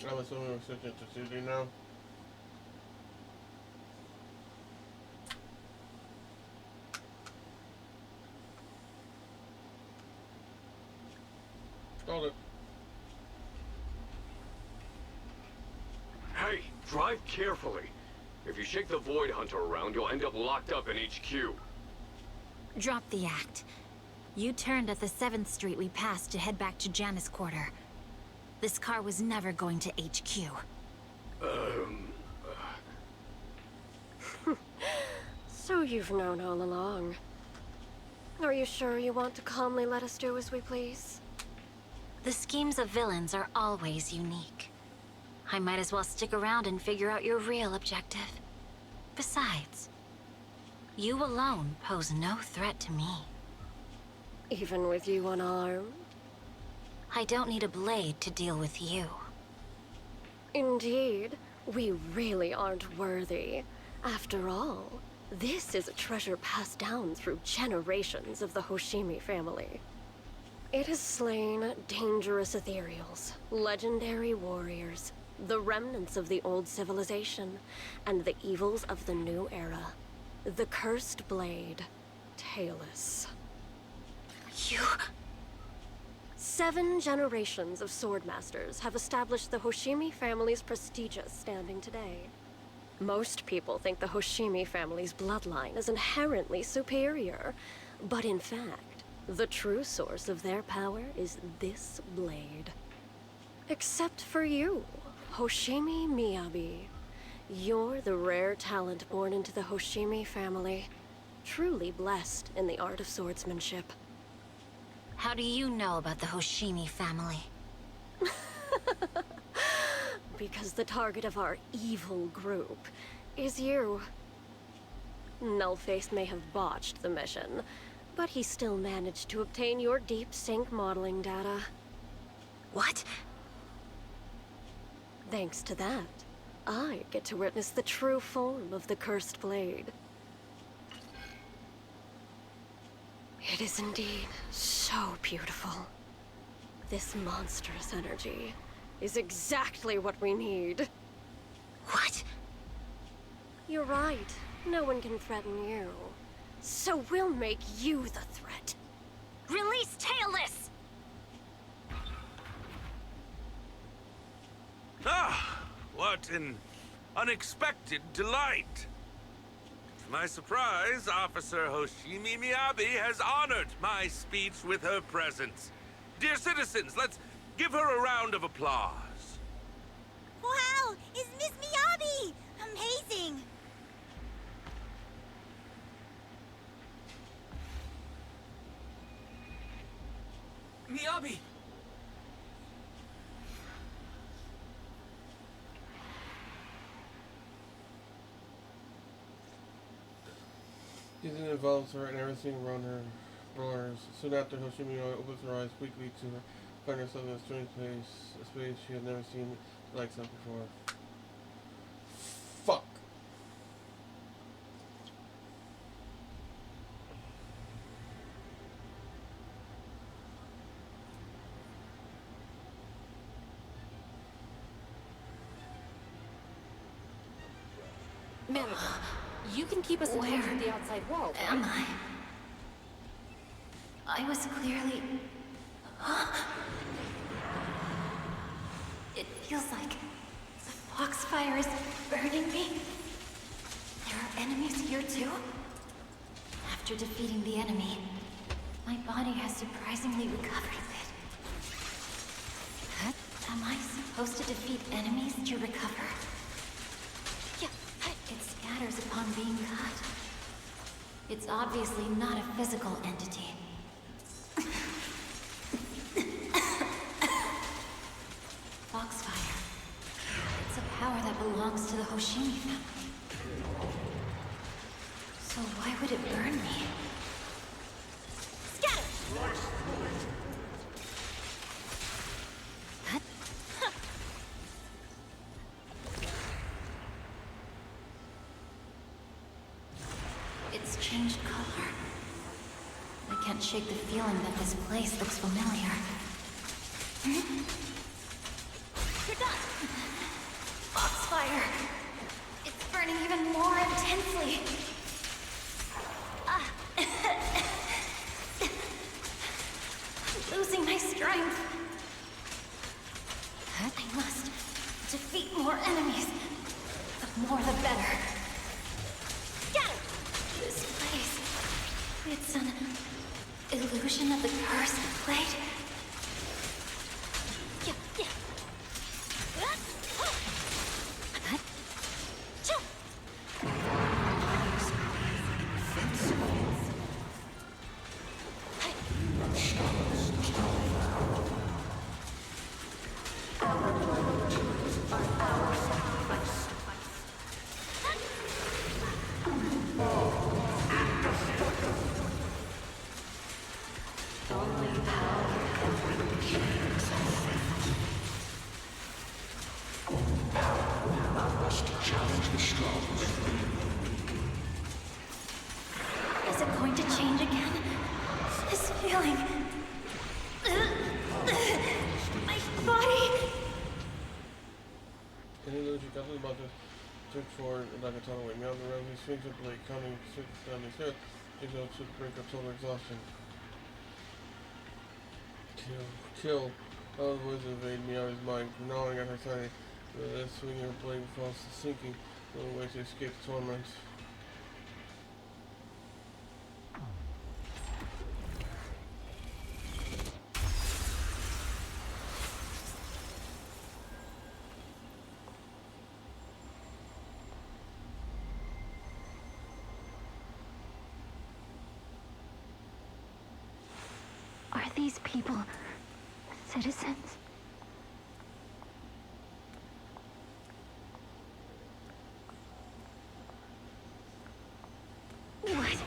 I'm assuming we're switching to 2D now. Hold it. Hey, drive carefully. If you shake the Void Hunter around, you'll end up locked up in HQ. Drop the act. You turned at the 7th Street we passed to head back to Janus Quarter. This car was never going to HQ. So you've known all along. Are you sure you want to calmly let us do as we please? The schemes of villains are always unique. I might as well stick around and figure out your real objective. Besides, you alone pose no threat to me. Even with you unarmed? I don't need a blade to deal with you. Indeed, we really aren't worthy. After all, this is a treasure passed down through generations of the Hoshimi family. It has slain dangerous ethereals, legendary warriors, the remnants of the old civilization, and the evils of the new era. The cursed blade, Talus. You... 7 generations of swordmasters have established the Hoshimi family's prestigious standing today. Most people think the Hoshimi family's bloodline is inherently superior, but in fact, the true source of their power is this blade. Except for you, Hoshimi Miyabi. You're the rare talent born into the Hoshimi family, truly blessed in the art of swordsmanship. How do you know about the Hoshimi family? Because the target of our evil group is you. Nullface may have botched the mission, but he still managed to obtain your deep sync modeling data. What? Thanks to that, I get to witness the true form of the cursed blade. It is indeed so beautiful. This monstrous energy is exactly what we need. What? You're right. No one can threaten you. So we'll make you the threat. Release Talus! Ah, what an unexpected delight. To my surprise, Officer Hoshimi Miyabi has honored my speech with her presence. Dear citizens, let's give her a round of applause. Wow! Is Miss Miyabi! Amazing! Miyabi! Season involves her and everything around her blurs. Soon after, Hoshimi opens her eyes weakly to find herself in a strange place, a space she had never seen like that before. Fuck. Manager, you can keep us in touch with the outside world, right? Am I? I was clearly... It feels like the foxfire is burning me. There are enemies here too? After defeating the enemy, my body has surprisingly recovered a bit. Am I supposed to defeat enemies to recover? It scatters upon being cut. It's obviously not a physical entity. Foxfire. It's a power that belongs to the Hoshimi family. So why would it burn me? It's changed color. I can't shake the feeling that this place looks familiar. You're done! Foxfire! It's burning even more intensely. I'm losing my strength. I must defeat more enemies. The more the better. This place... It's an illusion of the cursed plate. Is it going to change again? This feeling... My body... Any illusion definitely about to search for Nakatono way. Meow around his swings up like counting six down his head. Takes out to the brink of total exhaustion. Kill. All the words invade Meow's mind, gnawing at her side. Then swinging her blade falls to sinking. No way to escape the torment. Are these people citizens? What?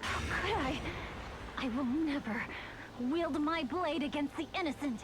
How could I? I will never wield my blade against the innocent.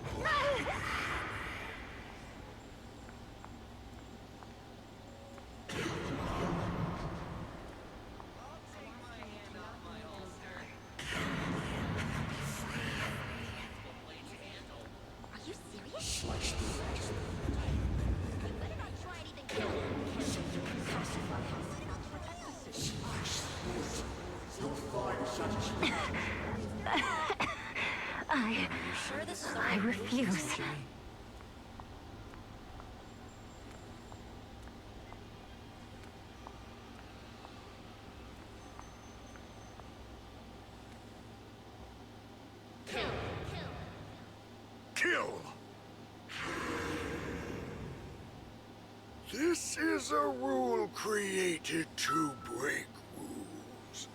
I refuse. kill. This is a rule created to break rules.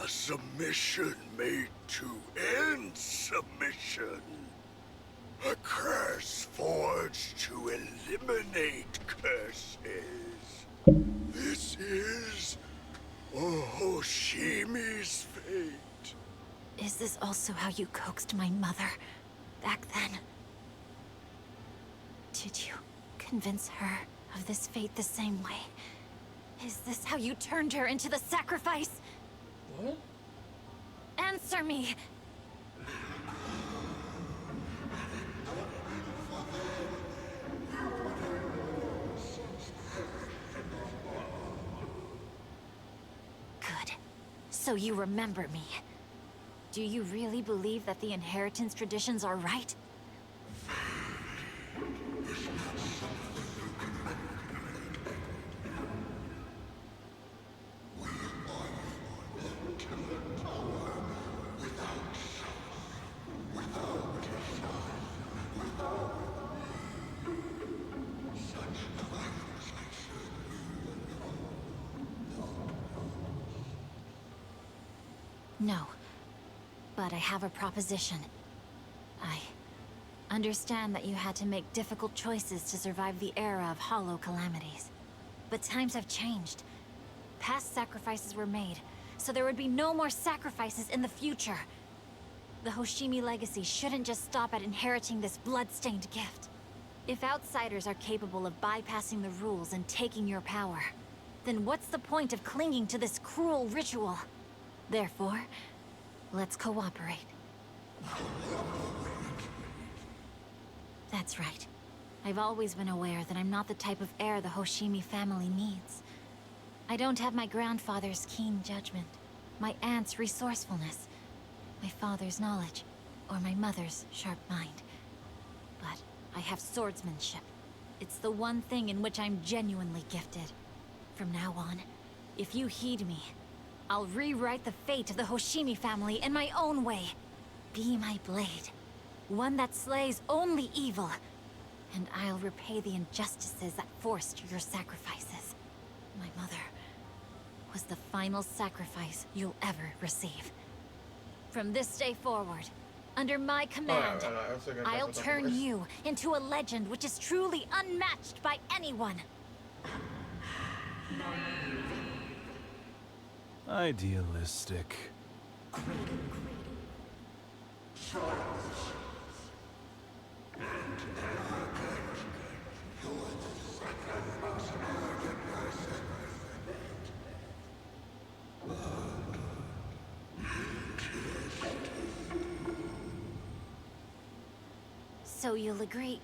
A submission made to end submission. A curse forged to eliminate curses. This is Hoshimi's fate. Is this also how you coaxed my mother back then? Did you convince her of this fate the same way? Is this how you turned her into the sacrifice? What? Answer me! Good. So you remember me. Do you really believe that the inheritance traditions are right? No. But I have a proposition. I understand that you had to make difficult choices to survive the era of hollow calamities. But times have changed. Past sacrifices were made, so there would be no more sacrifices in the future. The Hoshimi legacy shouldn't just stop at inheriting this blood-stained gift. If outsiders are capable of bypassing the rules and taking your power, then what's the point of clinging to this cruel ritual? Therefore, let's cooperate. That's right. I've always been aware that I'm not the type of heir the Hoshimi family needs. I don't have my grandfather's keen judgment, my aunt's resourcefulness, my father's knowledge, or my mother's sharp mind. But I have swordsmanship. It's the one thing in which I'm genuinely gifted. From now on, if you heed me, I'll rewrite the fate of the Hoshimi family in my own way. Be my blade. One that slays only evil. And I'll repay the injustices that forced your sacrifices. My mother was the final sacrifice you'll ever receive. From this day forward, under my command, I'll turn you into a legend which is truly unmatched by anyone. Idealistic. So you'll agree.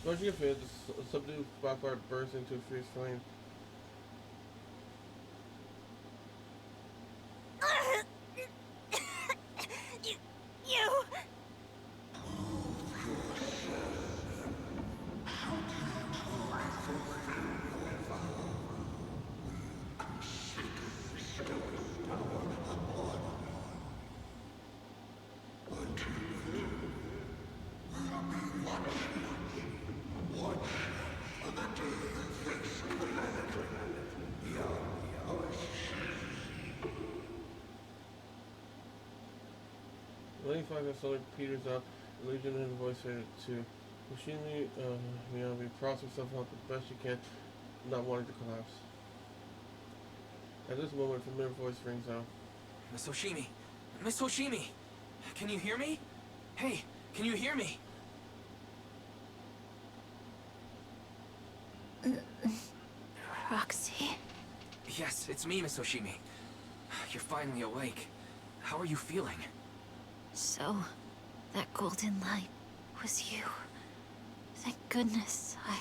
Once you get fed, the subdued spotlight bursts into a fierce flame. You! Lane flags and solar peters out, the Legion and voice faded to Hoshimi, Miyabi props herself out the best she can, not wanting to collapse. At this moment, a familiar voice rings out. Miss Hoshimi! Miss Hoshimi! Can you hear me? Hey, can you hear me? Proxy? Yes, it's me, Miss Hoshimi. You're finally awake. How are you feeling? So, that golden light was you. Thank goodness I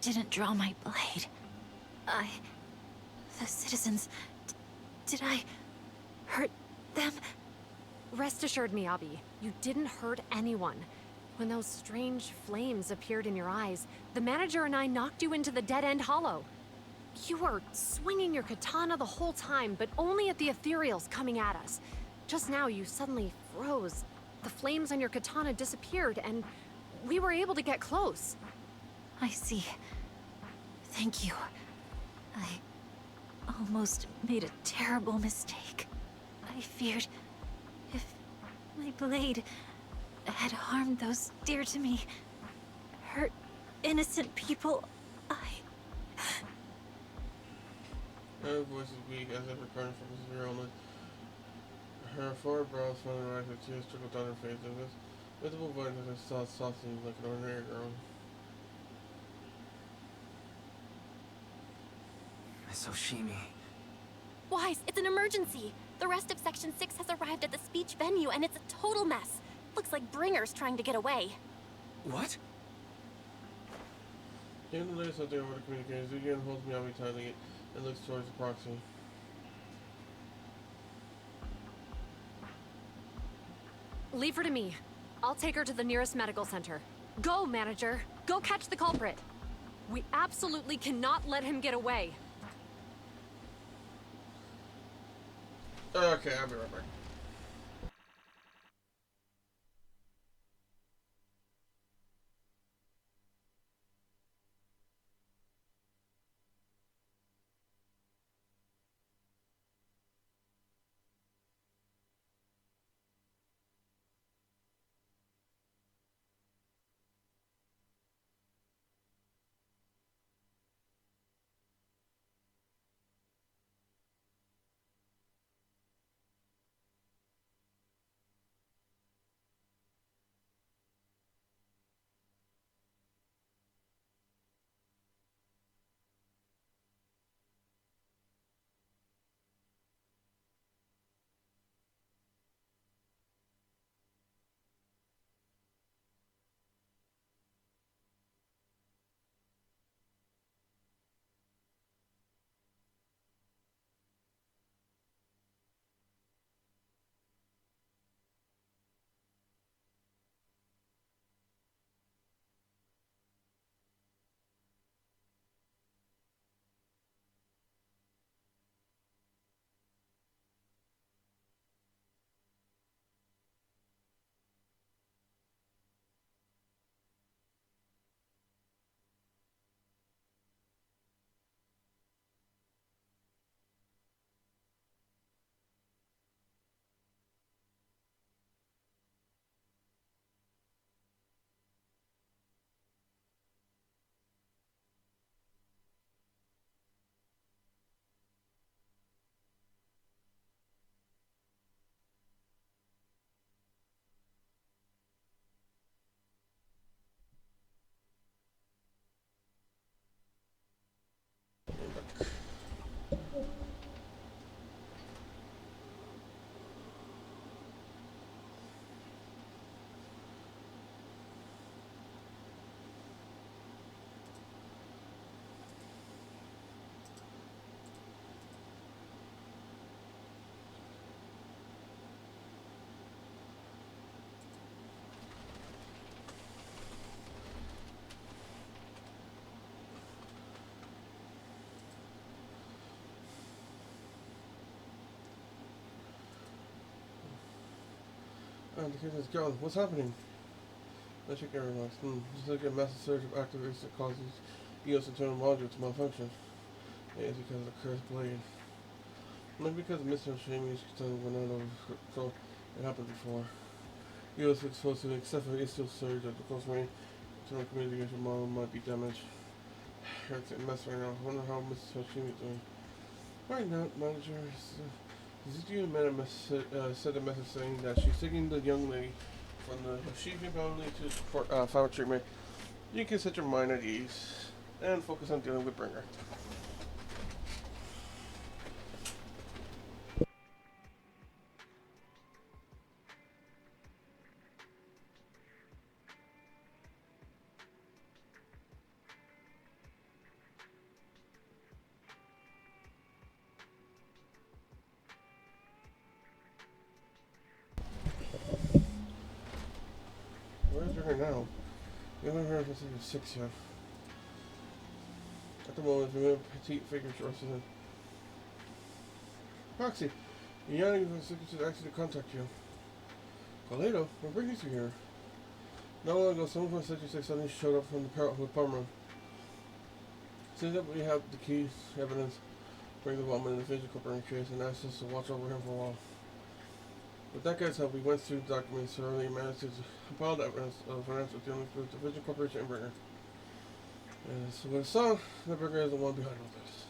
didn't draw my blade. The citizens... did I hurt them? Rest assured, Miyabi, you didn't hurt anyone. When those strange flames appeared in your eyes, the manager and I knocked you into the dead-end hollow. You were swinging your katana the whole time, but only at the ethereals coming at us. Just now, you suddenly froze. The flames on your katana disappeared, and we were able to get close. I see. Thank you. I almost made a terrible mistake. I feared if my blade had harmed those dear to me, hurt innocent people, Her voice is weak, as if recovering from severe illness. Her forehead brows finally rise, her tears trickle down her face, and this visible voice is her softening like an ordinary girl. Miss Oshimi. Wise, it's an emergency. The rest of Section 6 has arrived at the speech venue, and it's a total mess. Looks like Bringer's trying to get away. What? Taking the latest update over the communications, Zuyan holds Miyabi tightly and looks towards the Proxy. Leave her to me. I'll take her to the nearest medical center. Go, manager. Go catch the culprit. We absolutely cannot let him get away. Okay, I'll be right back. The kid is gone. What's happening? I check everyone. Just like a massive surge of activities that causes EOS internal module to malfunction. It is because of the cursed blade. Not because Mr. Shami's katana went out of control. It happened before. EOS is exposed to an excessive steel surge at the close range. Internal communication model might be damaged. It's a mess right now. I wonder how Mr. Shami is doing. Right now, manager. Zuyu sent a message saying that she's taking the young lady from the Hoshimi family to final treatment. You can set your mind at ease and focus on dealing with Bringer. Where's Bringer now? We haven't heard from Sector 6 yet. At the moment, we have petite figure sources in. Proxy, Yanni was actually to contact you. Toledo, what brings you here? Not long ago, someone from Section 6 suddenly showed up from the with Parma. Seems that we have the keys, evidence, bring the involvement in the Vision Corporation case and asked us to watch over him for a while. With that guy's help, we went through the documents thoroughly and managed to compile the evidence of financial dealings with the Vision Corporation and Bringer. And so we saw that Bringer is the one behind all this.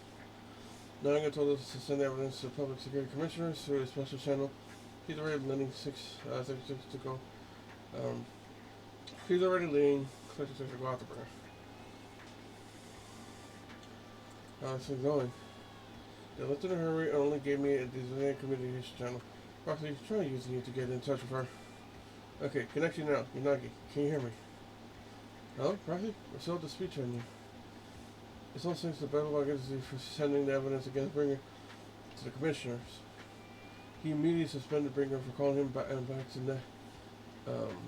Nanga told us to send the evidence to the Public Security Commissioner through a special channel. He's already leading Section 6 to go. He's already leading Section 6 to go after Bringer. How's it going? They left in a hurry and only gave me a designated communication channel. Proxy, try using you to get in touch with her. Okay, connection now. Yanagi, can you hear me? Hello, Proxy? I still have the speech on you. It's all thanks to the Battlelog Agency for sending the evidence against Bringer to the commissioners. He immediately suspended Bringer for calling him back to the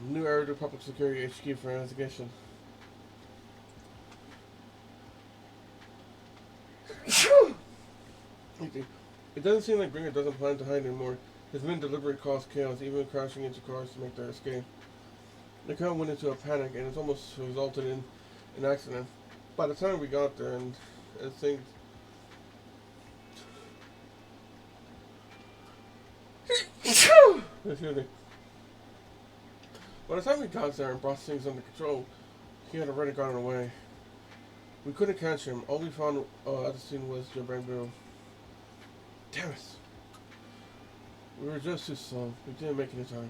new area to Public Security HQ for investigation. It doesn't seem like Bringer doesn't plan to hide anymore. His men deliberately caused chaos, even crashing into cars to make their escape. The crowd went into a panic, and it almost resulted in an accident. By the time we got there, and things... Excuse me. By the time we got there and brought things under control, he had already gotten away. We couldn't catch him. All we found at the scene was Jim Bamboo. Damn it. We were just too slow. We didn't make any time.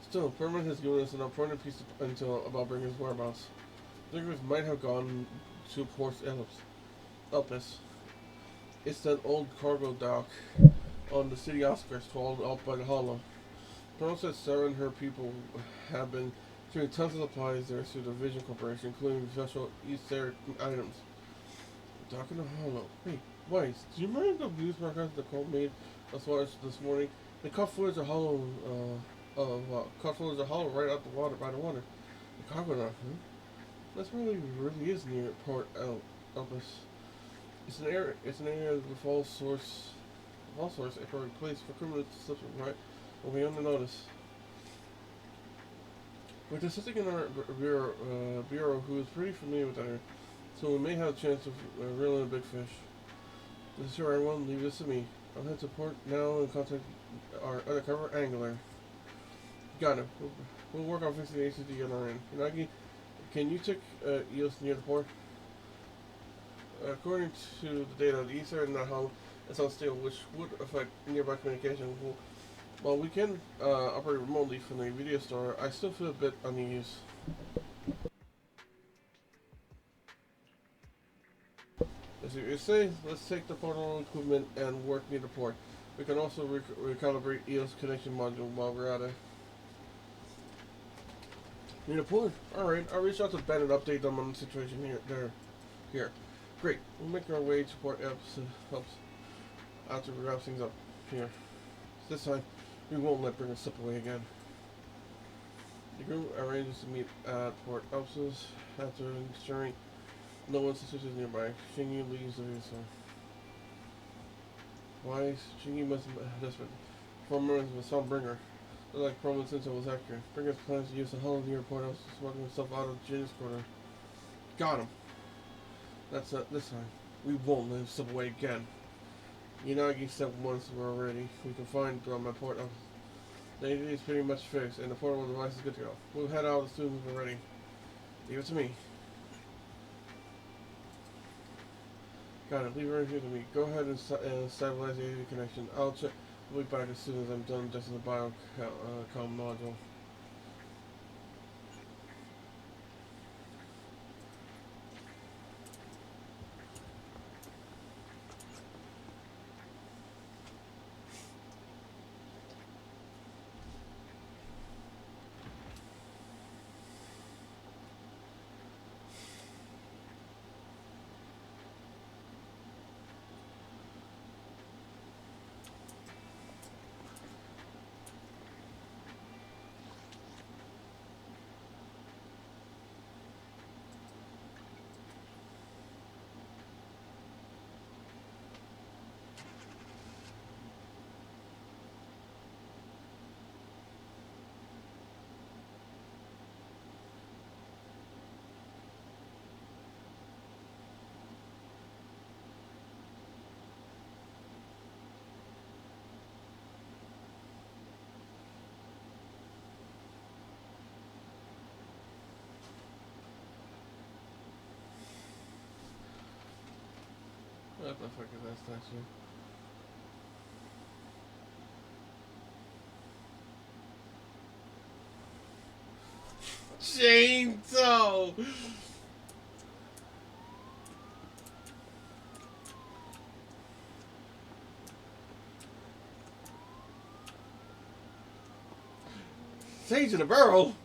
Still, Perman has given us an important piece of intel about Bringer's whereabouts. Bringers might have gone to Port Elpis. It's that old cargo dock on the city outskirts, hauled out by the Hollow. Perman said Sarah and her people have been carrying tons of supplies there through the Vision Corporation, including special East Air items. Dock in the Hollow. Hey, Weiss, do you remember the news broadcast the Cole made as far as this morning? They caught footage of Hollow, right out the water, by the water. The cargo dock, huh? That's really is near Port Elpis. It's an area of the false source, a perfect place for criminals to slip from, right? Well, we only notice. We're just sitting in our bureau who is pretty familiar with that area, so we may have a chance of reeling a big fish. This is sure everyone, leave this to me. I'll head to port now and contact our undercover angler. Got it. We'll work on fixing the ACD on our end. Yanagi, can you take EOS near the port? According to the data, the east area of the hull is unstable, which would affect nearby communication. While we can operate remotely from the video store, I still feel a bit unease. As you say, let's take the portal equipment and work near the port. We can also recalibrate EOS connection module while we're at it. Near the port? Alright, I'll reach out to Ben and update them on the situation here. Great, we'll make our way to Port helps after we wrap things up here. This time, we won't let Bringer slip away again. The group arranges to meet at Port Elpis after ensuring no one suspicious nearby. Shingy leaves the visa. Why? Shingy must have desperate. For moments with some Bringer. Like Proman since it was accurate. Bringer's plans to use the hull near Port Elpis to smuggle himself out of Jin's quarter. Got him. That's it this time. We won't let him slip away again. Yanagi said once we're ready, we can find my Port Elpis. The AD is pretty much fixed, and the portable device is good to go. We'll head out as soon as we're ready. Leave it to me. Got it. Leave everything to me. Go ahead and stabilize the AD connection. I'll check. We'll be back as soon as I'm done testing the biocom module. What the fuck is that statue? Chainsaw! Sage in a barrel?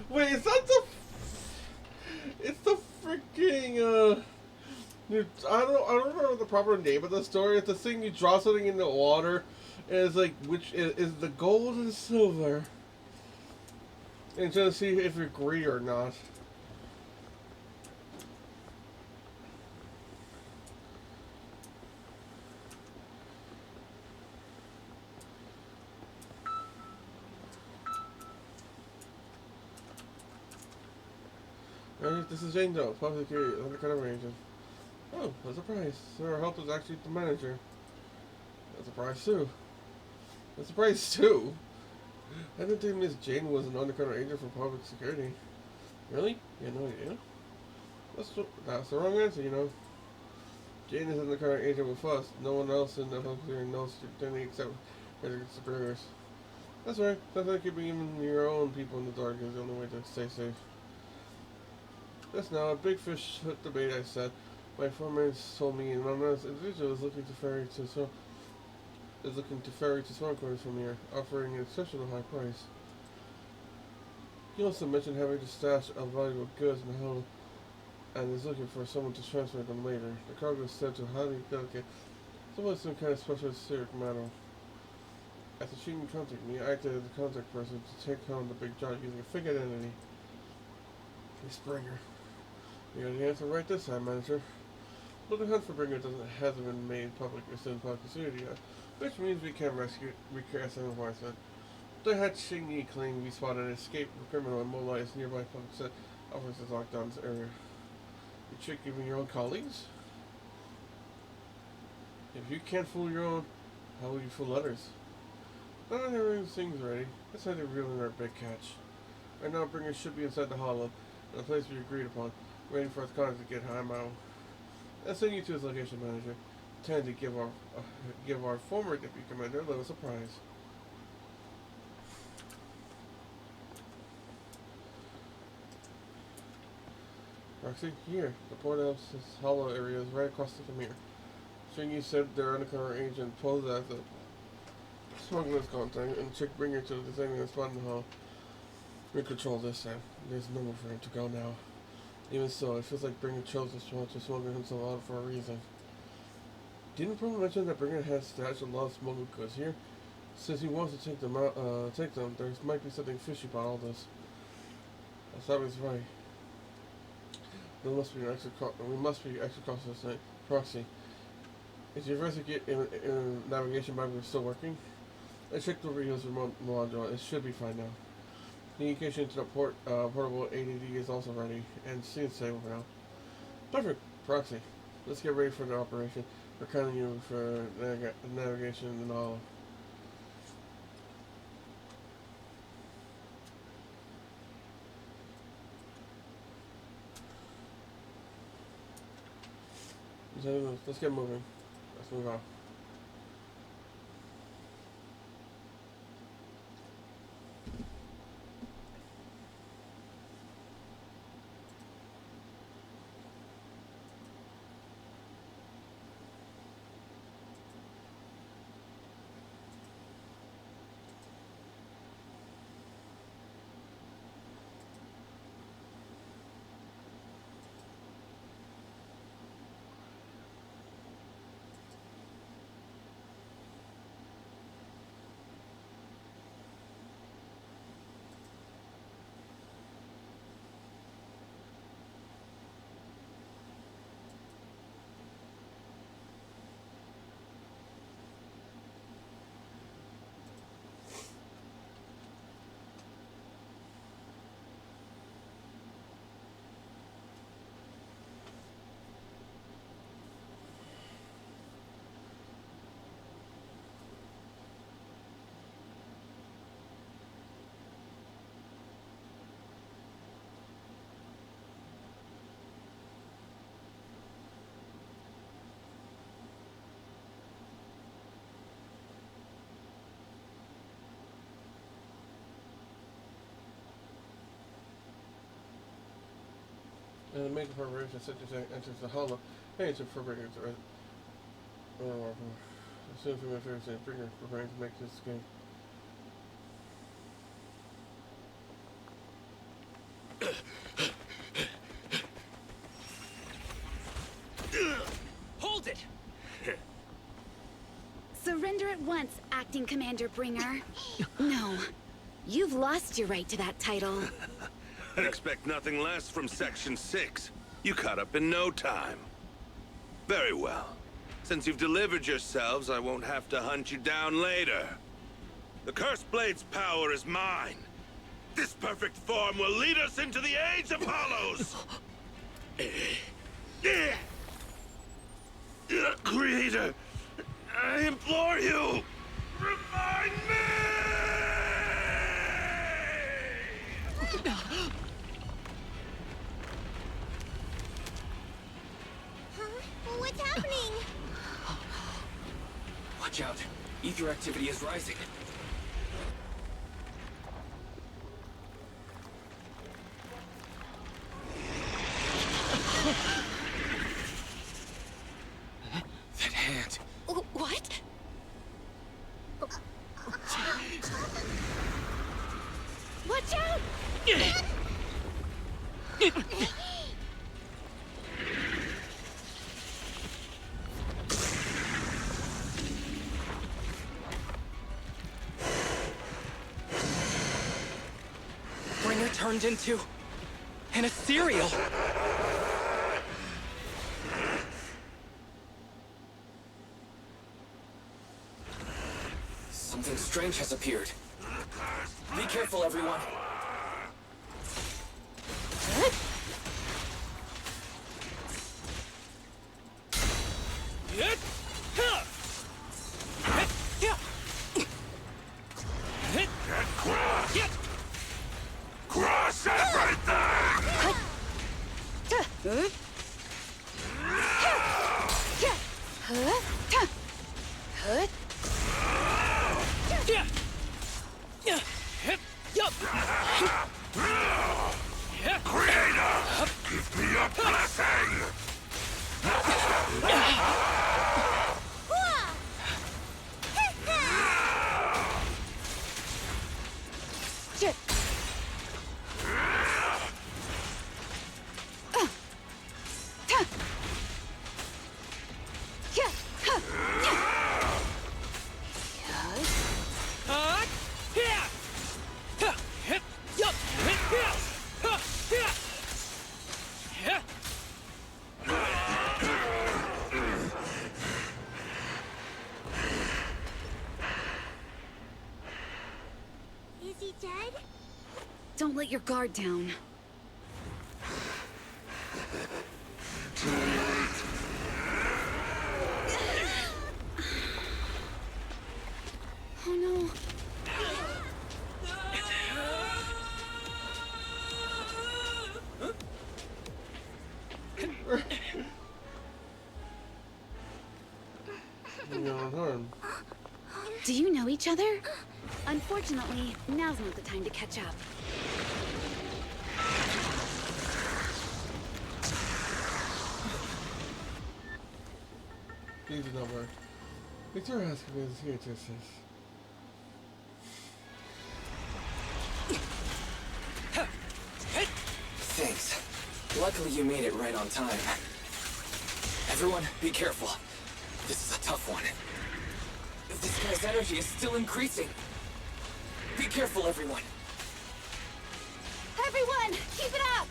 Wait, is that the... It's the freaking, I don't remember the proper name of the story. It's the thing you draw something in the water, and it's like, which is the gold and silver. And trying to see if you agree or not. Alright, this is Jane Doe, public security, undercover agent. Oh, a surprise. Sarah Hope is actually the manager. A surprise too. A surprise too? I didn't think Miss Jane was an undercover agent for public security. Really? You had no idea? That's the wrong answer, you know. Jane is an undercover agent with us. No one else in the public security knows anything except her superiors. That's right. Sometimes keeping even your own people in the dark is the only way to stay safe. Just now, a big fish hooked the bait, I said. My foreman told me an anonymous individual is looking to ferry to small quarters from here, offering an exceptional high price. He also mentioned having to stash of valuable goods in the hull and is looking for someone to transfer them later. The cargo is said to highly delicate, someone some kind of special secret matter. After she contacted me, I acted as the contact person to take home the big job using a fake identity. Hey, Springer. You got the answer right this time, manager. But the hunt for Bringer hasn't been made public or sent public security yet, which means we can't recast him before I said. The head Xing claimed we spotted an escaped criminal and mobilized nearby public set officers locked down this area. You trick even your own colleagues? If you can't fool your own, how will you fool others? Not everything's ready. Let's head to reel in our big catch. Right now, Bringer should be inside the hollow, in the place we agreed upon, waiting for his contact to get him out. I'll send you to his location manager. Intend to give our former deputy commander a little surprise. Proxy, here. The port of this hollow area is right across from here. Fingy said their undercover agent posed as a smuggler's contact and took Bringer to the designated spot in the hall. We control this time. There's nowhere for him to go now. Even so, it feels like Bringer chose this spot to smuggle himself out for a reason. Didn't Pearl mention that Bringer has stashed a lot of smuggled goods here? Since he wants to take them out, there might be something fishy about all this. Asabi's right. We must be extra cautious tonight. Proxy. Is your navigation Bible still working? I checked over his remote module. It should be fine now. Communication to the portable ADD is also ready, and seems stable for now. Perfect. Proxy. Let's get ready for the operation. We're counting you for navigation and all. Let's get moving. Let's move on. And the make preparation such as enters the hollow. Hey, it's a preparation to as soon as we affairs and Bringer preparing to make this escape. Hold it! Surrender at once, Acting Commander Bringer. No. You've lost your right to that title. I'd expect nothing less from Section 6. You caught up in no time. Very well. Since you've delivered yourselves, I won't have to hunt you down later. The Cursed Blade's power is mine. This perfect form will lead us into the Age of Hollows! Creator, I implore you, remind me! What's happening? Watch out. Ether activity is rising. That hand. What? Watch out! Bringer turned into an ethereal. Something strange has appeared. Be careful, everyone. Crush everything! Creator, give me a blessing! dead? Don't let your guard down. Oh no. You're unharmed. Do you know each other? Unfortunately, now's not the time to catch up. These did not work. Victoria has convinced here to assist. Thanks. Luckily you made it right on time. Everyone, be careful. This is a tough one. This guy's energy is still increasing. Be careful, everyone. Everyone, keep it up!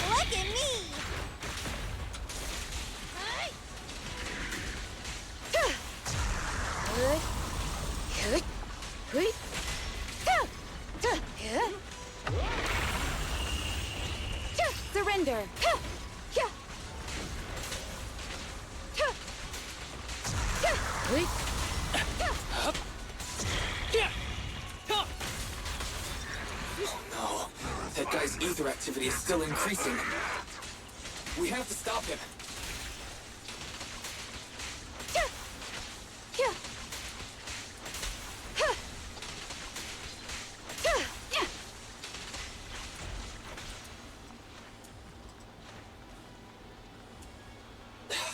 Look at me! Surrender! Oh no. That guy's ether activity is still increasing. We have to stop him.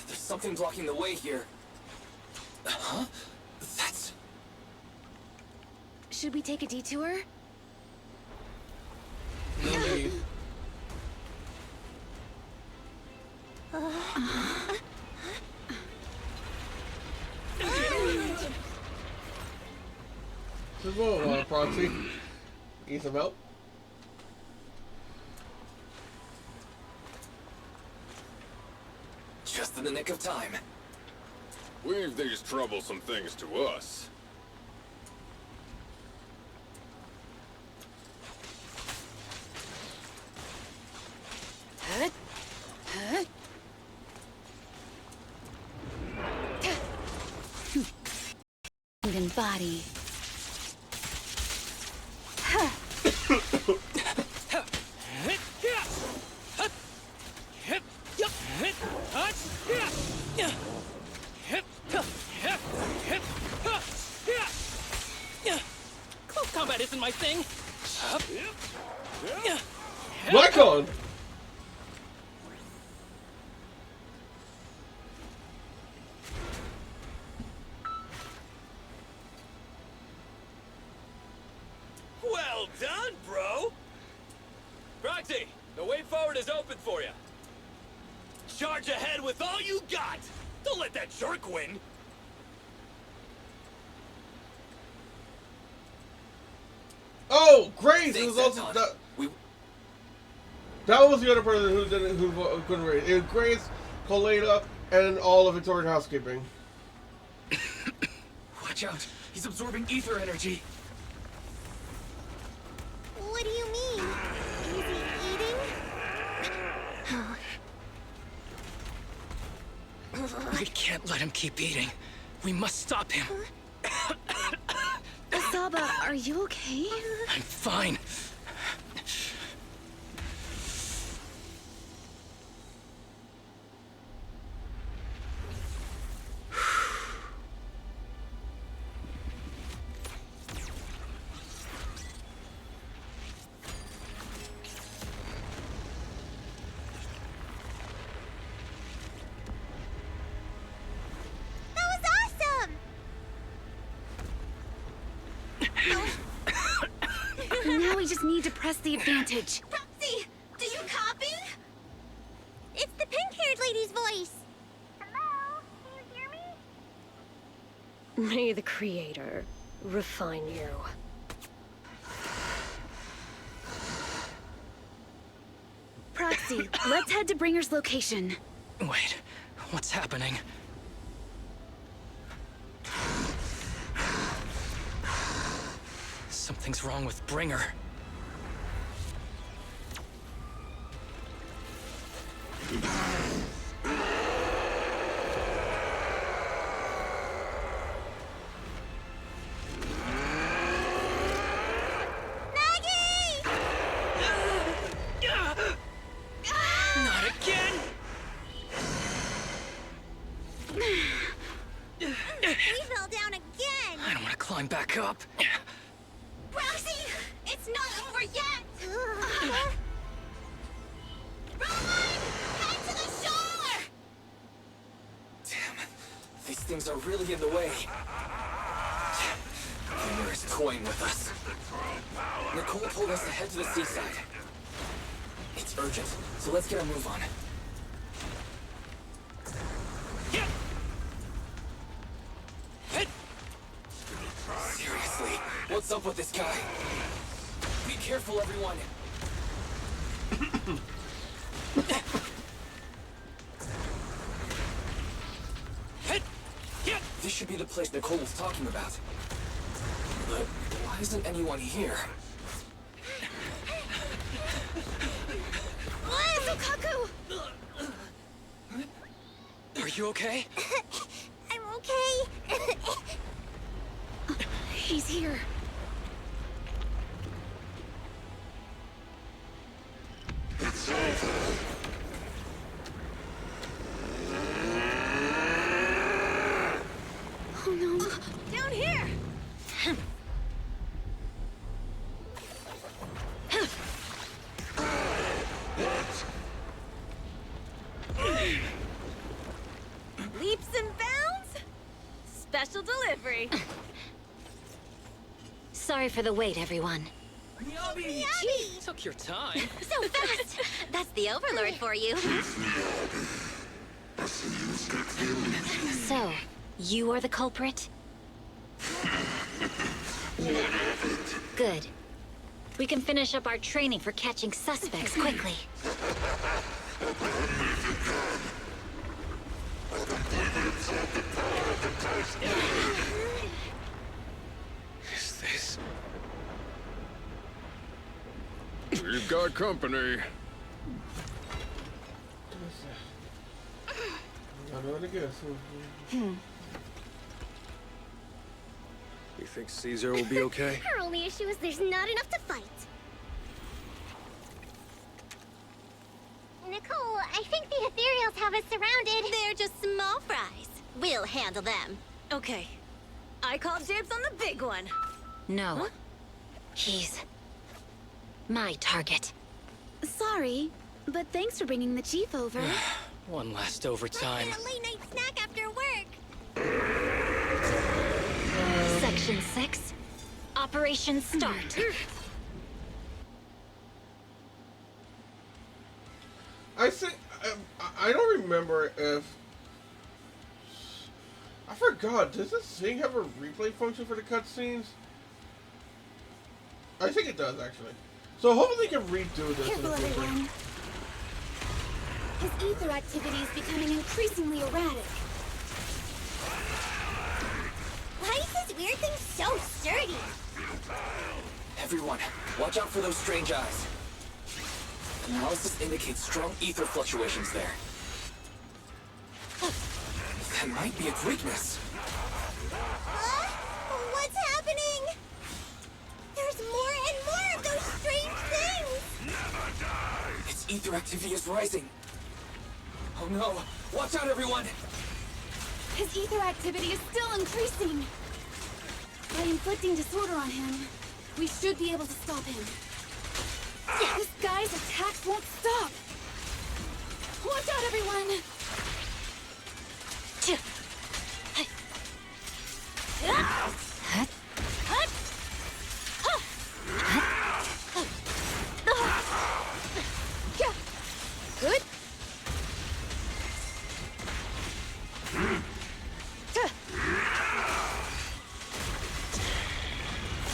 There's something blocking the way here. Huh? That's... Should we take a detour? No need. Just whoa, Proxy. Need some help? Just in the nick of time. Leave these troublesome things to us. And body. Close combat isn't my thing. Black on! Well done, bro! Proxy, the way forward is open for you. Charge ahead with all you got! Don't let that jerk win! Oh, Grace! It was also that was the other person who didn't, who couldn't raise. It was Grace, Colada, and all of Victoria's housekeeping. Watch out! He's absorbing ether energy. What do you mean? Is he eating? We can't let him keep eating. We must stop him. Asaba, are you okay? I'm fine. Now we just need to press the advantage. Proxy, do you copy? It's the pink-haired lady's voice. Hello? Can you hear me? May the Creator refine you. Proxy, let's head to Bringer's location. Wait, what's happening? Something's wrong with Bringer. Not again! We fell down again! I don't want to climb back up. Proxy! It's not over yet! Run! Head to the shore! Damn, these things are really in the way. Bringer is toying with us. Nicole told us to head to the seaside. It's urgent, so let's get a move on. Seriously, what's up with this guy? Be careful, everyone. This should be the place Nicole was talking about. But why isn't anyone here? Lukaku! Are you okay? I'm okay. He's here. It's over. Oh no. Down here! Leaps and bounds? Special delivery. Sorry for the wait, everyone. Miyabi! Took your time. So fast! That's the Overlord for you. So, you are the culprit? Good. We can finish up our training for catching suspects quickly. Is this... We've got company. I know what I guess. You think Caesar will be okay? Our only issue is there's not enough to fight. Nicole, I think the ethereals have us surrounded. They're just small fries. We'll handle them. Okay. I call dibs on the big one. No. Huh? He's... my target. Sorry, but thanks for bringing the chief over. One last overtime. A late night snack after work. Section 6. Operation start. I think I don't remember if I forgot. Does this thing have a replay function for the cutscenes? I think it does actually. So hopefully they can redo this. Careful, everyone. His ether activity is becoming increasingly erratic. Why is this weird thing so sturdy? Everyone, watch out for those strange eyes. Analysis indicates strong ether fluctuations there. That might be its weakness. What's happening? There's more and more of those strange things! Its ether activity is rising. Oh no! Watch out, everyone! His ether activity is still increasing. By inflicting disorder on him, we should be able to stop him. This guy's attacks won't stop. Watch out, everyone! Good.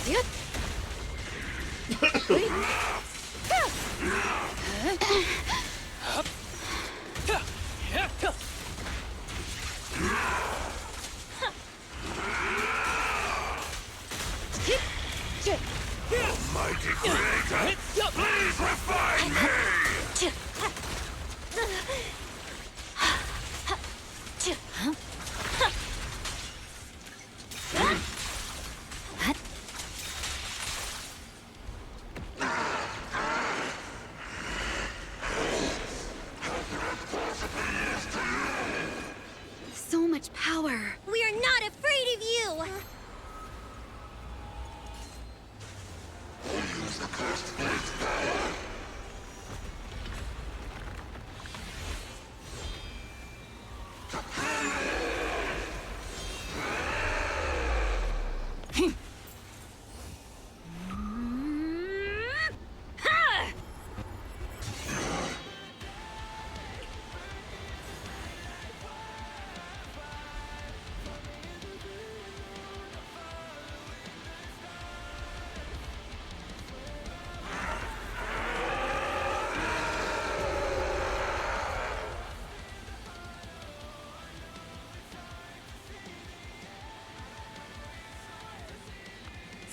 Yep. Almighty Creator, please refine me! So much power. We are not afraid of you!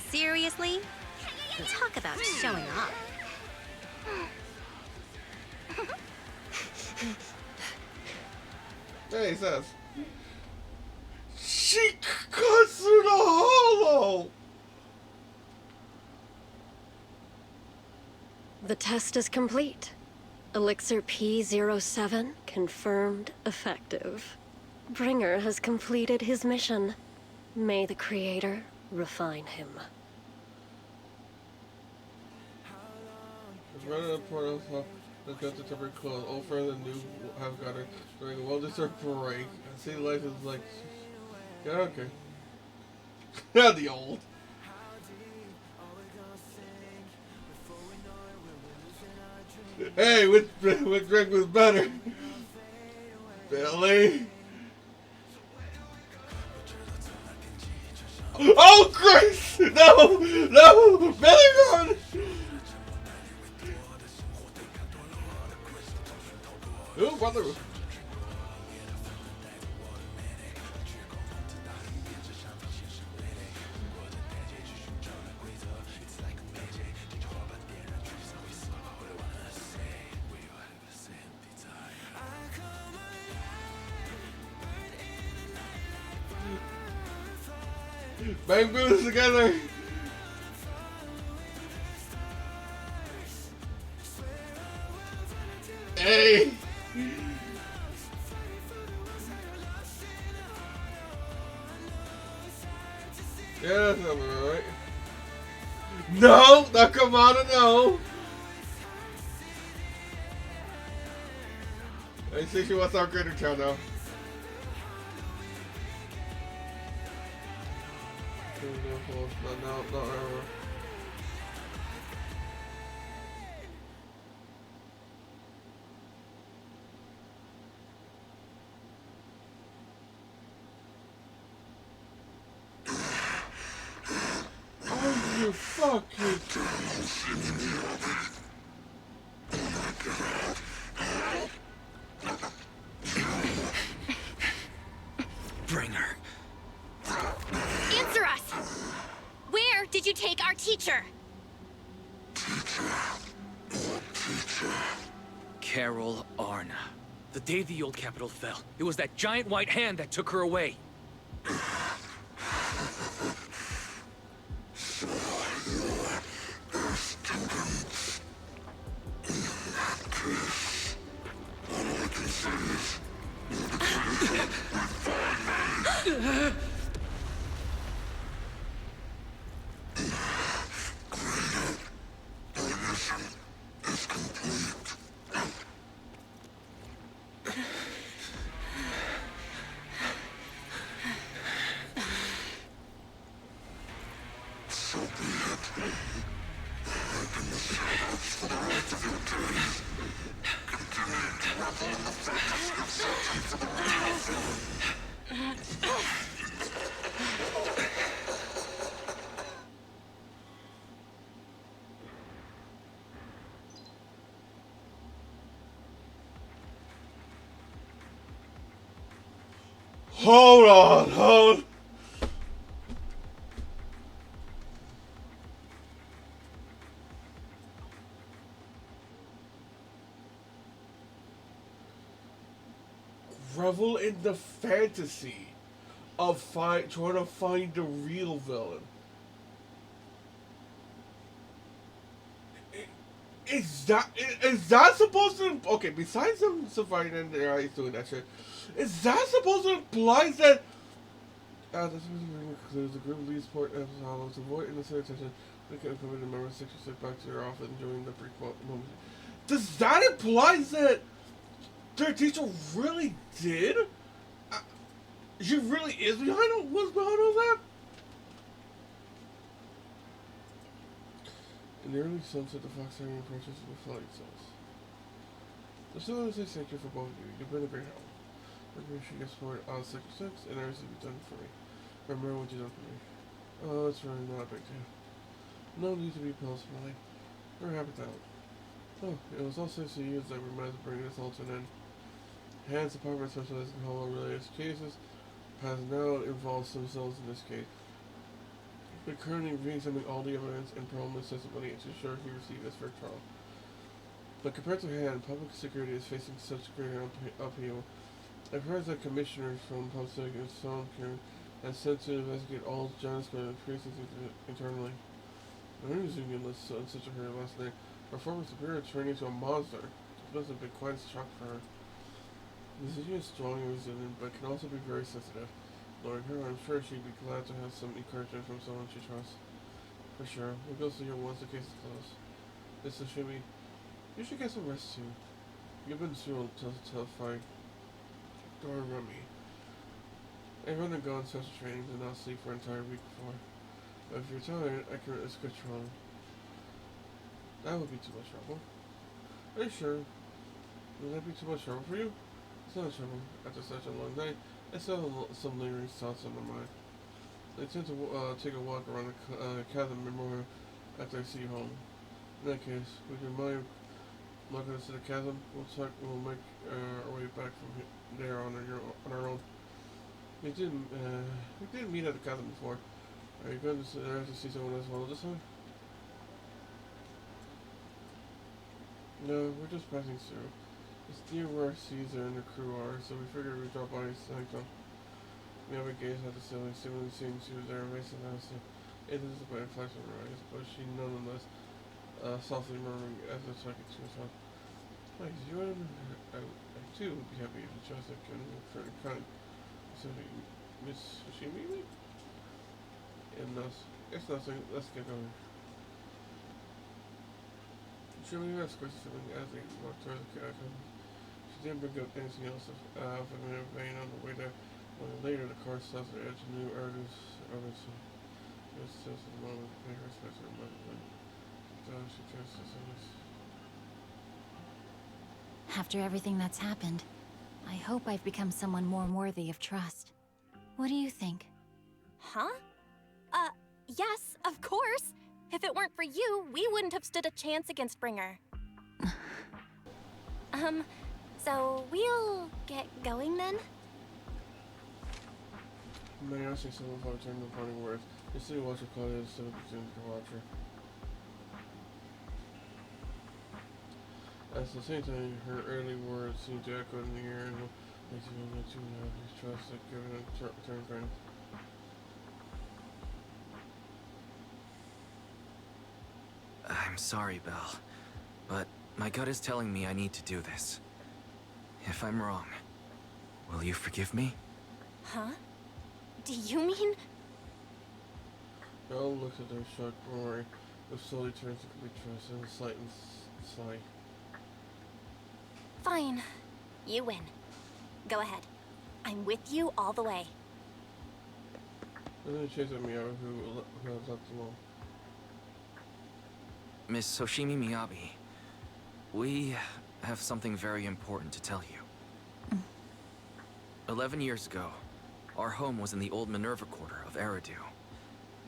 Seriously? Talk about showing off. Hey, he says. She cuts through the hollow! The test is complete. Elixir P07 confirmed effective. Bringer has completed his mission. May the Creator refine him. Running a portal has got the temporary close. Old friends and new have got it during a well-deserved break. And city life is like, yeah, okay. Not the old. Hey, which drink was better? Billy. Oh, Grace! No! No! Billy, run! Ooh, brother. Bang boots together. Hey. Yeah, that's not right. No, now come on, no. I see she wants our critter town now. No, ever. Oh, you fucking. Bringer. Answer us! Where did you take our teacher? Carol Arna. The day the old capital fell, it was that giant white hand that took her away. Hold on, hold. revel in the fantasy of trying to find the real villain. Is that supposed to... Okay, besides them surviving and their eyes doing that shit, is that supposed to imply that... this includes the group leads port Hollow to avoid innocent attention. They can permit the member 66 back to their office during the brief moment. Does that imply that their teacher really did? She really is was behind all that? In the early sunset, the fox siren approaches with flight cells. The still is a thank you for both of you. You've been a great help. She gets forward on Sector 6, and everything you've done for me. Remember what you've done for me. Oh, it's really not a big deal. No need to be personally. We're happy to help. Oh, it was also 6 years that we managed to bring this all to an end. Hans department specializes in hollow-related cases has now involved themselves in this case. We're currently re-examining all the evidence and promise testimony to ensure he received his fair trial. But compared to Han, public security is facing such great upheaval. I've heard that commissioners from Public and Sound Care have sent to investigate all Janus precincts internally. The news union was on such a hurry last night. Her former superior turned into a monster. It must have been quite a shock for her. The decision is strong and resilient, but can also be very sensitive. Knowing her, I'm sure she'd be glad to have some encouragement from someone she trusts. For sure. We'll go see her once the case is closed. Mr. Shimi, you should get some rest too. You've been through a tough fight. Don't remember me. I've undergone such training and not sleep for an entire week before. But if you're tired, I can risk a trouble. That would be too much trouble. Are you sure? Will that be too much trouble for you? It's not trouble. After such a long night, I still have some lingering thoughts on my mind. I intend to take a walk around the chasm memorial after I see you home. In that case, would you mind walking us to the chasm? We'll make our way back from there on our own. We didn't meet at the chasm before. Are you going to see someone as well this time? No, we're just passing through. It's near where Caesar and the crew are, so we figured we'd drop by his sanctum. We have a gaze at the ceiling, similarly seeing she was there, racing down the it is a bright flash of her eyes, but she nonetheless softly murmuring as if talking to herself. Wait, you and I too would be happy if you chose that for the kind. So, Miss Shimi? And it's nothing, let's get going. Shimi asked something as they walked towards the catacombs. She didn't bring up anything else of a vein on the way there. Later, the car stops at the edge of New Erdus. Just at the moment to pay her respects to her mother. She turns to someone. After everything that's happened, I hope I've become someone more worthy of trust. What do you think? Huh? Yes, of course. If it weren't for you, we wouldn't have stood a chance against Bringer. So we'll get going then? May I say something before I turn the parting words? The city watcher called it so presumed to watch her. At the same time, her early words seemed to echo in the air and makes you know that you have his trust that given a turn friend. I'm sorry, Belle, but my gut is telling me I need to do this. If I'm wrong, will you forgive me? Huh? Do you mean? Belle looks at their shocked glory, but slowly turns to complete trust and slight and sigh. Fine. You win. Go ahead. I'm with you all the way. And then she chased at Miyabi, who has left alone. Miss Hoshimi Miyabi, we have something very important to tell you. 11 years ago, our home was in the old Minerva Quarter of Eridu,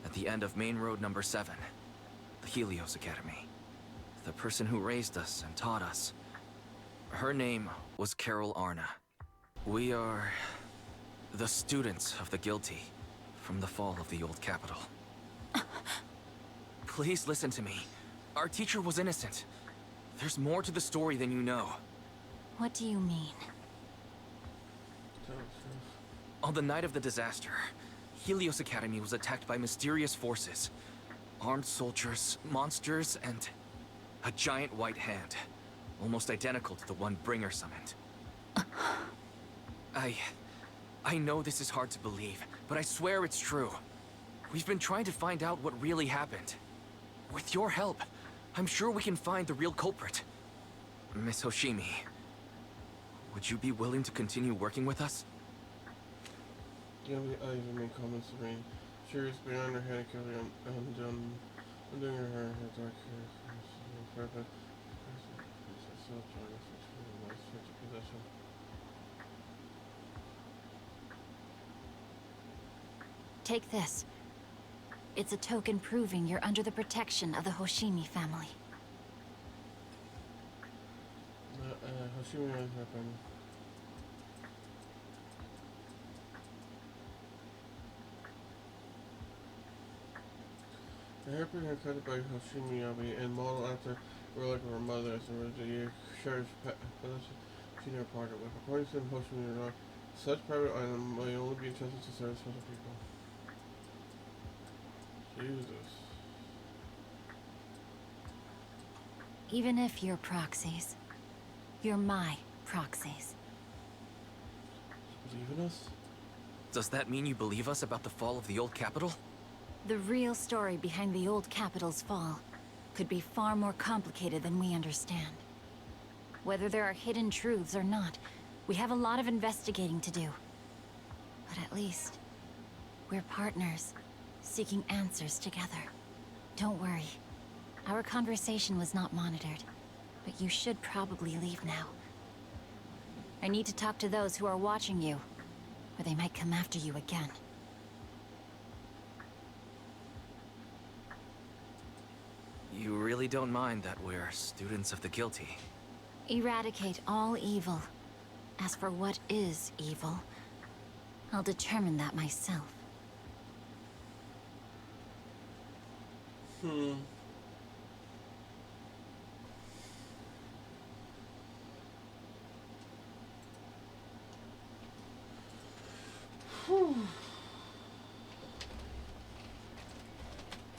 at the end of Main Road number 7, the Helios Academy. The person who raised us and taught us, her name was Carol Arna. We are the students of the guilty from the fall of the old capital. Please listen to me. Our teacher was innocent. There's more to the story than you know. What do you mean? On the night of the disaster, Helios Academy was attacked by mysterious forces. Armed soldiers, monsters, and a giant white hand. Almost identical to the one Bringer summoned. I know this is hard to believe, but I swear it's true. We've been trying to find out what really happened. With your help, I'm sure we can find the real culprit. Miss Hoshimi, would you be willing to continue working with us? Yeah, I even made comments to Rain. Sure, it's beyond her head, Kelly. I'm doing her dark hair. Take this. It's a token proving you're under the protection of the Hoshimi family. Hoshimi has happened. The hairpin are cut by Hoshimi and modeled after relic of her mother as a year cherished senior partner with. According to Hoshimi, such private item may only be intended to serve special people. Jesus. Even if you're proxies, you're my proxies. Believe in us? Does that mean you believe us about the fall of the old capital? The real story behind the old capital's fall could be far more complicated than we understand. Whether there are hidden truths or not, we have a lot of investigating to do. But at least, we're partners, seeking answers together. Don't worry. Our conversation was not monitored, but you should probably leave now. I need to talk to those who are watching you, or they might come after you again. You really don't mind that we're students of the guilty? Eradicate all evil. As for what is evil, I'll determine that myself. A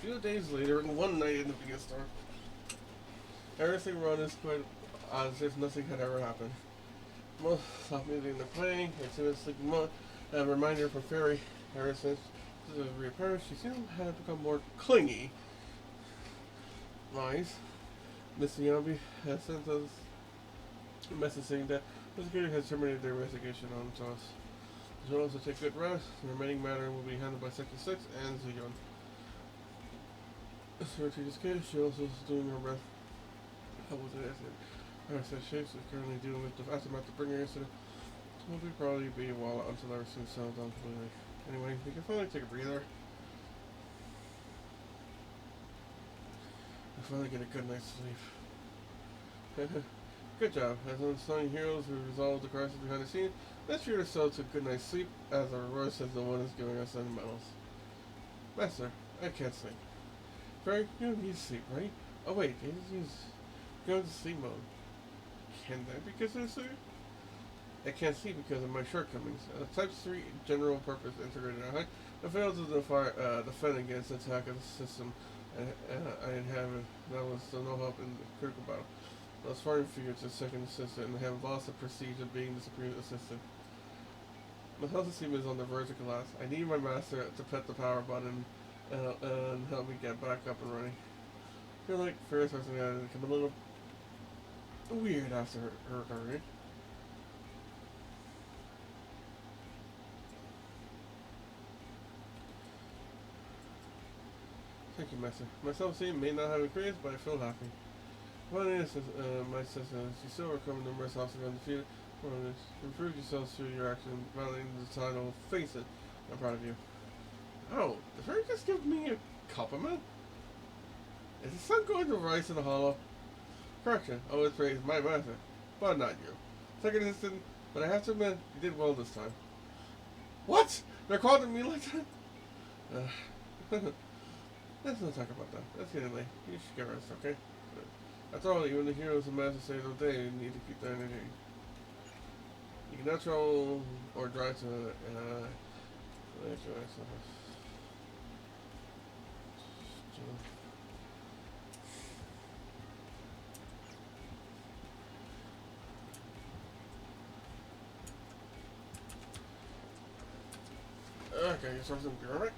few days later, and one night in the biggest storm, everything run is quite as if nothing had ever happened. Most soft music in the playing, exhibit sleeping mode, a reminder from Fairy. Ever since the reappearance, she seemed to have become more clingy. Lies. Mr. Yambi has sent us a message saying that the security has terminated their investigation on us. She will also take good rest. The remaining matter will be handled by Section 6 and Zion. As for Teacher's case, she also is doing her best. Help with it. Our set shapes is currently dealing with the aftermath of Bringer incident. It will probably be a while until everything settles down completely. Anyway, we can finally take a breather. And finally get a good night's sleep. Good job. As unsung heroes who resolved the crisis behind the scenes, let's treat ourselves to a good night's sleep as a reward since no one is giving us any medals. Master, I can't sleep. Fairy, you don't need sleep, right? Oh wait, they just use go into sleep mode. Can that be considered sleep? I can't see because of my shortcomings. Type 3 general purpose integrated I failed to defend against the attack of the system I inhabit. That was still no help in the critical battle. I was foreign figure to second assistant and have lost the prestige of being the supreme assistant. My health esteem is on the verge of collapse. I need my master to pet the power button and help me get back up and running. I feel like Ferris was going to become a little weird after her recovery. Thank you, Master. My self-esteem may not have increased, but I feel happy. My sister, you still recover numerous obstacles undefeated. Improve yourselves through your action, violating the title. Face it, I'm proud of you. Oh, did Fairy just give me a compliment? Is the sun going to rise in the hollow? Correction, I always praise my master, but not you. Second assistant, but I have to admit, you did well this time. What? They're calling me like that? Let's not talk about that. That's getting late. You should get rest, okay? After all, even the heroes and masters say the day need to keep their energy. You can now travel or drive to okay, so I'm gonna be right.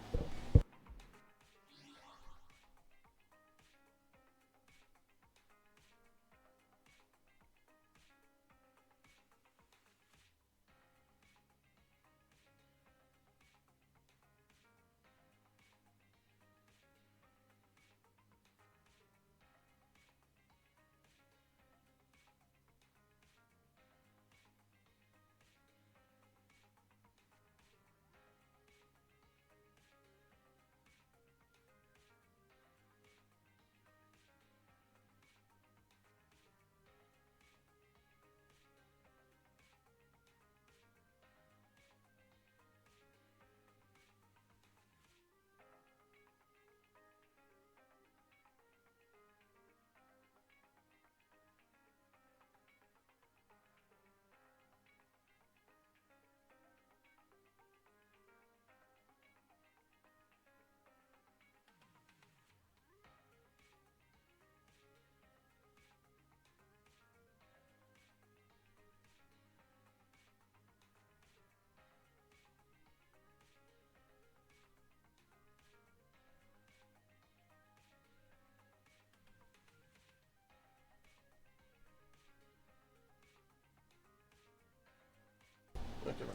Okay, bye.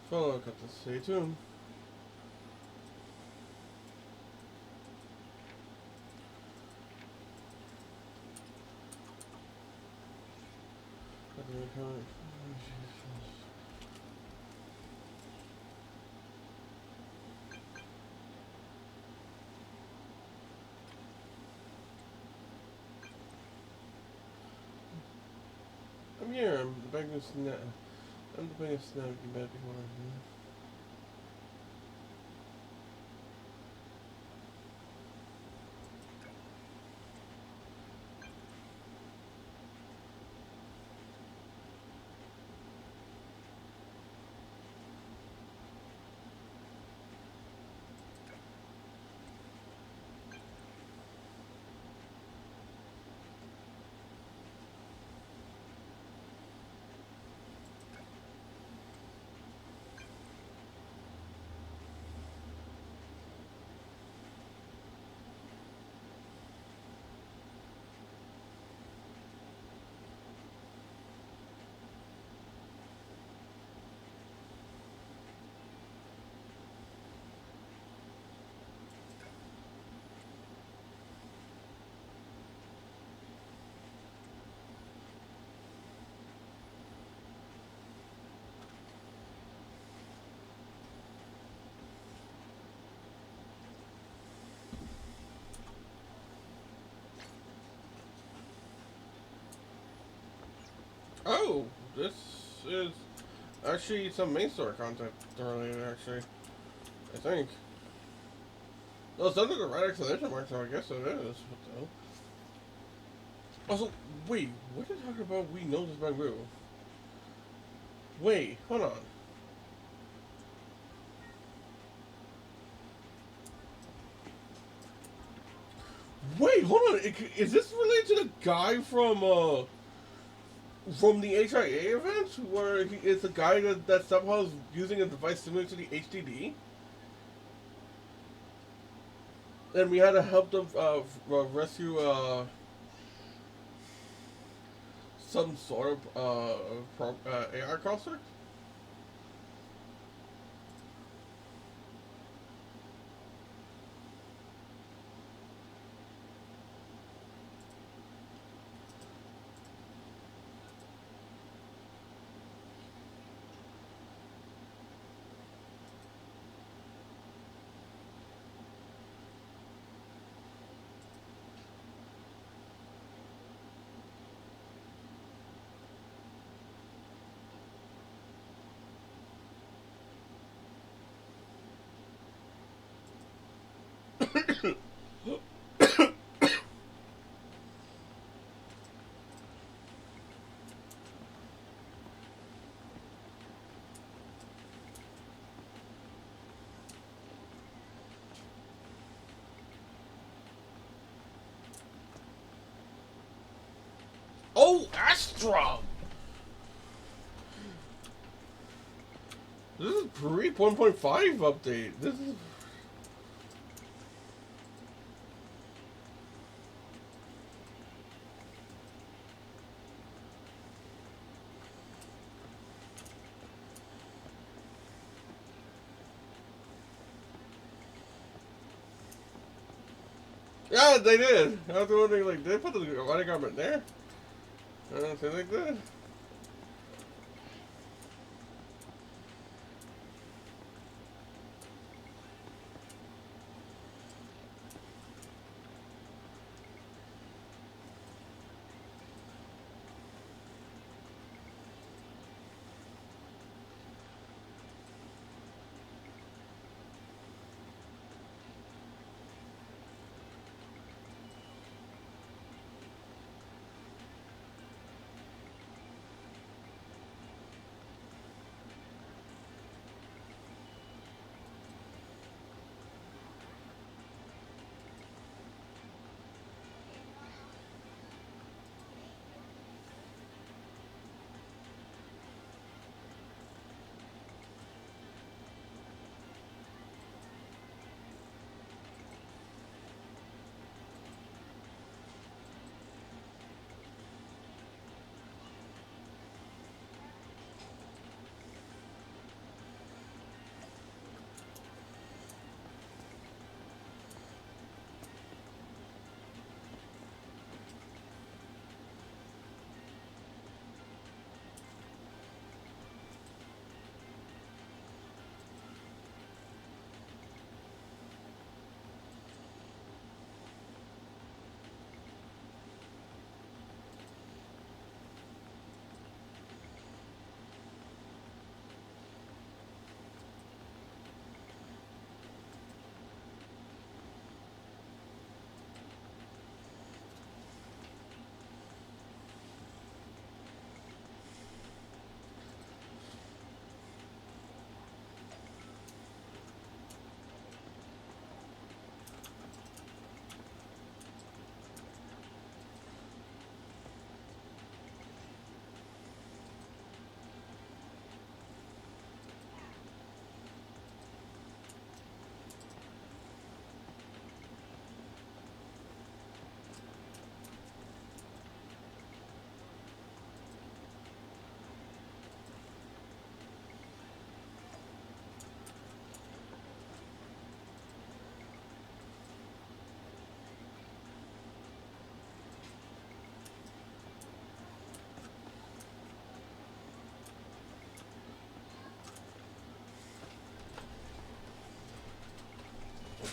Follow, got to stay tuned. I'm here. I'm the biggest snap. I'm the biggest snap you met before. Oh, this is actually some main story content earlier, actually. I think. Well, it's under the right exclamation mark, so I guess it is. What the hell? Also, wait, what are you talking about? We know this bamboo. Wait, hold on. Wait, hold on. Is this related to the guy from the HIA event, where it's a guy that somehow is using a device similar to the HDD? And we had to help them rescue some sort of AI construct? Oh, Astra! This is pre 1.5 update. This is. Yeah, they did. I was wondering, like, did they put the body garment there? I don't think they did.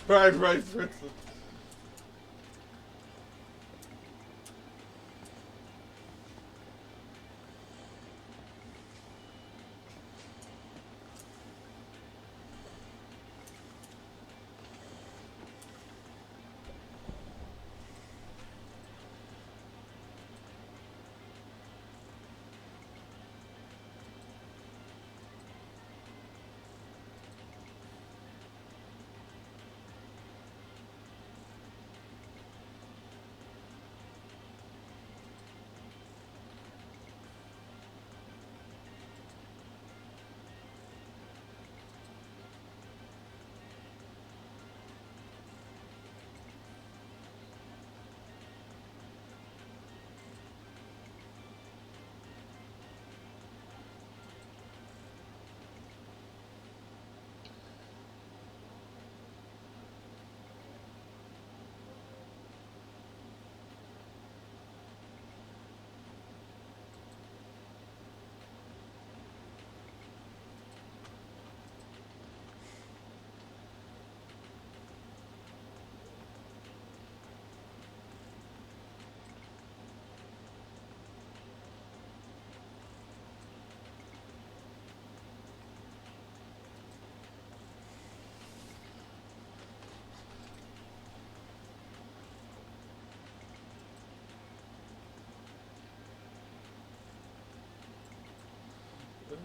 Right, right, right.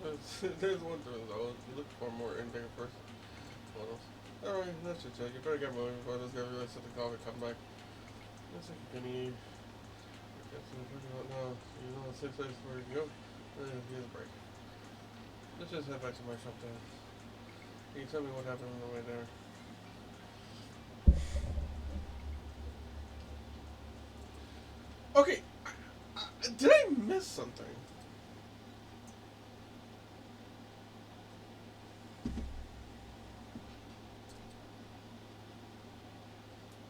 There's one thing though. You look for more in-game first photos. Alright, that's your check. You better get moving before this guy realizes the call will come back. Looks like you can eat. Okay, so we're talking about now. You know the safe place where you can go? Here's a break. Let's just head back to my shop then. Can you tell me what happened on the way there? Okay, did I miss something?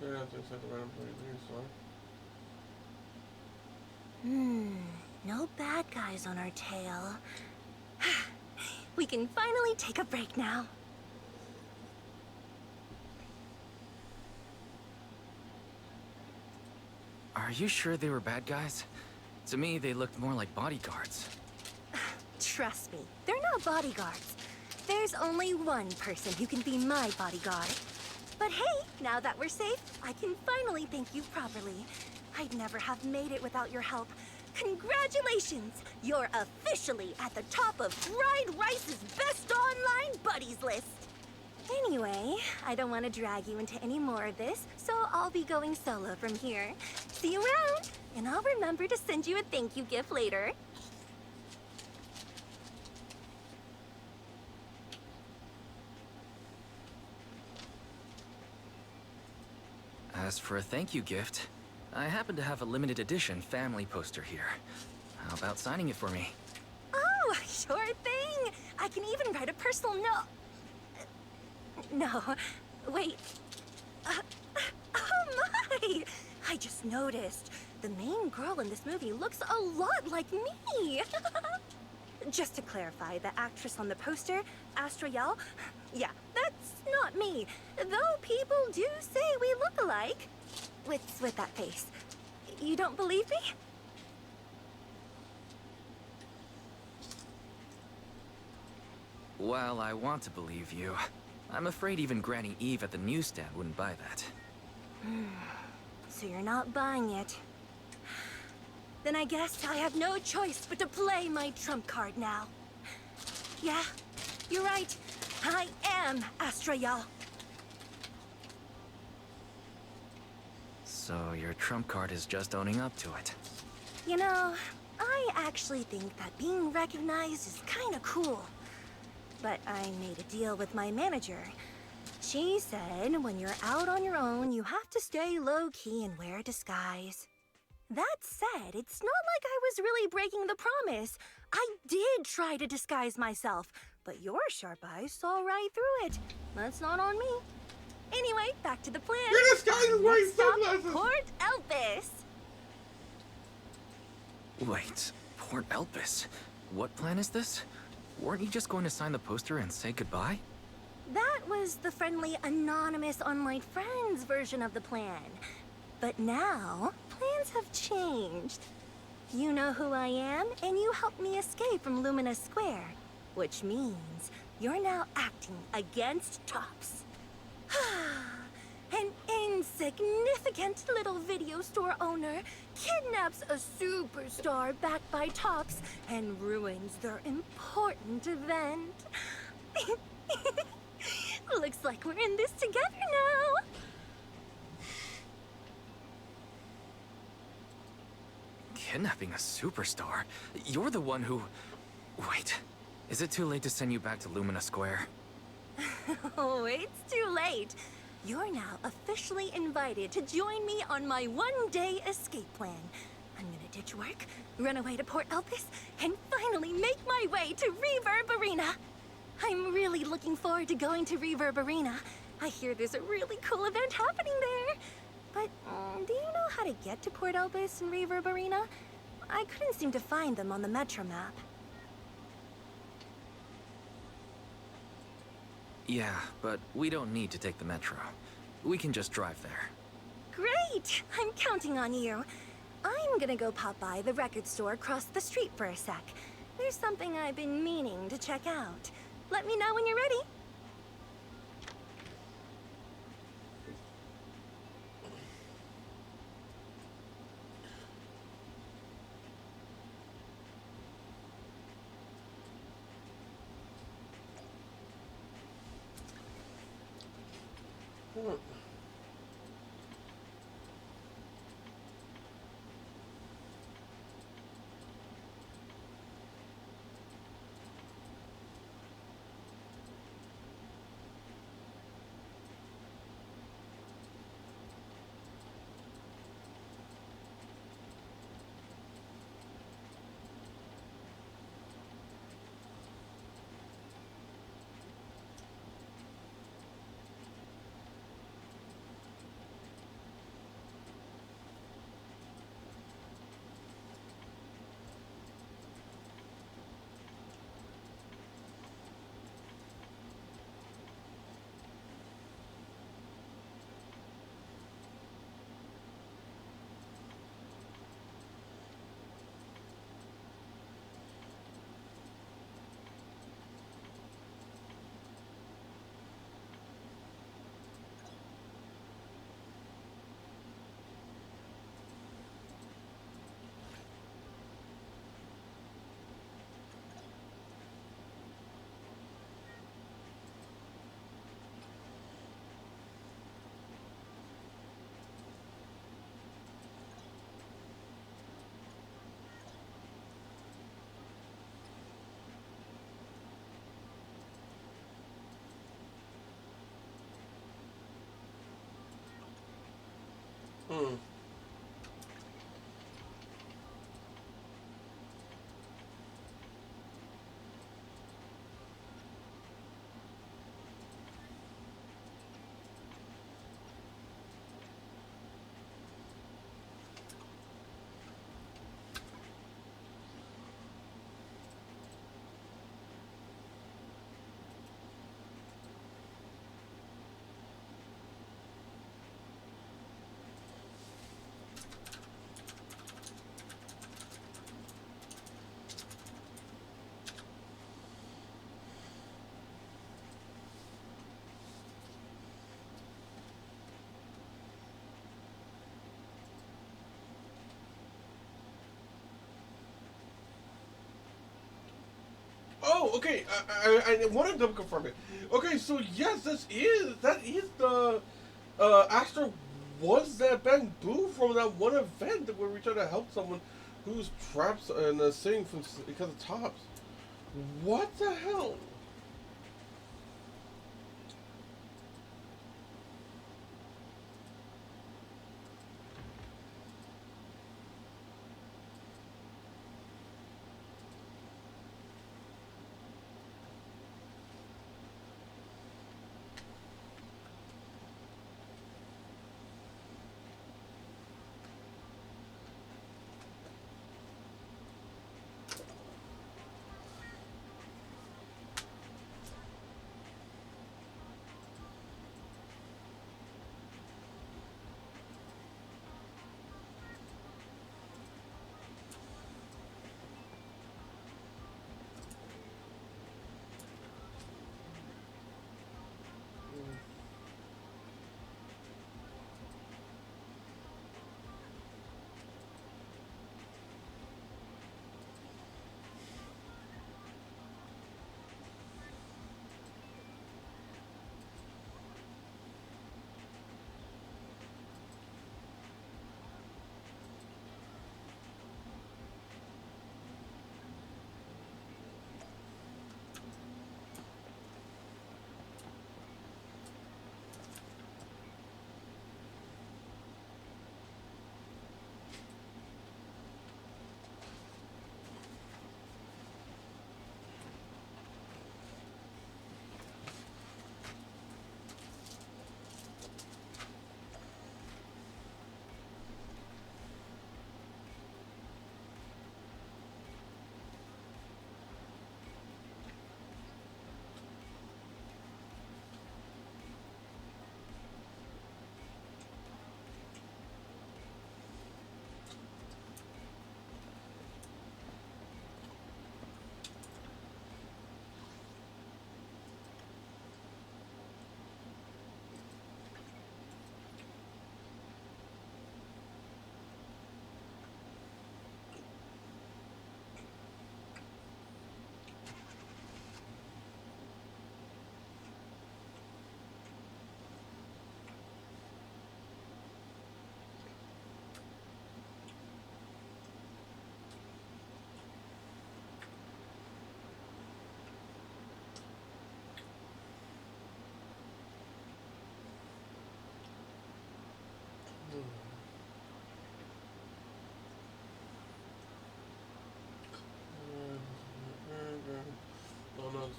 Maybe I have to accept the random place store. No bad guys on our tail. We can finally take a break now. Are you sure they were bad guys? To me, they looked more like bodyguards. Trust me, they're not bodyguards. There's only one person who can be my bodyguard. But hey, now that we're safe, I can finally thank you properly. I'd never have made it without your help. Congratulations! You're officially at the top of Fried Rice's best online buddies list. Anyway, I don't want to drag you into any more of this, so I'll be going solo from here. See you around, and I'll remember to send you a thank you gift later. As for a thank you gift, I happen to have a limited edition family poster here. How about signing it for me? Oh, sure thing! I can even write a personal note. No, wait. Oh my! I just noticed. The main girl in this movie looks a lot like me. Just to clarify, the actress on the poster, Astra Yal, yeah, that's not me. Though people do say we look alike. With that face. You don't believe me? While I want to believe you, I'm afraid even Granny Eve at the newsstand wouldn't buy that. So you're not buying it. Then I guess I have no choice but to play my trump card now. Yeah, you're right. I am Astra Yal. So your trump card is just owning up to it. You know, I actually think that being recognized is kinda cool. But I made a deal with my manager. She said when you're out on your own, you have to stay low-key and wear a disguise. That said, it's not like I was really breaking the promise. I did try to disguise myself, but your sharp eyes saw right through it. That's not on me. Anyway, back to the plan. Your disguise is wearing sunglasses! Port Elpis! Wait, Port Elpis? What plan is this? Weren't you just going to sign the poster and say goodbye? That was the friendly, anonymous online friends version of the plan. But now, plans have changed. You know who I am, and you helped me escape from Lumina Square. Which means you're now acting against Tops. An insignificant little video store owner kidnaps a superstar backed by Tops and ruins their important event. Looks like we're in this together now. Kidnapping a superstar? You're the one who... Wait, is it too late to send you back to Lumina Square? Oh, it's too late. You're now officially invited to join me on my one-day escape plan. I'm gonna ditch work, run away to Port Elpis, and finally make my way to Reverb Arena. I'm really looking forward to going to Reverb Arena. I hear there's a really cool event happening there. But do you know how to get to Port Elpis and Reverb Arena? I couldn't seem to find them on the Metro map. Yeah, but we don't need to take the metro. We can just drive there. Great! I'm counting on you. I'm gonna go pop by the record store across the street for a sec. There's something I've been meaning to check out. Let me know when you're ready. What? Hmm. Oh, okay. I want to double confirm it. Okay, so yes, that is the Astor was that bamboo from that one event where we tried to help someone who's trapped in a thing because of tops. What the hell?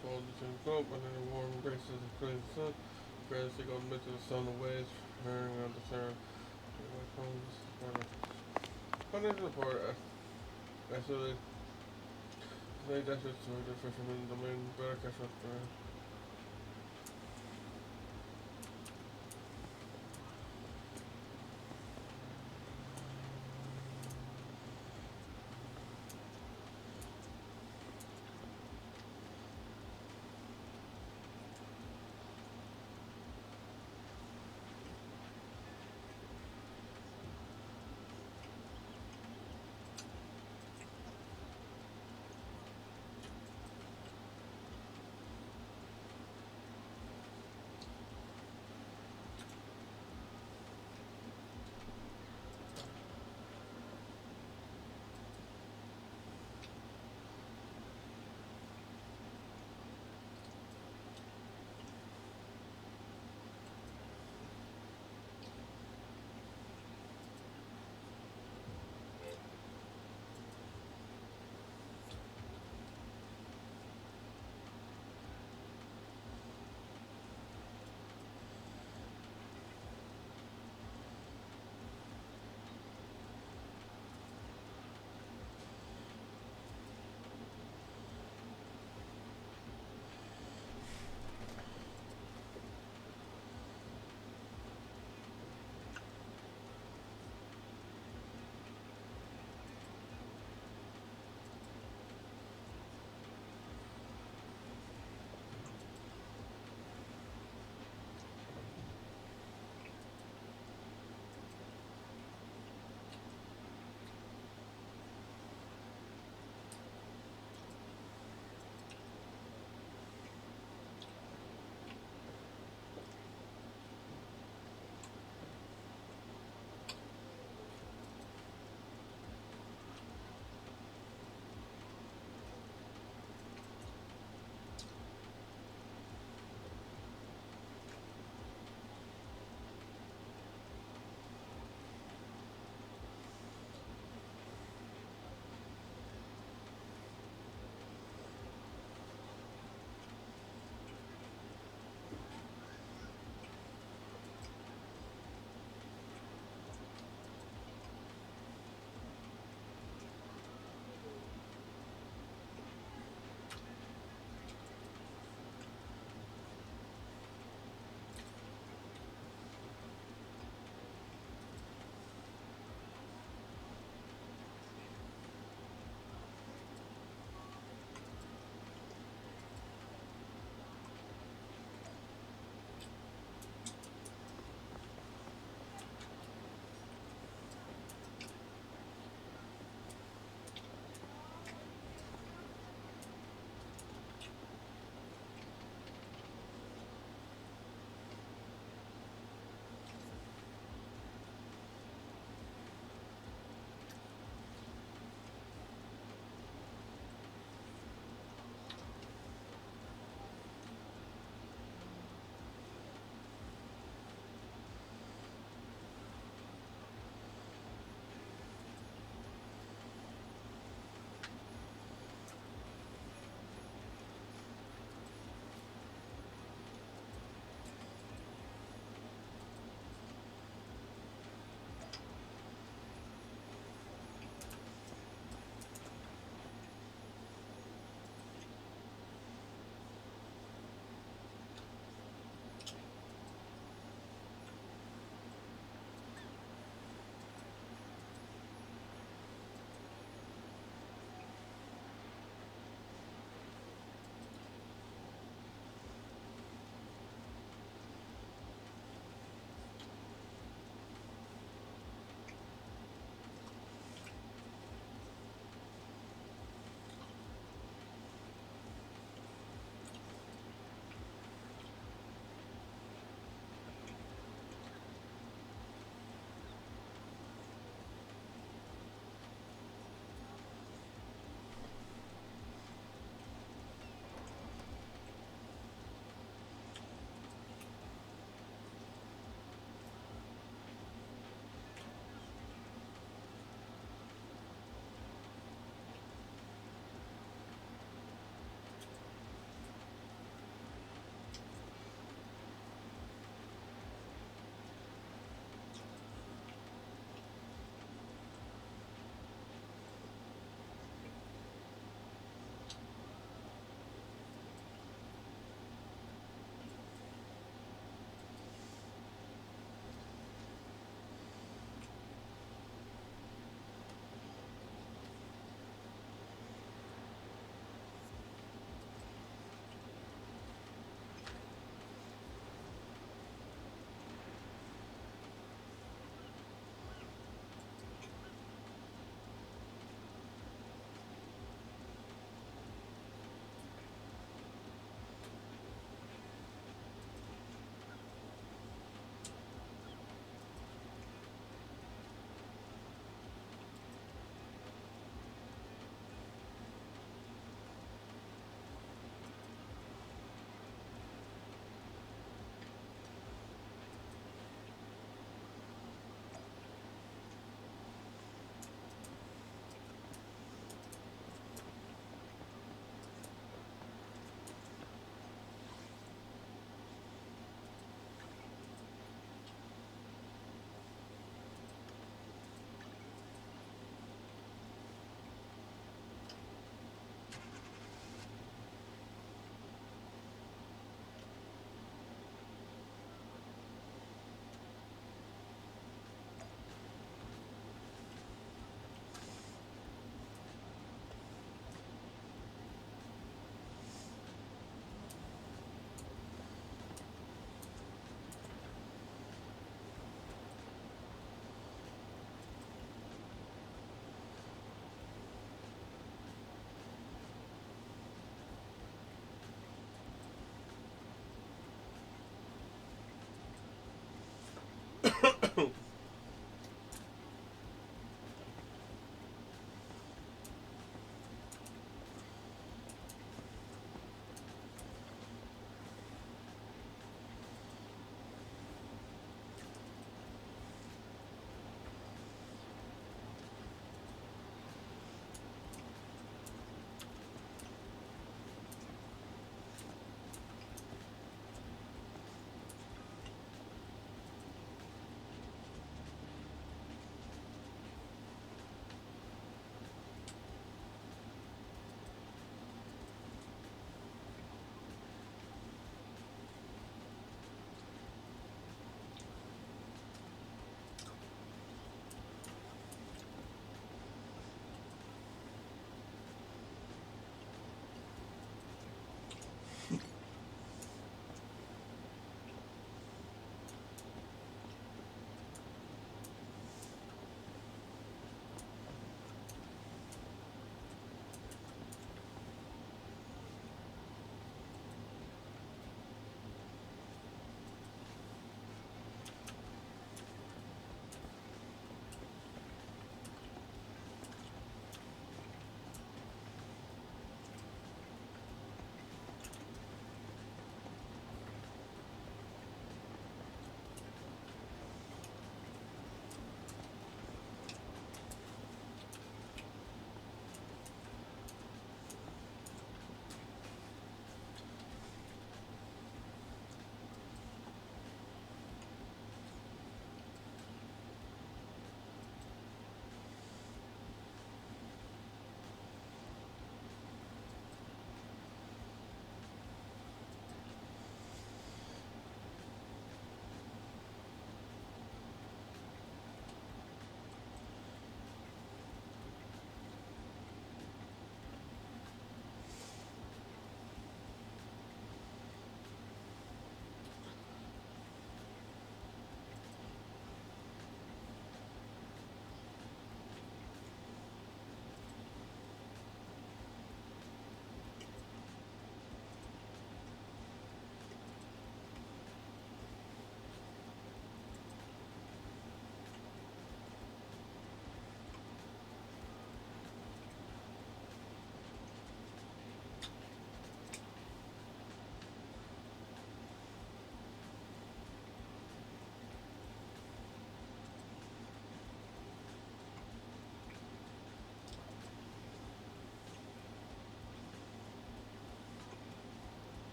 swallow the same gulp, and then the warm embraces the clean sun. Friends, they go mid to the sun away, hurrying on the turn. When is the port? Actually, they dashed to the fisherman domain, better catch up there.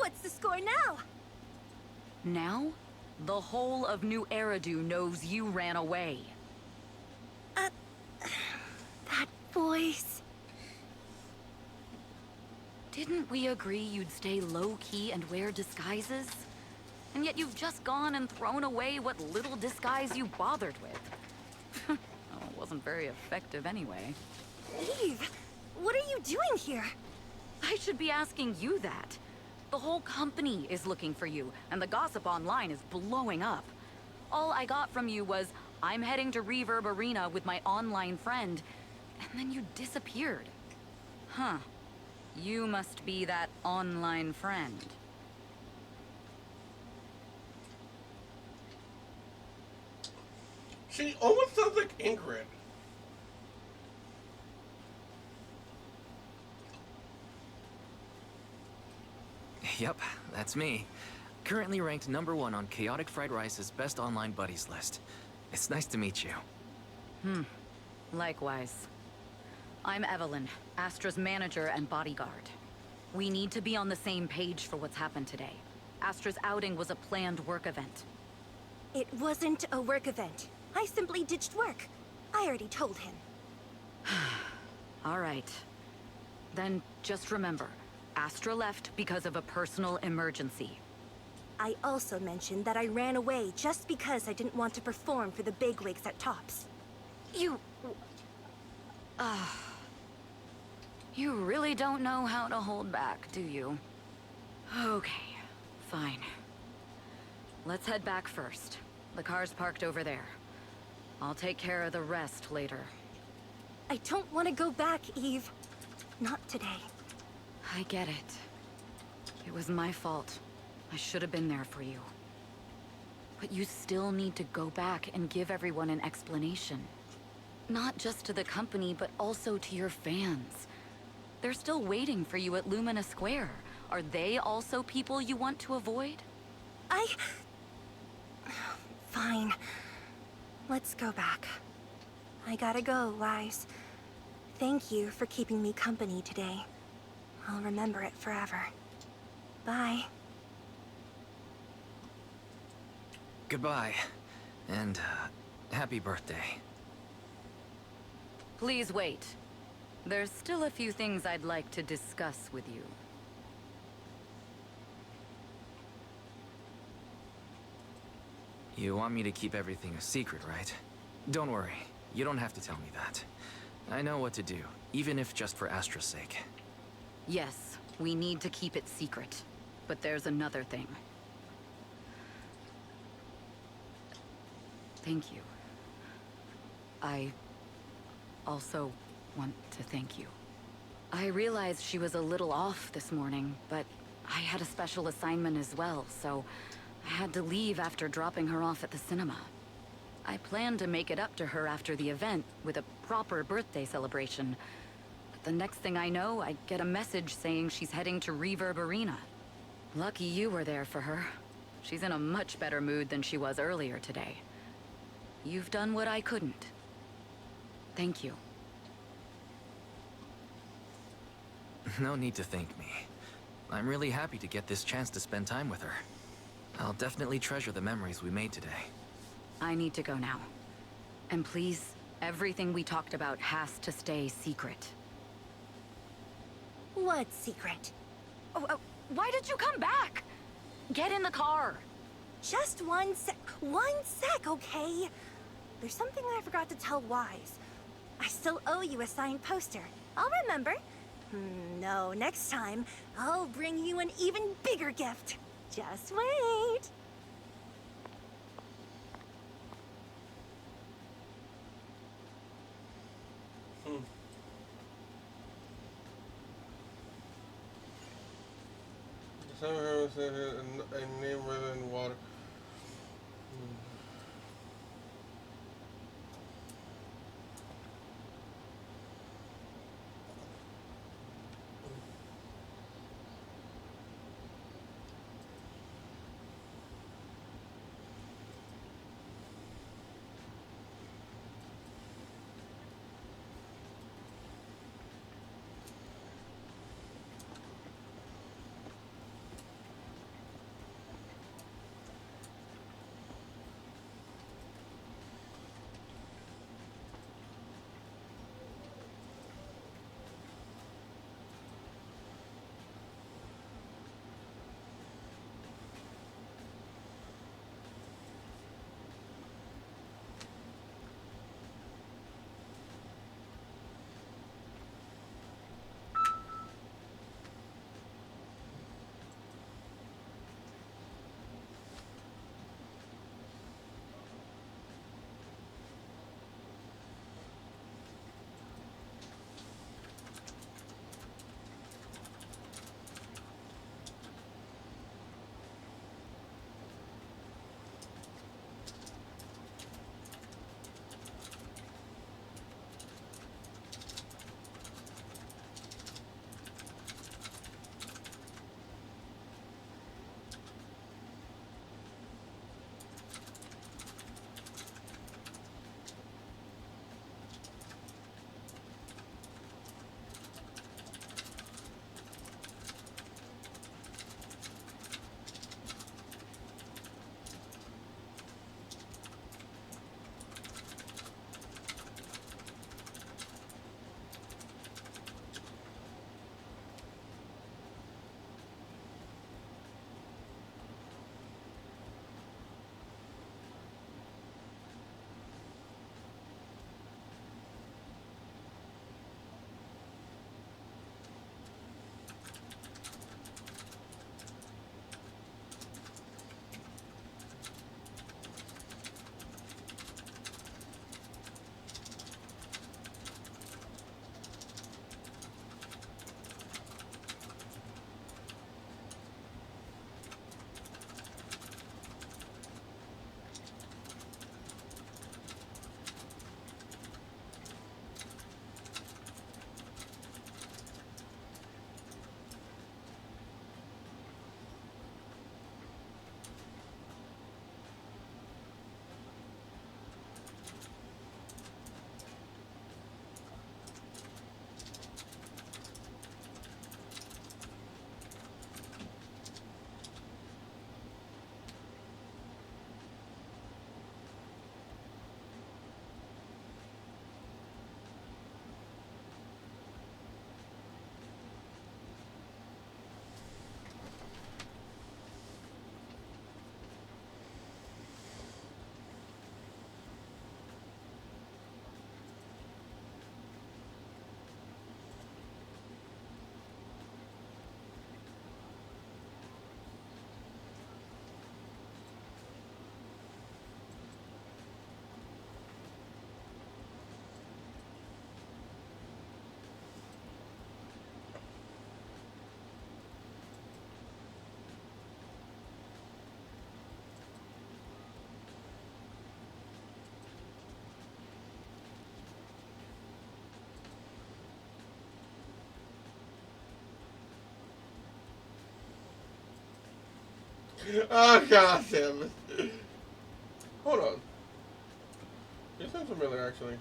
What's the score now? Now, the whole of New Eridu knows you ran away. That voice... Didn't we agree you'd stay low-key and wear disguises? And yet you've just gone and thrown away what little disguise you bothered with. Oh, it wasn't very effective anyway. Eve, what are you doing here? I should be asking you that. The whole company is looking for you, and the gossip online is blowing up. All I got from you was, I'm heading to Reverb Arena with my online friend, and then you disappeared. Huh. You must be that online friend. She almost sounds like Ingrid. Yep, that's me. Currently ranked #1 on Chaotic Fried Rice's Best Online Buddies list. It's nice to meet you. Likewise. I'm Evelyn, Astra's manager and bodyguard. We need to be on the same page for what's happened today. Astra's outing was a planned work event. It wasn't a work event. I simply ditched work. I already told him. All right. Then just remember, Astra left because of a personal emergency. I also mentioned that I ran away just because I didn't want to perform for the bigwigs at Tops. You really don't know how to hold back, do you? Okay, fine. Let's head back first. The car's parked over there. I'll take care of the rest later. I don't want to go back, Eve. Not today. I get it. It was my fault. I should have been there for you. But you still need to go back and give everyone an explanation. Not just to the company, but also to your fans. They're still waiting for you at Lumina Square. Are they also people you want to avoid? Fine. Let's go back. I gotta go, Wise. Thank you for keeping me company today. I'll remember it forever. Bye. Goodbye. And, happy birthday. Please wait. There's still a few things I'd like to discuss with you. You want me to keep everything a secret, right? Don't worry. You don't have to tell me that. I know what to do, even if just for Astra's sake. Yes, we need to keep it secret. But there's another thing. Thank you. I also want to thank you. I realized she was a little off this morning, but I had a special assignment as well, so I had to leave after dropping her off at the cinema. I planned to make it up to her after the event with a proper birthday celebration. But the next thing I know, I get a message saying she's heading to Reverb Arena. Lucky you were there for her. She's in a much better mood than she was earlier today. You've done what I couldn't. Thank you. No need to thank me. I'm really happy to get this chance to spend time with her. I'll definitely treasure the memories we made today. I need to go now. And please, everything we talked about has to stay secret. What secret? Why did you come back? Get in the car. Just one sec, okay? There's something I forgot to tell Wise. I still owe you a signed poster. I'll remember. No, next time, I'll bring you an even bigger gift. Just wait. Somehow said a name rather than water. Oh god damn it. Hold on. This sounds familiar actually.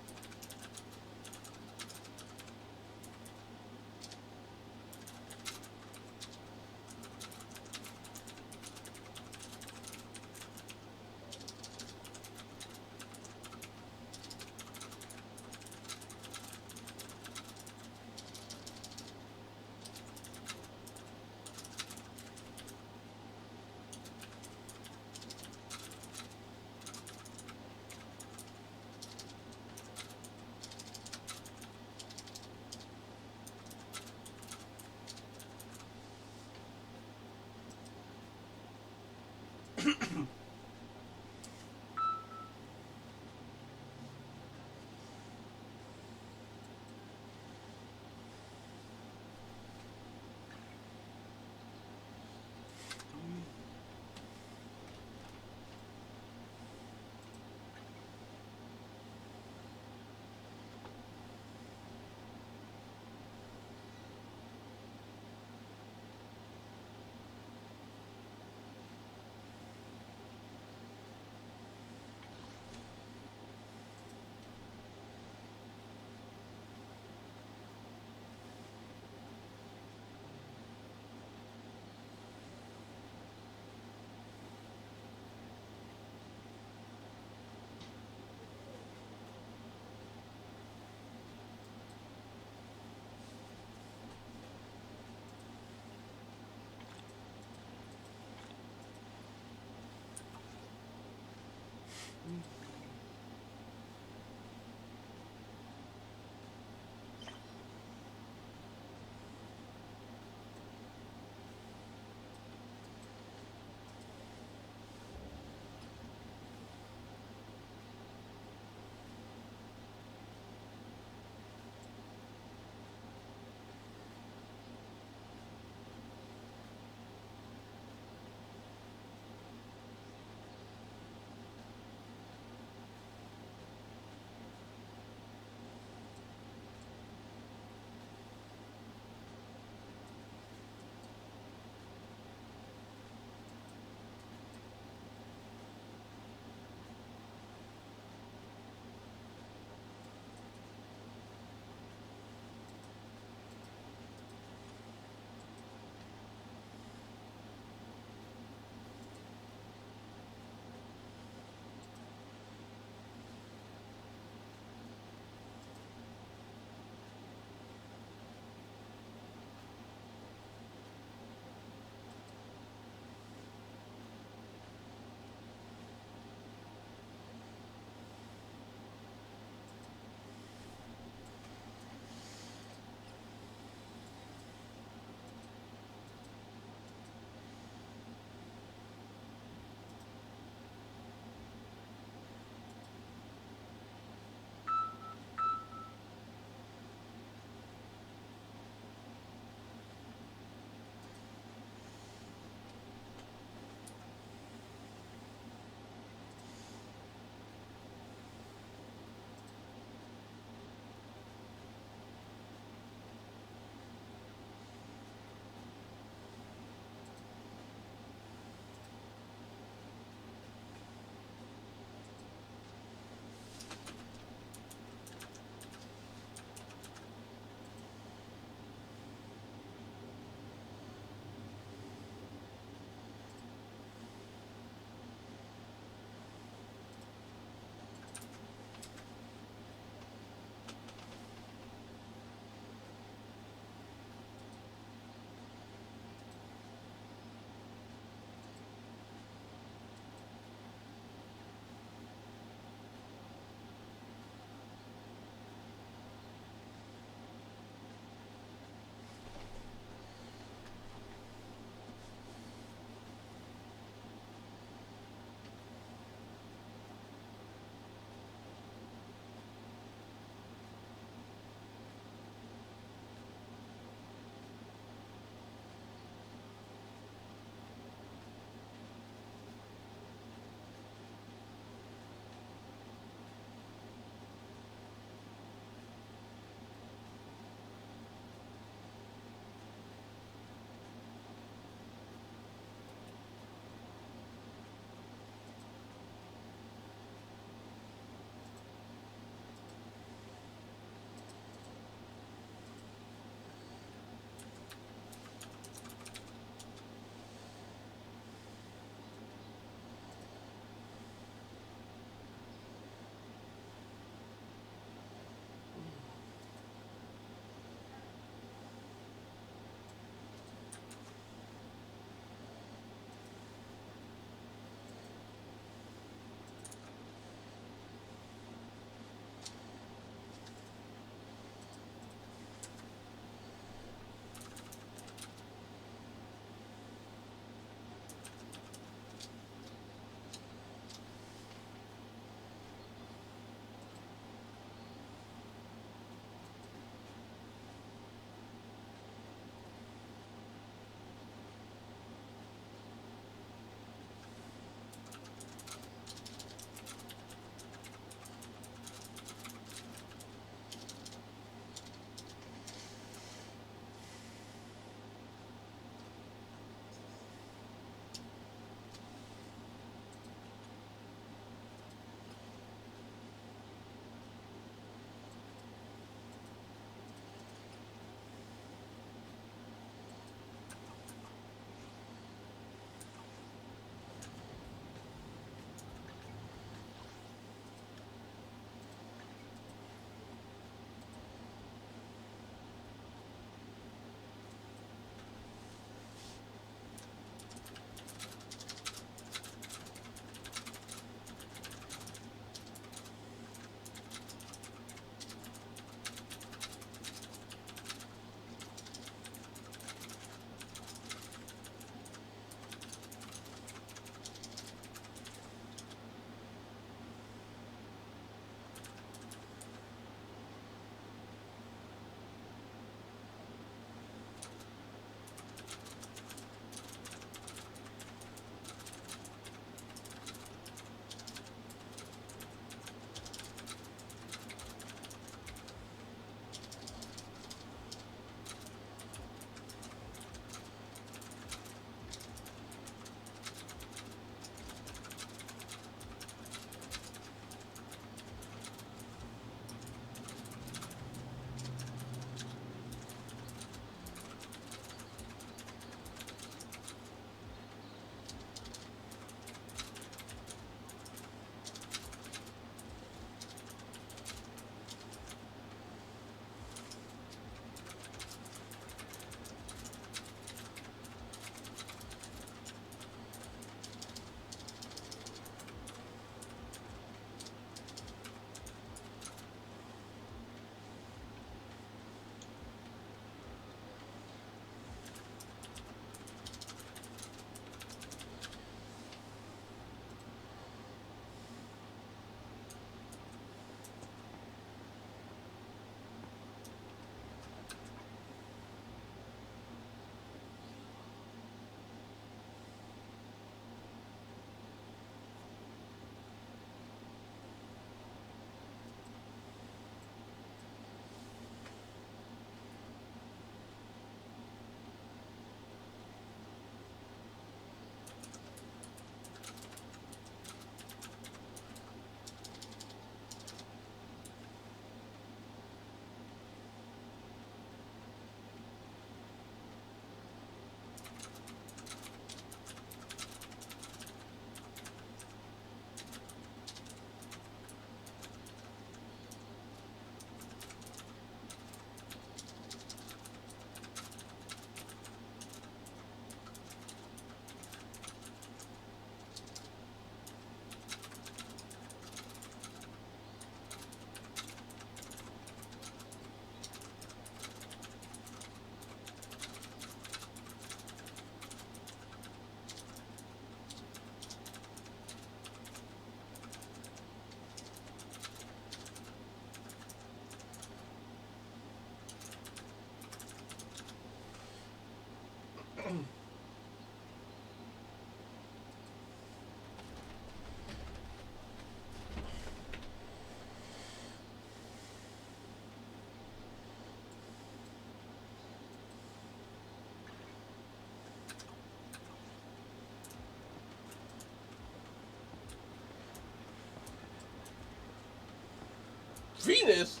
Venus?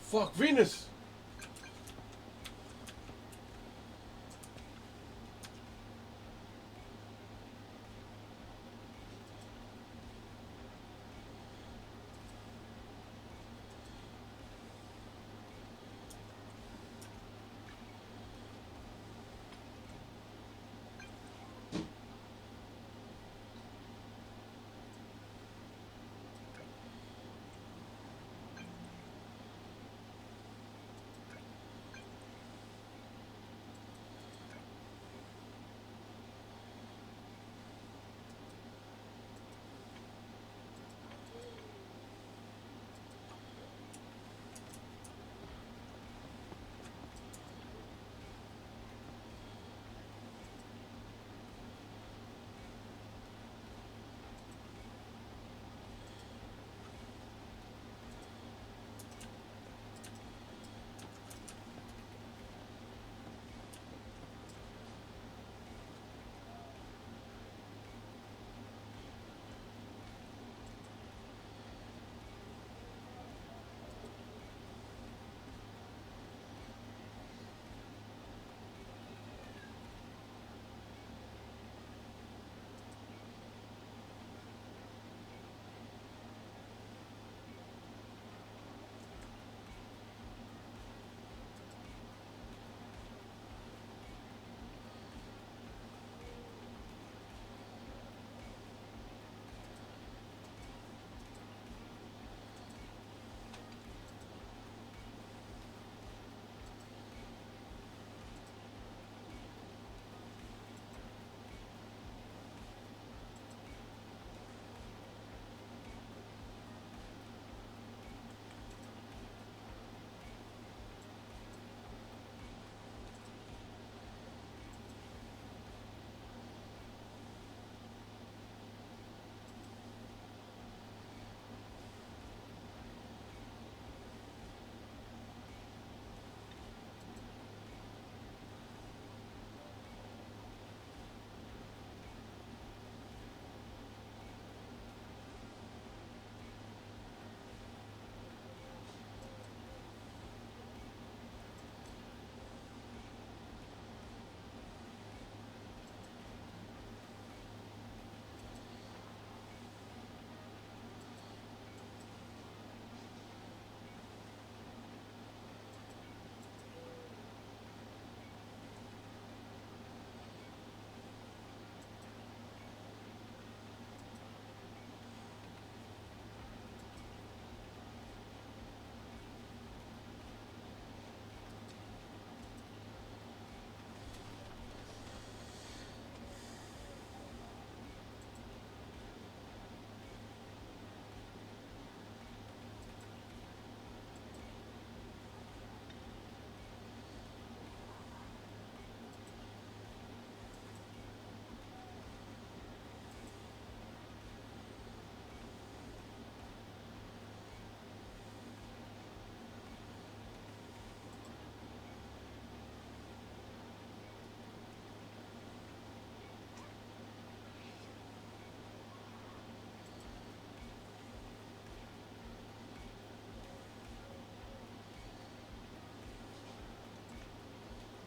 Fuck, Venus!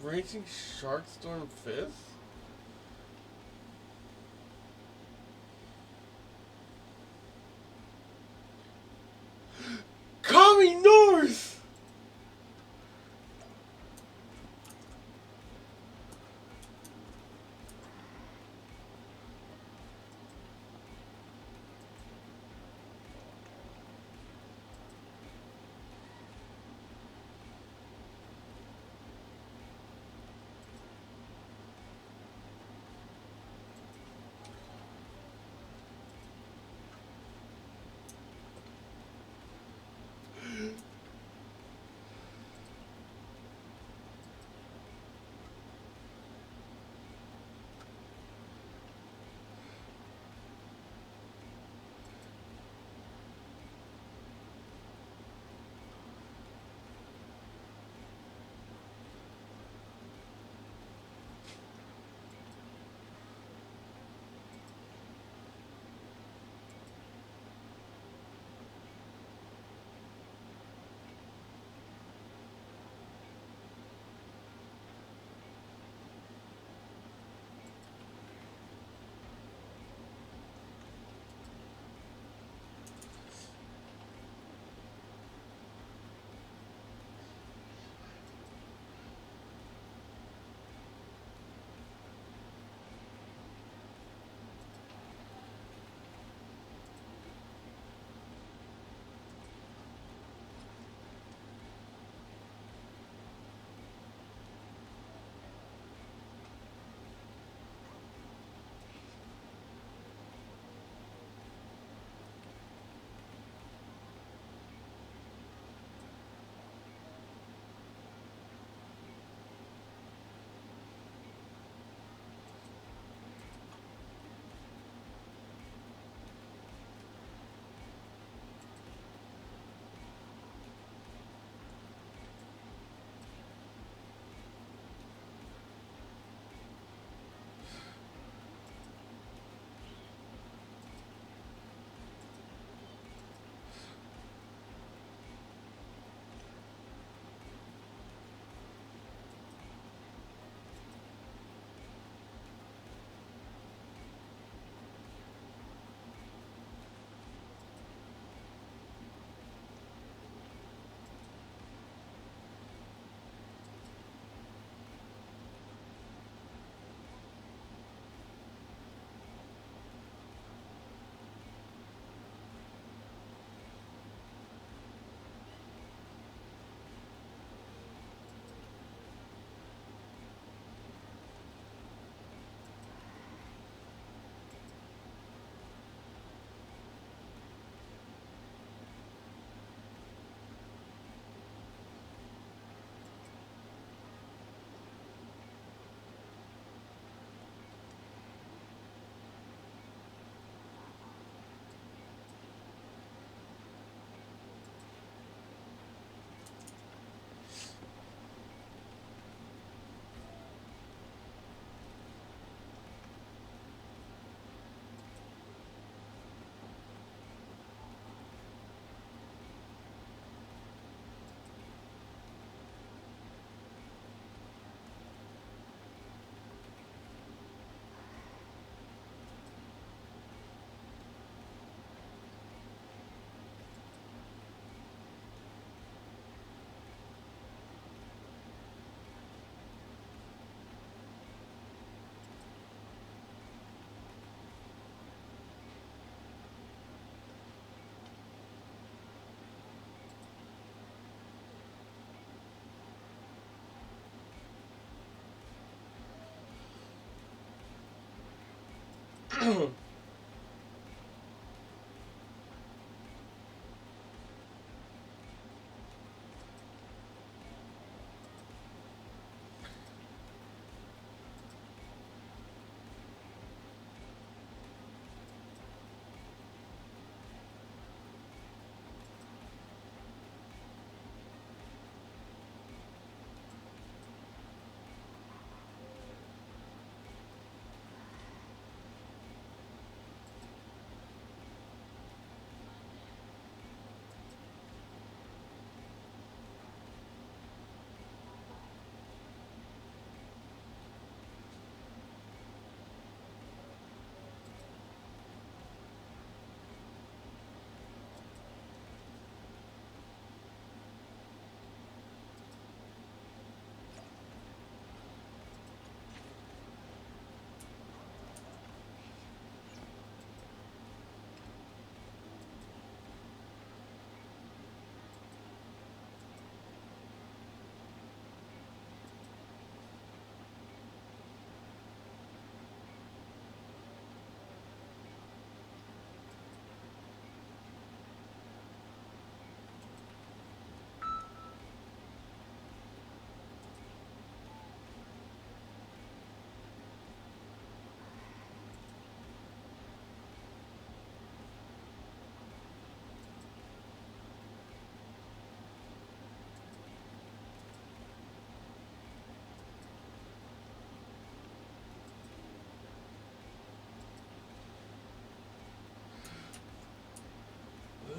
Raging Sharkstorm 5th? Coming north!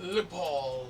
Le Paul.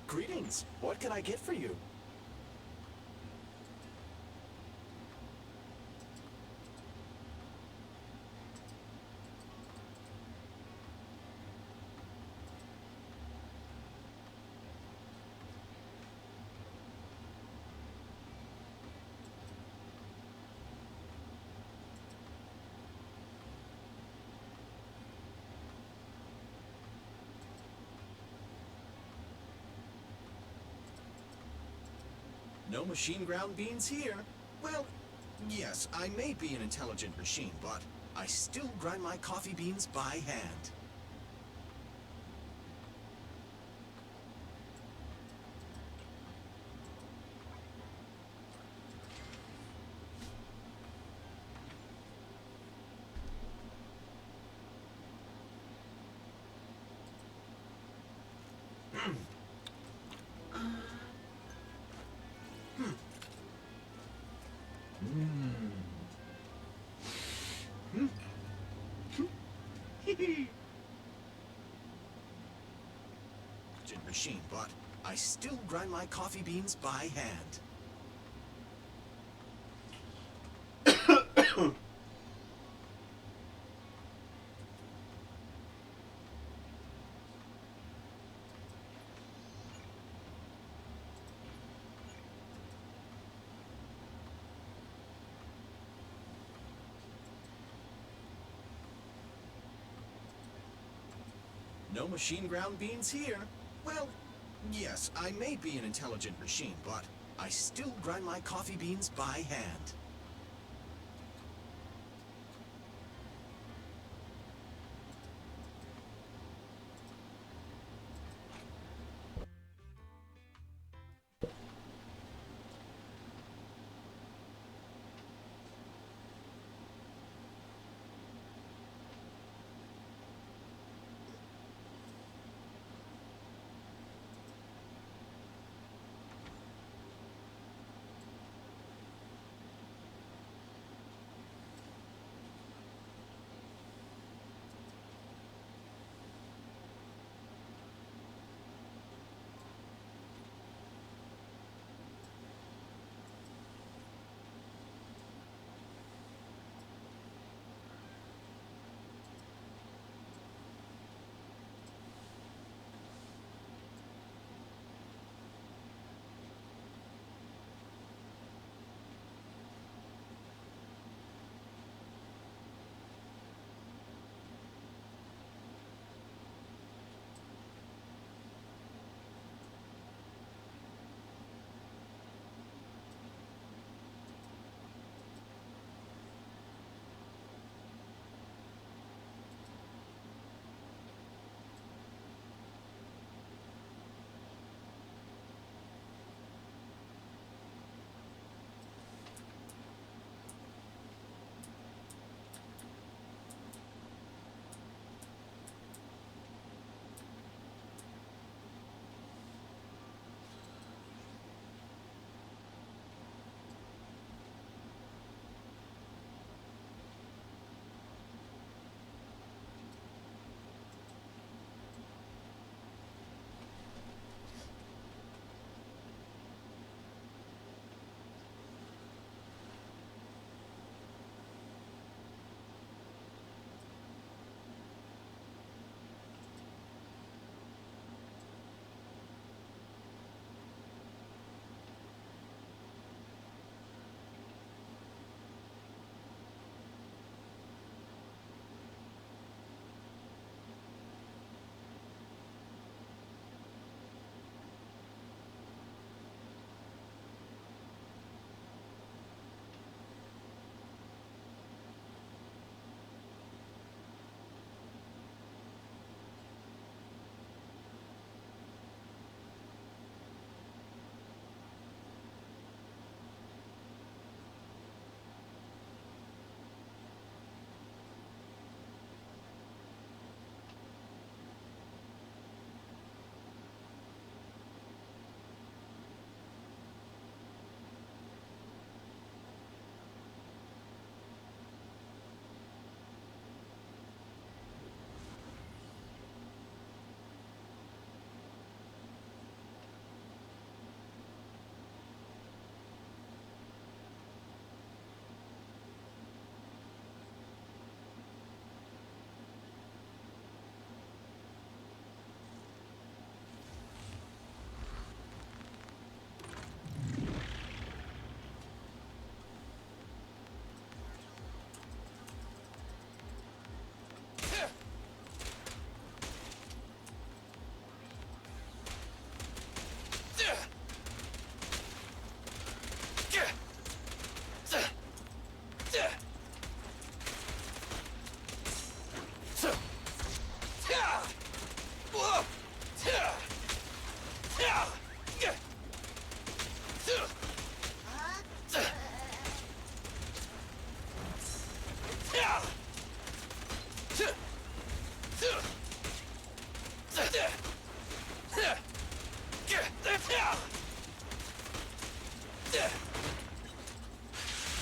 Greetings. What can I get for you? No machine ground beans here. Well, yes, I may be an intelligent machine, but I still grind my coffee beans by hand. Machine, but I still grind my coffee beans by hand. No machine ground beans here. Well, yes, I may be an intelligent machine, but I still grind my coffee beans by hand.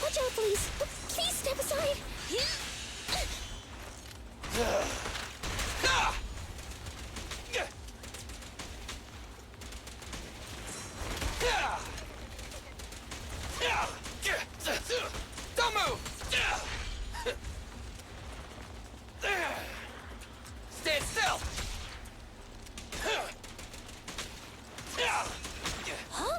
Watch out, please. Please step aside. Don't move! Stand still! Huh?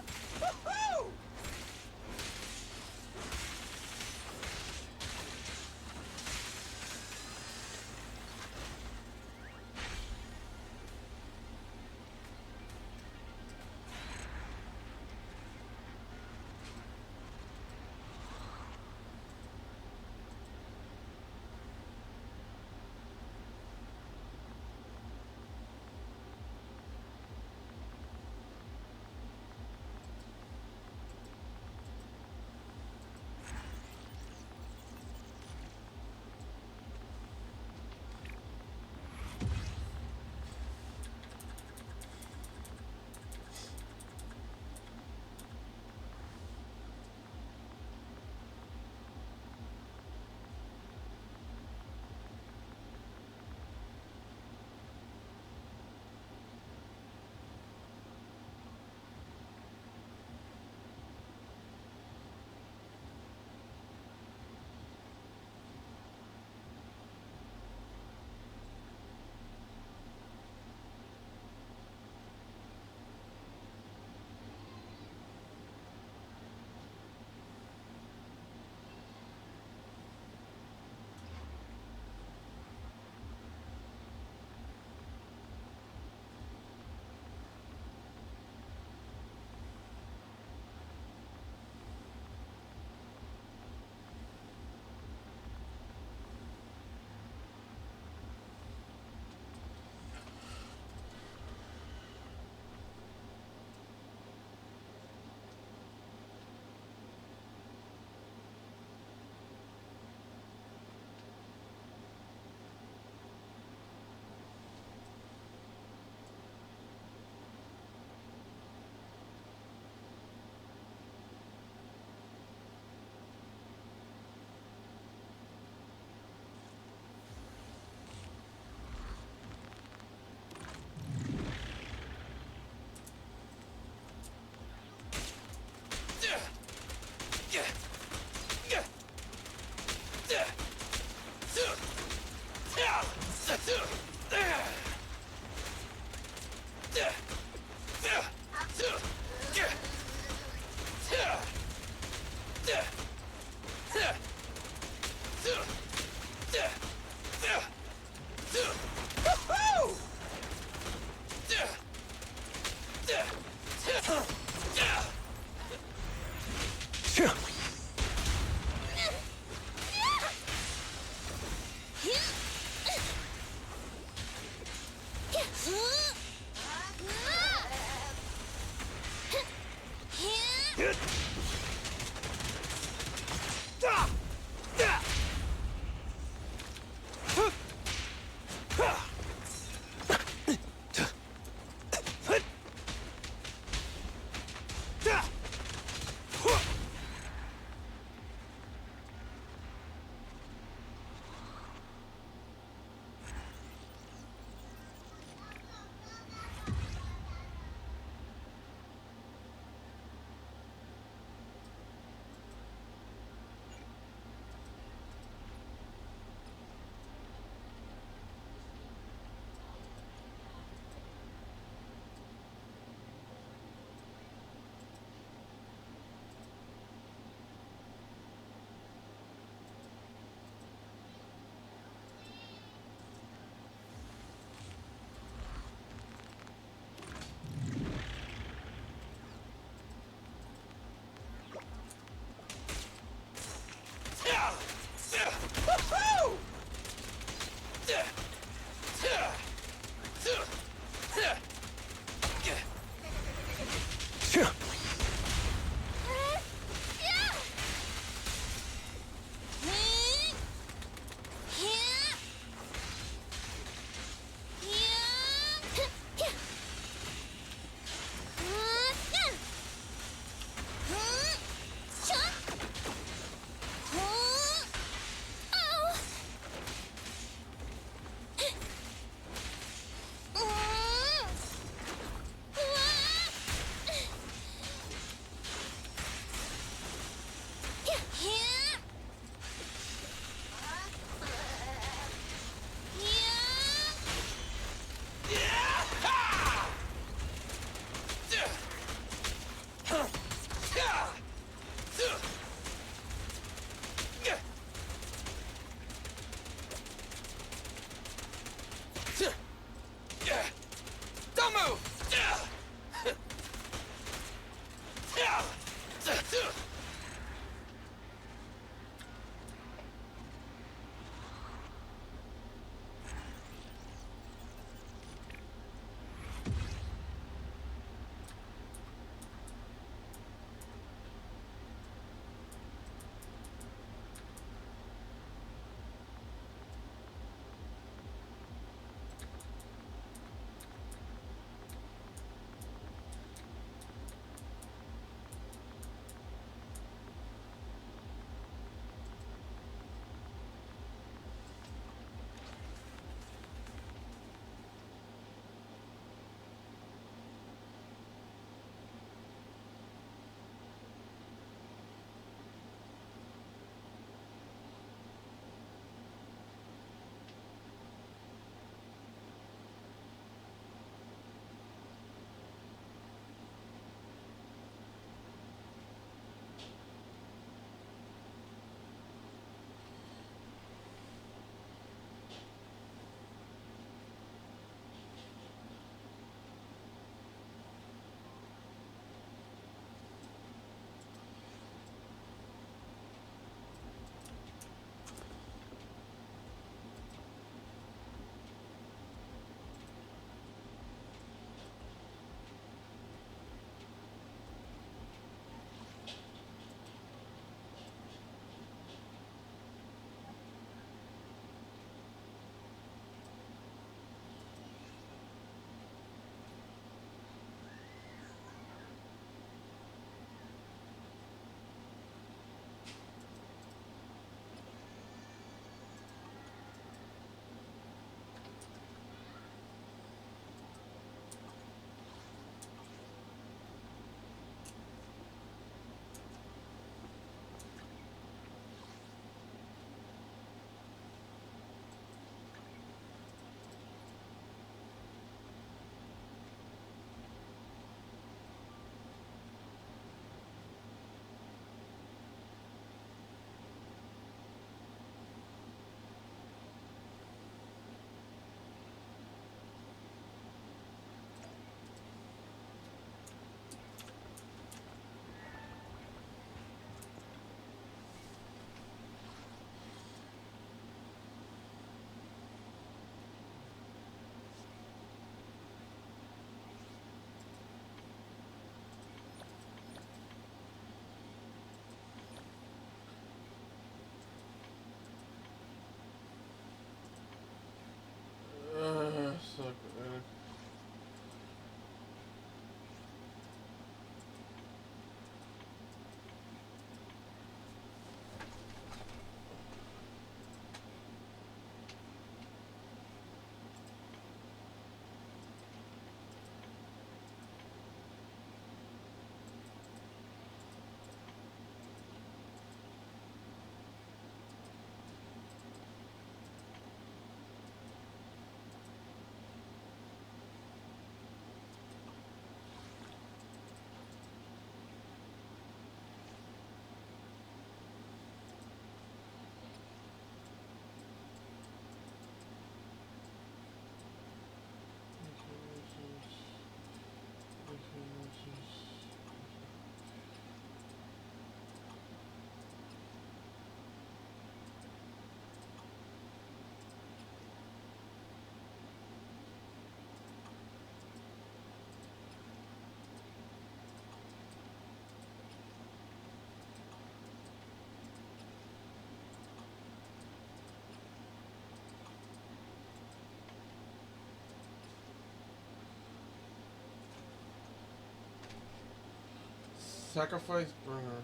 Sacrifice Bringer.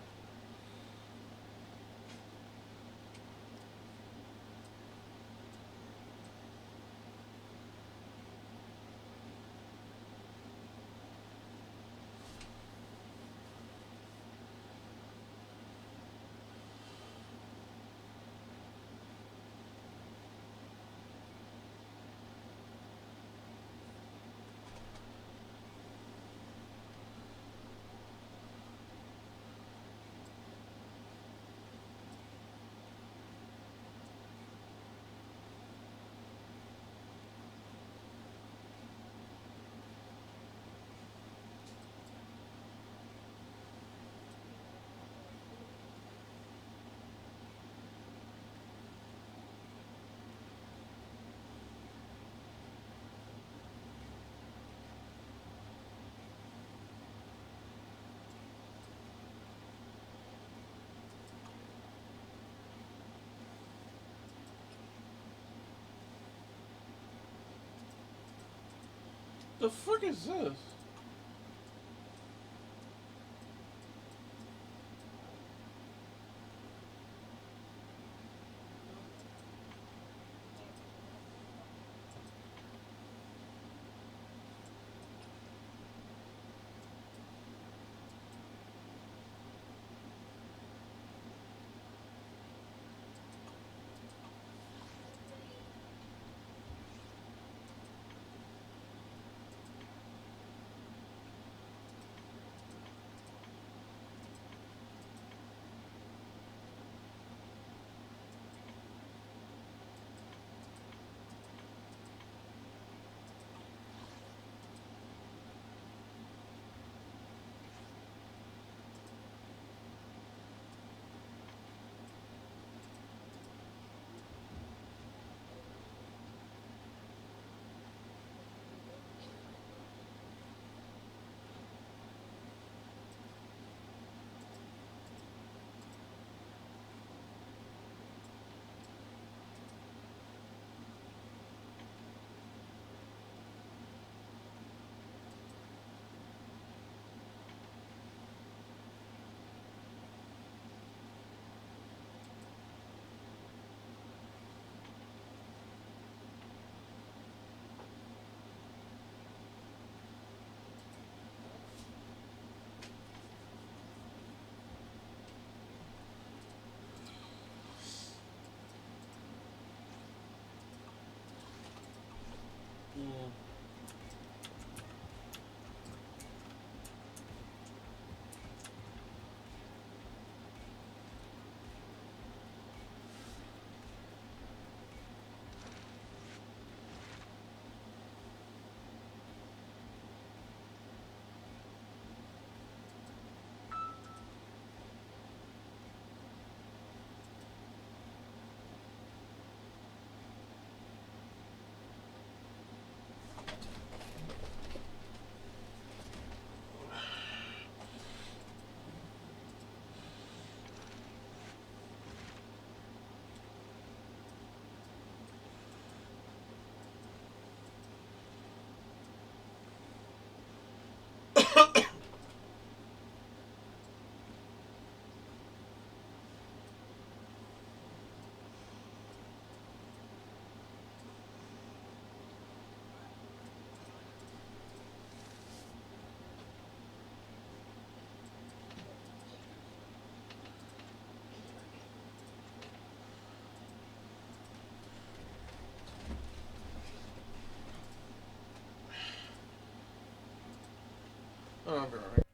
The fuck is this? Oh, I'll be alright.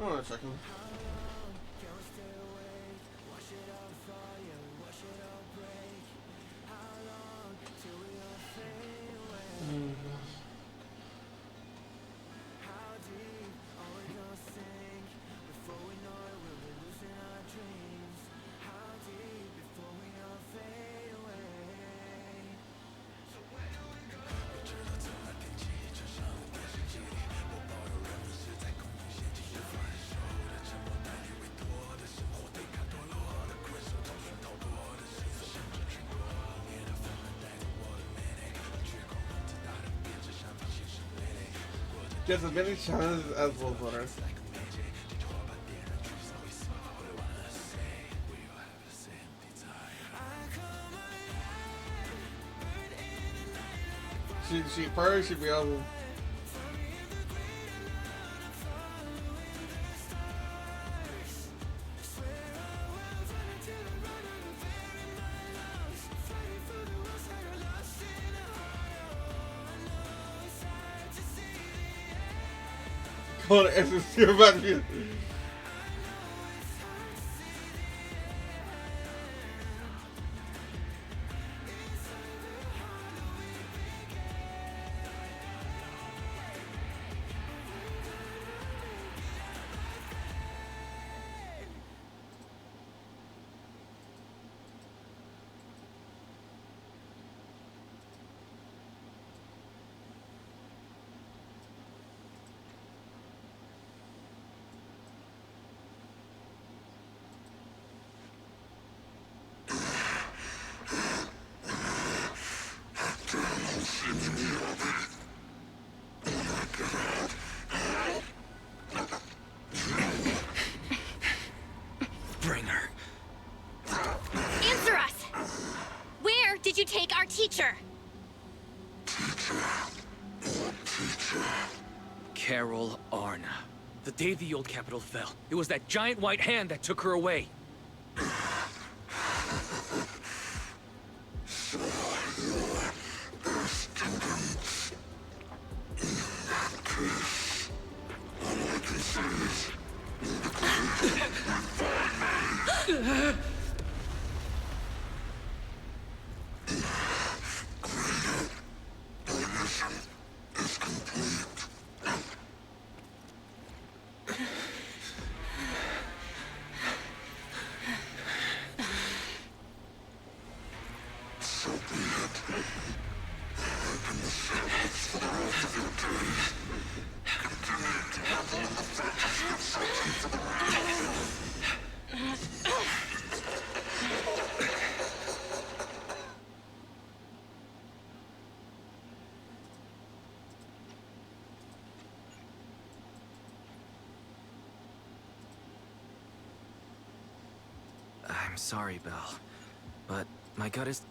Hold on a second. Get as many challenges as will voter. She probably should be able to. Hold on, you're about to be. Bring her. Answer us! Where did you take our teacher? Carol Arna. The day the old capital fell, it was that giant white hand that took her away. I'm sorry, Belle, but my gut is...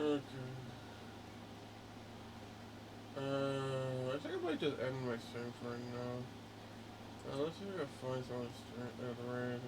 Okay. I think I might just end my stream for right now. Let's see if I can find someone to raid.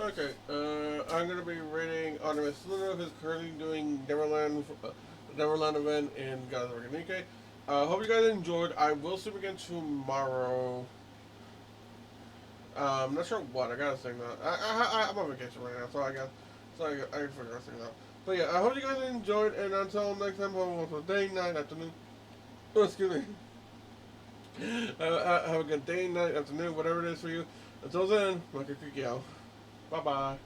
Okay, I'm gonna be rating Artemis Luna, who's currently doing Neverland event in Gaza Organique. Hope you guys enjoyed. I will stream again tomorrow. Not sure what. I gotta sing that. I'm on vacation right now, so I can figure out things out. But yeah, I hope you guys enjoyed, and until next time, have a day, night, afternoon. Oh, excuse me. Have a good day, night, afternoon, whatever it is for you. Until then, like a cookie out. Bye bye.